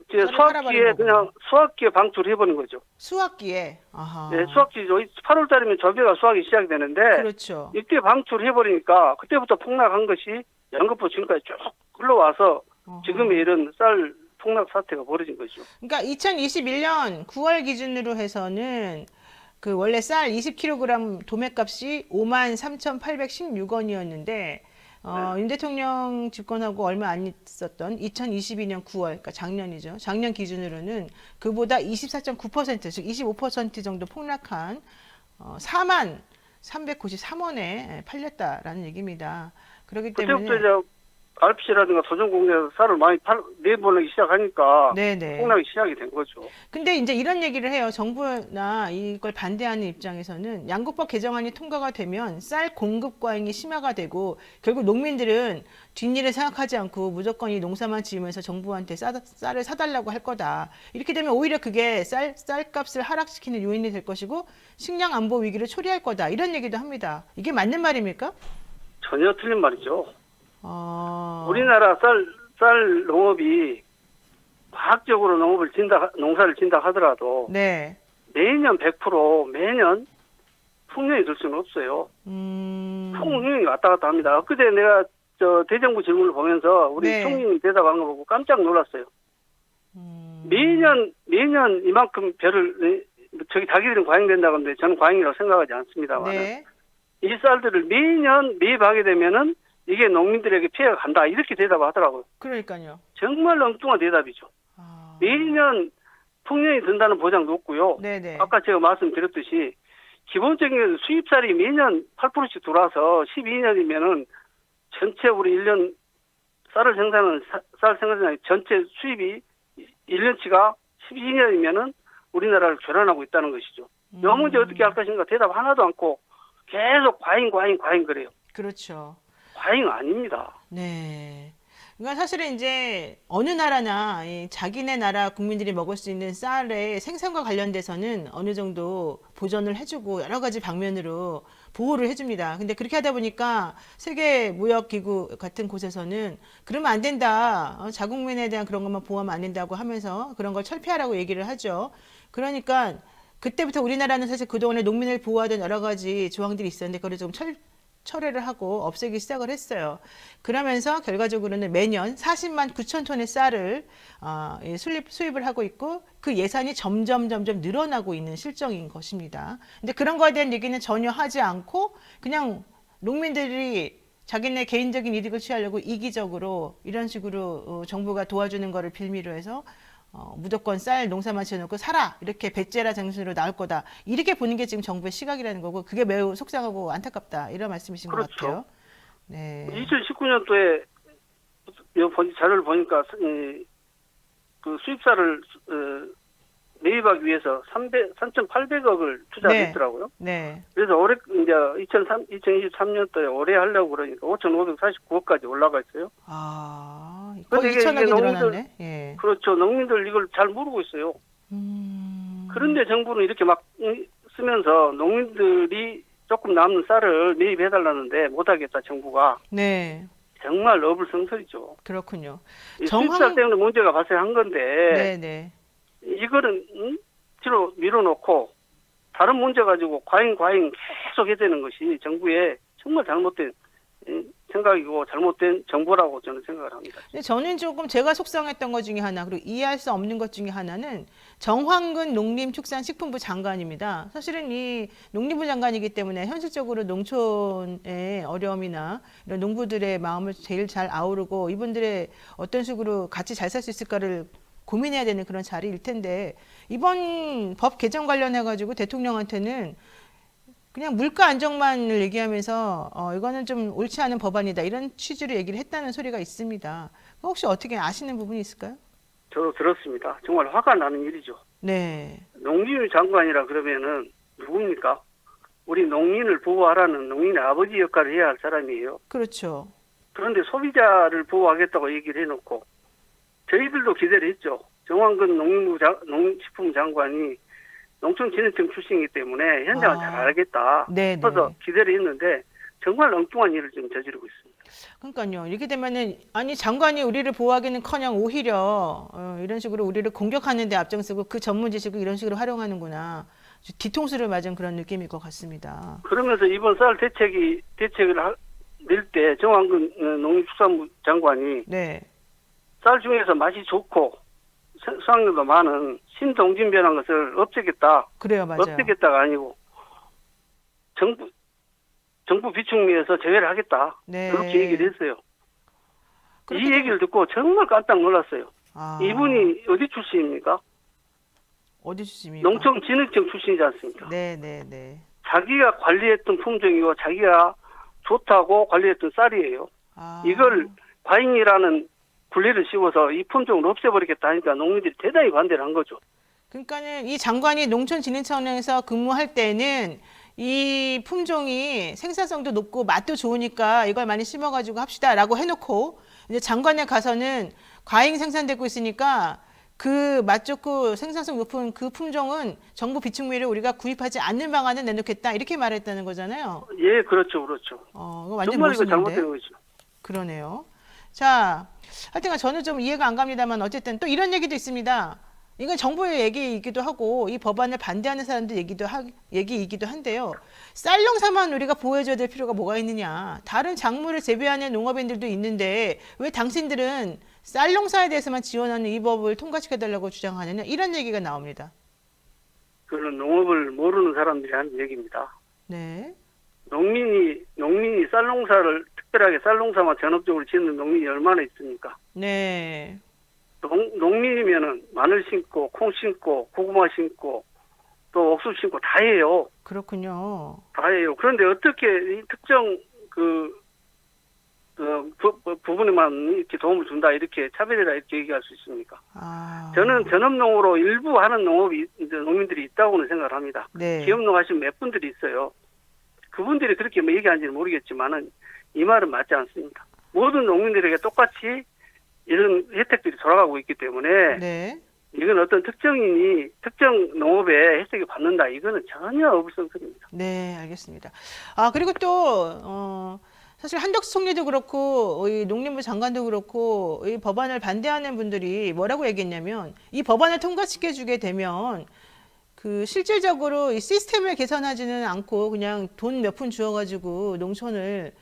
이제 쌀을 수확기에 팔아버린 그냥 수확기에 방출을 해버린 거죠. 수확기에. 아하. 네, 수확기 8월 달이면 조배가 수확이 시작이 되는데 그렇죠. 이때 방출을 해버리니까 그때부터 폭락한 것이 연거푸 지금까지 쭉 흘러와서 어허. 지금의 이런 쌀 폭락 사태가 벌어진 거죠. 그러니까 2021년 9월 기준으로 해서는 그 원래 쌀 20kg 도매값이 53,816원이었는데 윤 대통령 집권하고 얼마 안 있었던 2022년 9월, 그러니까 작년이죠. 작년 기준으로는 그보다 24.9%, 즉 25% 정도 폭락한 4만 393원에 팔렸다라는 얘기입니다. 그렇기 때문에 그때부터 이제 RPC라든가 소정공장에서 쌀을 많이 내보내기 시작하니까 네네. 폭락이 시작이 된 거죠. 근데 이제 이런 얘기를 해요. 정부나 이걸 반대하는 입장에서는 양국법 개정안이 통과가 되면 쌀 공급 과잉이 심화가 되고 결국 농민들은 뒷일을 생각하지 않고 무조건 이 농사만 지으면서 정부한테 쌀을 사달라고 할 거다. 이렇게 되면 오히려 그게 쌀값을 하락시키는 요인이 될 것이고 식량 안보 위기를 초래할 거다. 이런 얘기도 합니다. 이게 맞는 말입니까? 전혀 틀린 말이죠. 어... 우리나라 쌀 농업이 과학적으로 농사를 진다 하더라도 네. 매년 100% 매년 풍년이 될 수는 없어요. 풍년이 왔다 갔다 합니다. 엊그제 내가 대정부 질문을 보면서 우리 네. 총리님 대답한 거 보고 깜짝 놀랐어요. 매년 이만큼 저기 자기들은 과잉된다고 하는데 저는 과잉이라고 생각하지 않습니다만 네. 이 쌀들을 매년 매입하게 되면은 이게 농민들에게 피해가 간다 이렇게 대답하더라고요. 그러니까요. 정말 엉뚱한 대답이죠. 아... 매년 풍년이 든다는 보장도 없고요. 네네. 아까 제가 말씀드렸듯이 기본적인 수입쌀이 매년 8%씩 들어와서 12년이면은 전체 우리 1년 쌀을 생산하는 쌀 생산량의 전체 수입이 1년치가 12년이면은 우리나라를 교란하고 있다는 것이죠. 이 문제 어떻게 할 것인가 대답 하나도 않고 계속 과잉 그래요. 그렇죠. 과잉 아닙니다. 네. 그러니까 사실은 이제 어느 나라나 자기네 나라 국민들이 먹을 수 있는 쌀의 생산과 관련돼서는 어느 정도 보전을 해주고 여러 가지 방면으로 보호를 해줍니다. 근데 그렇게 하다 보니까 세계무역기구 같은 곳에서는 그러면 안 된다. 자국민에 대한 그런 것만 보호하면 안 된다고 하면서 그런 걸 철폐하라고 얘기를 하죠. 그러니까 그때부터 우리나라는 사실 그동안에 농민을 보호하던 여러 가지 조항들이 있었는데 그걸 좀 철회를 하고 없애기 시작을 했어요. 그러면서 결과적으로는 매년 40만 9천 톤의 쌀을 수입을 하고 있고 그 예산이 점점 늘어나고 있는 실정인 것입니다. 근데 그런 거에 대한 얘기는 전혀 하지 않고 그냥 농민들이 자기네 개인적인 이득을 취하려고 이기적으로 이런 식으로 정부가 도와주는 거를 빌미로 해서 무조건 쌀 농사만 지어놓고 살아 이렇게 배째라 정신으로 나올 거다 이렇게 보는 게 지금 정부의 시각이라는 거고 그게 매우 속상하고 안타깝다 이런 말씀이신 그렇죠. 것 같아요. 네. 2019년도에 자료를 보니까 그 수입쌀을 매입하기 위해서 3,800억을 투자했더라고요. 네. 그래서 올해 이제 2023년도에 올해 하려고 그러니까 5,549억까지 올라가 있어요. 아, 근데 거의 이게 2천억이 농민들- 늘어났네. 예. 그렇죠. 농민들 이걸 잘 모르고 있어요. 그런데 정부는 이렇게 막 쓰면서 농민들이 조금 남는 쌀을 매입해달라는데 못하겠다 정부가. 네. 정말 어불성설이죠. 그렇군요. 이 정황- 수입쌀 때문에 문제가 발생한 건데 네, 네. 이거는 뒤로 밀어놓고 다른 문제 가지고 과잉 계속 해대는 것이 정부의 정말 잘못된 생각이고 잘못된 정보라고 저는 생각을 합니다. 근데 저는 조금 제가 속상했던 것 중에 하나, 그리고 이해할 수 없는 것 중에 하나는 정황근 농림축산식품부 장관입니다. 사실은 이 농림부 장관이기 때문에 현실적으로 농촌의 어려움이나 이런 농부들의 마음을 제일 잘 아우르고 이분들의 어떤 식으로 같이 잘 살 수 있을까를 고민해야 되는 그런 자리일 텐데, 이번 법 개정 관련해가지고 대통령한테는 그냥 물가 안정만을 얘기하면서 이거는 좀 옳지 않은 법안이다 이런 취지로 얘기를 했다는 소리가 있습니다. 혹시 어떻게 아시는 부분이 있을까요? 저도 들었습니다. 정말 화가 나는 일이죠. 네, 농림부 장관이라 그러면은 누굽니까? 우리 농민을 보호하라는 농민의 아버지 역할을 해야 할 사람이에요. 그렇죠. 그런데 소비자를 보호하겠다고 얘기를 해놓고 저희들도 기대를 했죠. 정황근 농식품 장관이 농촌진흥청 출신이기 때문에 현장을 잘 알겠다 네, 싶어서 네. 기대를 했는데 정말 엉뚱한 일을 지금 저지르고 있습니다. 그러니까요. 이렇게 되면은 아니 장관이 우리를 보호하기는커녕 오히려 이런 식으로 우리를 공격하는 데 앞장서고 그 전문 지식을 이런 식으로 활용하는구나. 뒤통수를 맞은 그런 느낌일 것 같습니다. 그러면서 이번 쌀 대책을 낼 때 정황근 농림축산부 장관이 네, 쌀 중에서 맛이 좋고 수확량도 많은 신동진변한 것을 없애겠다. 그래요, 맞아요. 없애겠다가 아니고 정부 비축미에서 제외를 하겠다. 네. 그렇게 얘기를 했어요. 그렇게 이 얘기를 듣고 정말 깜짝 놀랐어요. 아, 이분이 어디 출신입니까? 어디 주십니까? 농촌진흥청 출신이지 않습니까? 네, 네, 네. 자기가 관리했던 품종이고 자기가 좋다고 관리했던 쌀이에요. 아, 이걸 과잉이라는 분리를 씌워서 이 품종을 없애버리겠다 하니까 농민들이 대단히 반대를 한 거죠. 그러니까는 이 장관이 농촌진흥청에서 근무할 때는 이 품종이 생산성도 높고 맛도 좋으니까 이걸 많이 심어가지고 합시다라고 해놓고 이제 장관에 가서는 과잉 생산되고 있으니까 그 맛 좋고 생산성 높은 그 품종은 정부 비축미를 우리가 구입하지 않는 방안을 내놓겠다 이렇게 말했다는 거잖아요. 예, 그렇죠, 그렇죠. 이거 완전 정말 이거 모순인데. 잘못된 거죠. 그러네요. 자, 하여튼 저는 좀 이해가 안 갑니다만 어쨌든 또 이런 얘기도 있습니다. 이건 정부의 얘기이기도 하고 이 법안을 반대하는 사람들 얘기이기도 한데요. 쌀 농사만 우리가 보호해줘야 될 필요가 뭐가 있느냐. 다른 작물을 재배하는 농업인들도 있는데 왜 당신들은 쌀 농사에 대해서만 지원하는 이 법을 통과시켜달라고 주장하느냐. 이런 얘기가 나옵니다. 그런 농업을 모르는 사람들이 하는 얘기입니다. 네. 농민이 쌀 농사를 특별하게 쌀 농사만 전업적으로 짓는 농민이 얼마나 있습니까? 네. 농민이면은 마늘 심고 콩 심고 고구마 심고 또 옥수수 심고 다 해요. 그렇군요. 다 해요. 그런데 어떻게 이 특정 부분에만 이렇게 도움을 준다 이렇게 차별이라 이렇게 얘기할 수 있습니까? 아. 저는 전업농으로 일부 하는 농민들이 있다고는 생각을 합니다. 네. 기업농 하시는 몇 분들이 있어요. 그분들이 그렇게 뭐 얘기하는지는 모르겠지만은 이 말은 맞지 않습니다. 모든 농민들에게 똑같이 이런 혜택들이 돌아가고 있기 때문에 네. 이건 어떤 특정인이 특정 농업에 혜택을 받는다 이거는 전혀 어불성설입니다. 네, 알겠습니다. 아, 그리고 또 사실 한덕수 총리도 그렇고 이 농림부 장관도 그렇고 이 법안을 반대하는 분들이 뭐라고 얘기했냐면 이 법안을 통과시켜주게 되면 그 실질적으로 이 시스템을 개선하지는 않고 그냥 돈 몇 푼 주어가지고 농촌을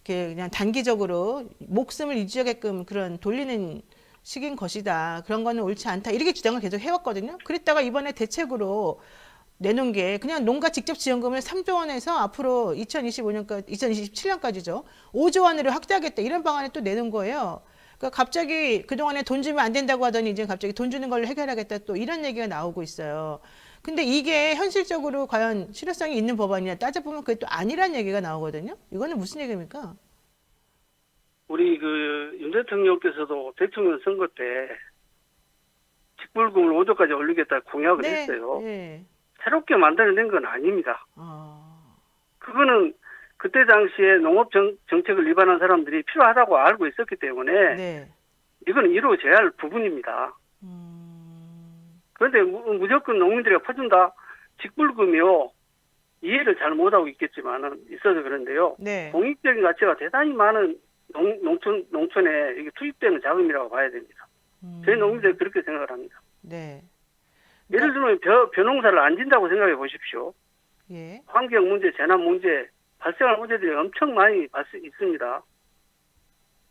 이렇게 그냥 단기적으로 목숨을 유지하게끔 그런 돌리는 식인 것이다. 그런 거는 옳지 않다. 이렇게 주장을 계속 해왔거든요. 그랬다가 이번에 대책으로 내놓은 게 그냥 농가 직접 지원금을 3조 원에서 앞으로 2027년까지죠. 5조 원으로 확대하겠다. 이런 방안을 또 내놓은 거예요. 그러니까 갑자기 그동안에 돈 주면 안 된다고 하더니 이제 갑자기 돈 주는 걸로 해결하겠다. 또 이런 얘기가 나오고 있어요. 근데 이게 현실적으로 과연 실효성이 있는 법안이냐 따져보면 그게 또 아니란 얘기가 나오거든요. 이거는 무슨 얘기입니까? 우리 윤 대통령께서도 대통령 선거 때 직불금을 5조까지 올리겠다 공약을 네. 했어요. 네. 새롭게 만들어낸 건 아닙니다. 아, 그거는 그때 당시에 농업 정책을 위반한 사람들이 필요하다고 알고 있었기 때문에 네. 이건 이루어져야 할 부분입니다. 그런데 무조건 농민들에게 퍼준다. 직불금이요. 이해를 잘 못하고 있겠지만은 있어서 그런데요. 네. 공익적인 가치가 대단히 많은 농촌에 이게 투입되는 자금이라고 봐야 됩니다. 저희 농민들이 그렇게 생각을 합니다. 네. 예를 들면 벼농사를 안 진다고 생각해 보십시오. 예. 환경 문제, 재난 문제, 발생할 문제들이 엄청 많이 있습니다.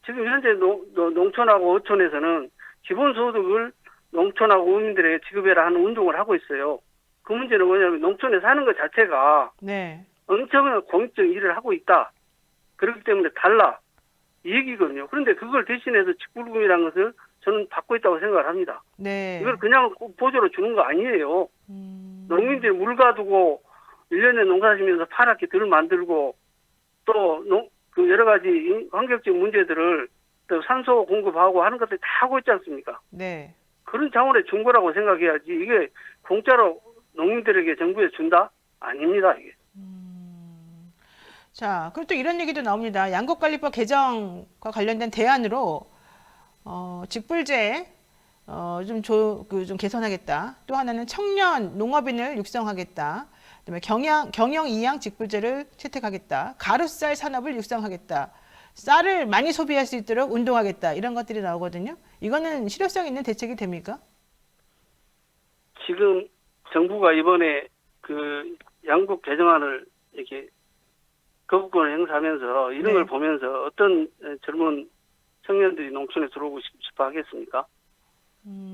지금 현재 농촌하고 어촌에서는 기본소득을 농촌하고 어민들에게 지급해라 하는 운동을 하고 있어요. 그 문제는 뭐냐면 농촌에 사는 것 자체가 네. 엄청난 공익적 일을 하고 있다. 그렇기 때문에 달라. 이 얘기거든요. 그런데 그걸 대신해서 직불금이라는 것을 저는 받고 있다고 생각을 합니다. 네. 이걸 그냥 보조로 주는 거 아니에요. 농민들이 물 가두고 1년에 농사 지면서 파랗게 들 만들고 또 그 여러 가지 환경적 문제들을 또 산소 공급하고 하는 것들 다 하고 있지 않습니까? 네. 그런 차원의 준 거라고 생각해야지 이게 공짜로 농민들에게 정부에 준다? 아닙니다, 이게. 자, 그리고 또 이런 얘기도 나옵니다. 양곡관리법 개정과 관련된 대안으로 직불제 좀 개선하겠다. 또 하나는 청년 농업인을 육성하겠다. 그다음에 경영 이양 직불제를 채택하겠다. 가루쌀 산업을 육성하겠다. 쌀을 많이 소비할 수 있도록 운동하겠다. 이런 것들이 나오거든요. 이거는 실효성 있는 대책이 됩니까? 지금 정부가 이번에 그 양국 개정안을 이렇게 거부권을 행사하면서 이런 네. 걸 보면서 어떤 젊은 청년들이 농촌에 들어오고 싶어 하겠습니까?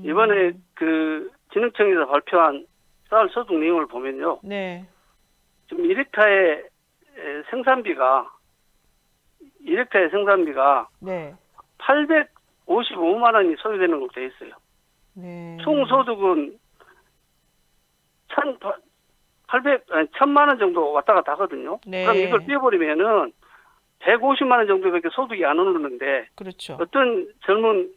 이번에 그 진흥청에서 발표한 쌀 소득 내용을 보면요. 네. 지금 1헥타의 생산비가 네. 855만 원이 소요되는 걸로 돼 있어요. 네. 총 소득은 1,000만 원 정도 왔다 갔다 하거든요. 네. 그럼 이걸 빼버리면은 150만 원 정도밖에 소득이 안 오르는데 그렇죠. 어떤 젊은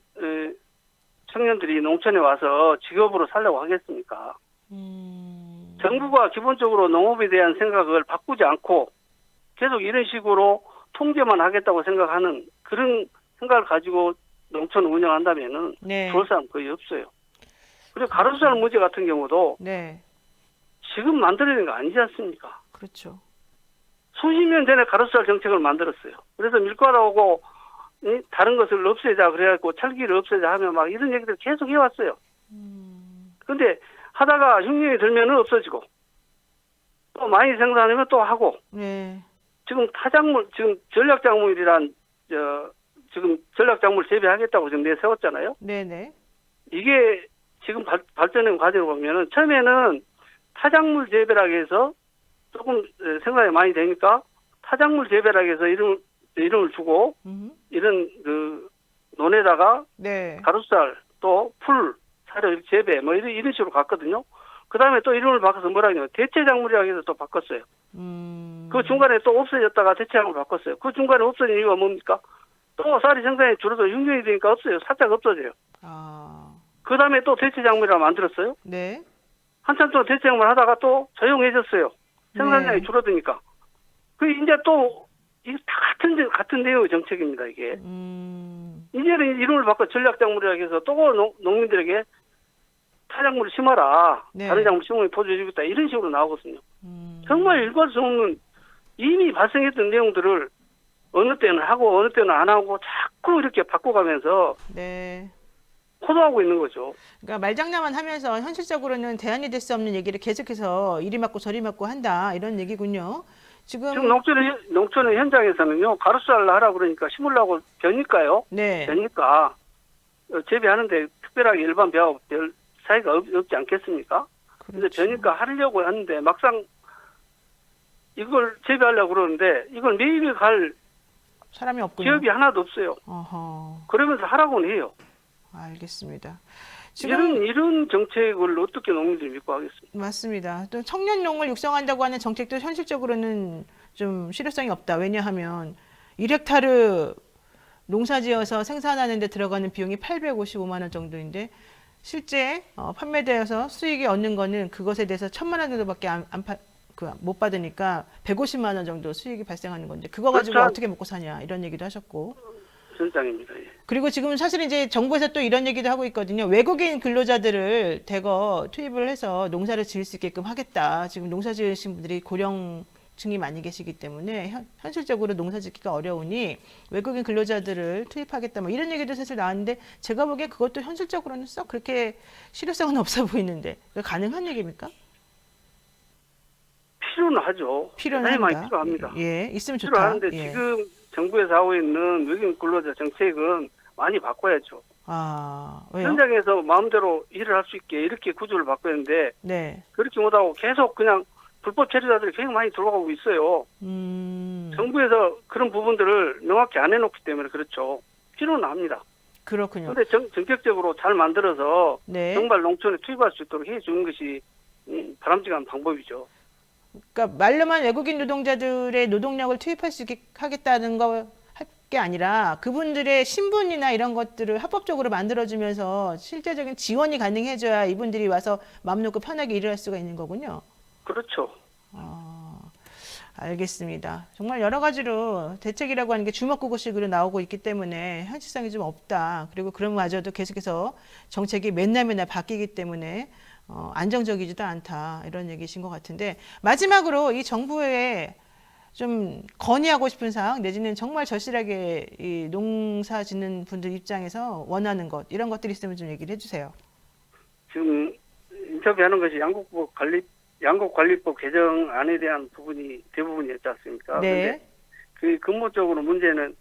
청년들이 농촌에 와서 직업으로 살려고 하겠습니까? 정부가 기본적으로 농업에 대한 생각을 바꾸지 않고 계속 이런 식으로 통제만 하겠다고 생각하는 그런 생각을 가지고 농촌을 운영한다면은 네. 좋을 사람 거의 없어요. 그리고 가로수산 문제 같은 경우도 네. 지금 만들어낸 거 아니지 않습니까? 그렇죠. 수십 년 전에 가로수산 정책을 만들었어요. 그래서 밀가루하고 다른 것을 없애자 그래갖고 찰기를 없애자 하면 막 이런 얘기들 계속 해왔어요. 근데 하다가 흉년이 들면은 없어지고 또 많이 생산하면 또 하고 네. 지금 지금 전략작물이란 지금 전략작물 재배하겠다고 지금 내세웠잖아요. 네네. 이게 지금 발전된 과정을 보면은 처음에는 타작물 재배라고 해서 조금 생산이 많이 되니까 타작물 재배라고 해서 이름을 주고 이런 그 논에다가 네. 가루쌀 또 풀 사료 이렇게 재배 뭐 이런 식으로 갔거든요. 그 다음에 또 이름을 바꿔서 뭐라고 해요? 대체작물이라고 해서 또 바꿨어요. 그 중간에 또 없어졌다가 대체작물 바꿨어요. 그 중간에 없어진 이유가 뭡니까? 또 쌀이 생산이 줄어서 흉년이 되니까 없어요. 살짝 없어져요. 아. 그 다음에 또 대체작물이라고 만들었어요. 네. 한참 동안 대체작물 하다가 또 조용해졌어요. 생산량이 네. 줄어드니까. 그 이제 또 이게 다 같은 내용의 정책입니다. 이게 이제는 이름을 바꿔 전략작물이라고 해서 또 농민들에게 타작물을 심어라. 네. 다른 작물 심으면 보조해주겠다. 이런 식으로 나오거든요. 정말 일관할 수 없는 이미 발생했던 내용들을 어느 때는 하고 어느 때는 안 하고 자꾸 이렇게 바꿔가면서 네. 호도하고 있는 거죠. 그러니까 말장난만 하면서 현실적으로는 대안이 될 수 없는 얘기를 계속해서 이리 맞고 저리 맞고 한다 이런 얘기군요. 지금 지금 농촌의 현장에서는요, 가루쌀 하라고 그러니까 심으려고 벼니까요. 네. 벼니까 재배하는데 특별하게 일반 벼하고 별 차이가 없지 않겠습니까? 근데 그렇죠. 벼니까 하려고 하는데 막상 이걸 재배하려고 그러는데 이걸 매입에 갈 사람이 없군요. 기업이 하나도 없어요. 어허. 그러면서 하라고는 해요. 알겠습니다. 지금 이런 정책을 어떻게 농민들이 믿고 하겠습니까? 맞습니다. 또 청년농을 육성한다고 하는 정책도 현실적으로는 좀 실효성이 없다. 왜냐하면 1헥타르 농사지어서 생산하는 데 들어가는 비용이 855만 원 정도인데 실제 판매되어서 수익이 얻는 거는 그것에 대해서 1,000만 원 정도밖에 못 받으니까 150만 원 정도 수익이 발생하는 건데 그거 가지고 그렇죠. 어떻게 먹고 사냐 이런 얘기도 하셨고. 선장입니다. 예. 그리고 지금 사실 이제 정부에서 또 이런 얘기도 하고 있거든요. 외국인 근로자들을 대거 투입을 해서 농사를 지을 수 있게끔 하겠다. 지금 농사 지으신 분들이 고령층이 많이 계시기 때문에 현실적으로 농사 짓기가 어려우니 외국인 근로자들을 투입하겠다. 뭐 이런 얘기도 사실 나왔는데 제가 보기에 그것도 현실적으로는 썩 그렇게 실효성은 없어 보이는데 가능한 얘기입니까? 필요는 하죠. 필요는 대단히 많이 한다. 필요합니다. 예, 있으면 좋다. 필요하는데 예. 지금 정부에서 하고 있는 외국인 근로자 정책은 많이 바꿔야죠. 아, 왜요? 현장에서 마음대로 일을 할 수 있게 이렇게 구조를 바꿔야 하는데 네. 그렇게 못하고 계속 그냥 불법 체류자들이 굉장히 많이 들어가고 있어요. 정부에서 그런 부분들을 명확히 안 해놓기 때문에 그렇죠. 필요는 합니다. 그렇군요. 그런데 전격적으로 잘 만들어서 네. 정말 농촌에 투입할 수 있도록 해주는 것이 바람직한 방법이죠. 그러니까 말로만 외국인 노동자들의 노동력을 투입할 수 있게 하겠다는 거 할 게 아니라 그분들의 신분이나 이런 것들을 합법적으로 만들어주면서 실제적인 지원이 가능해져야 이분들이 와서 마음 놓고 편하게 일을 할 수가 있는 거군요. 그렇죠. 알겠습니다. 정말 여러 가지로 대책이라고 하는 게 주먹구구식으로 나오고 있기 때문에 현실성이 좀 없다. 그리고 그런마저도 계속해서 정책이 맨날 바뀌기 때문에 안정적이지도 않다. 이런 얘기신 것 같은데 마지막으로 이 정부에 좀 건의하고 싶은 사항 내지는 정말 절실하게 이 농사 짓는 분들 입장에서 원하는 것 이런 것들이 있으면 좀 얘기를 해주세요. 지금 인터뷰하는 것이 양곡관리법 개정안에 대한 부분이 대부분이었지 않습니까? 네. 그 근본적으로 문제는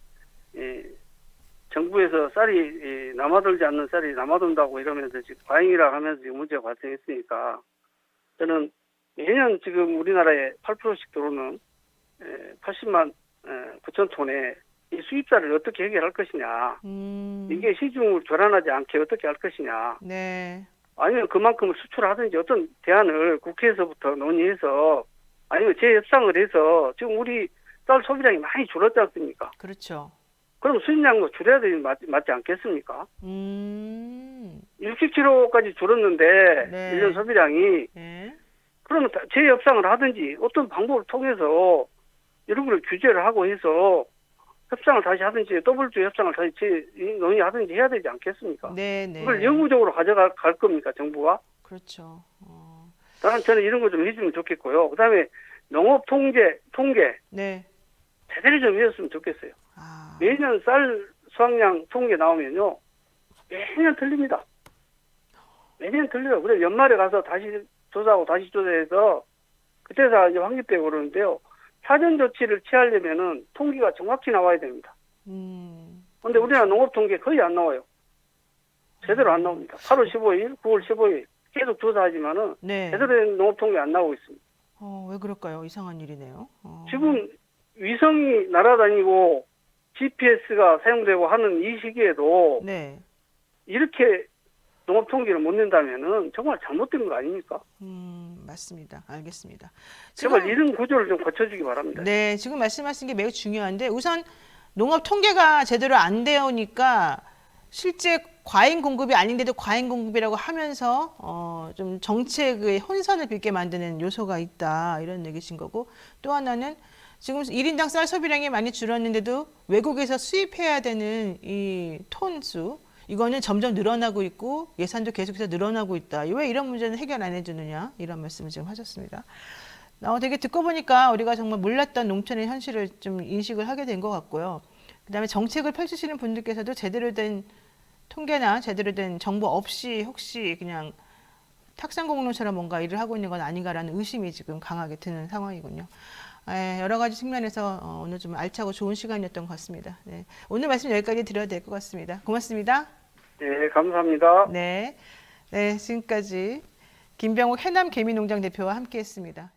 정부에서 쌀이 남아돌지 않는 쌀이 남아돈다고 이러면서 지금 과잉이라 하면서 지금 문제가 발생했으니까 저는 매년 지금 우리나라에 8%씩 들어오는 80만 9천 톤의 이 수입쌀을 어떻게 해결할 것이냐. 이게 시중을 교란하지 않게 어떻게 할 것이냐. 네. 아니면 그만큼을 수출하든지 어떤 대안을 국회에서부터 논의해서 아니면 재협상을 해서 지금 우리 쌀 소비량이 많이 줄었지 않습니까? 그렇죠. 그럼 수입량도 줄여야 되지 맞지 않겠습니까? 60kg까지 줄었는데 네. 1년 소비량이 네. 그러면 재협상을 하든지 어떤 방법을 통해서 이런 걸 규제를 하고 해서 협상을 다시 하든지 WTO 협상을 다시 논의하든지 해야 되지 않겠습니까? 네. 네. 그걸 영구적으로 가져갈 겁니까 정부가? 그렇죠. 저는 이런 거 좀 해주면 좋겠고요. 그다음에 농업 통계 네. 제대로 좀 해줬으면 좋겠어요. 아. 매년 쌀 수확량 통계 나오면요 매년 틀립니다. 매년 틀려요. 그래 연말에 가서 다시 조사하고 다시 조사해서 그때서 이제 확립되고 그러는데요. 사전 조치를 취하려면은 통계가 정확히 나와야 됩니다. 그런데 우리나라 농업 통계 거의 안 나와요. 제대로 안 나옵니다. 8월 15일, 9월 15일 계속 조사하지만은 네. 제대로 된 농업 통계 안 나오고 있습니다. 왜 그럴까요? 이상한 일이네요. 지금 위성이 날아다니고 GPS가 사용되고 하는 이 시기에도 네. 이렇게 농업 통계를 못 낸다면은 정말 잘못된 거 아닙니까? 맞습니다. 알겠습니다. 제발 이런 구조를 좀 고쳐주기 바랍니다. 네, 지금 말씀하신 게 매우 중요한데 우선 농업 통계가 제대로 안 되오니까 실제 과잉 공급이 아닌데도 과잉 공급이라고 하면서 좀 정책의 혼선을 빚게 만드는 요소가 있다 이런 얘기신 거고 또 하나는 지금 1인당 쌀 소비량이 많이 줄었는데도 외국에서 수입해야 되는 이 톤수 이거는 점점 늘어나고 있고 예산도 계속해서 늘어나고 있다. 왜 이런 문제는 해결 안 해주느냐 이런 말씀을 지금 하셨습니다. 되게 듣고 보니까 우리가 정말 몰랐던 농촌의 현실을 좀 인식을 하게 된 것 같고요. 그다음에 정책을 펼치시는 분들께서도 제대로 된 통계나 제대로 된 정보 없이 혹시 그냥 탁상공론처럼 뭔가 일을 하고 있는 건 아닌가라는 의심이 지금 강하게 드는 상황이군요. 여러 가지 측면에서 오늘 좀 알차고 좋은 시간이었던 것 같습니다. 네. 오늘 말씀 여기까지 드려야 될 것 같습니다. 고맙습니다. 네, 감사합니다. 네, 지금까지 김병욱 해남개미농장 대표와 함께했습니다.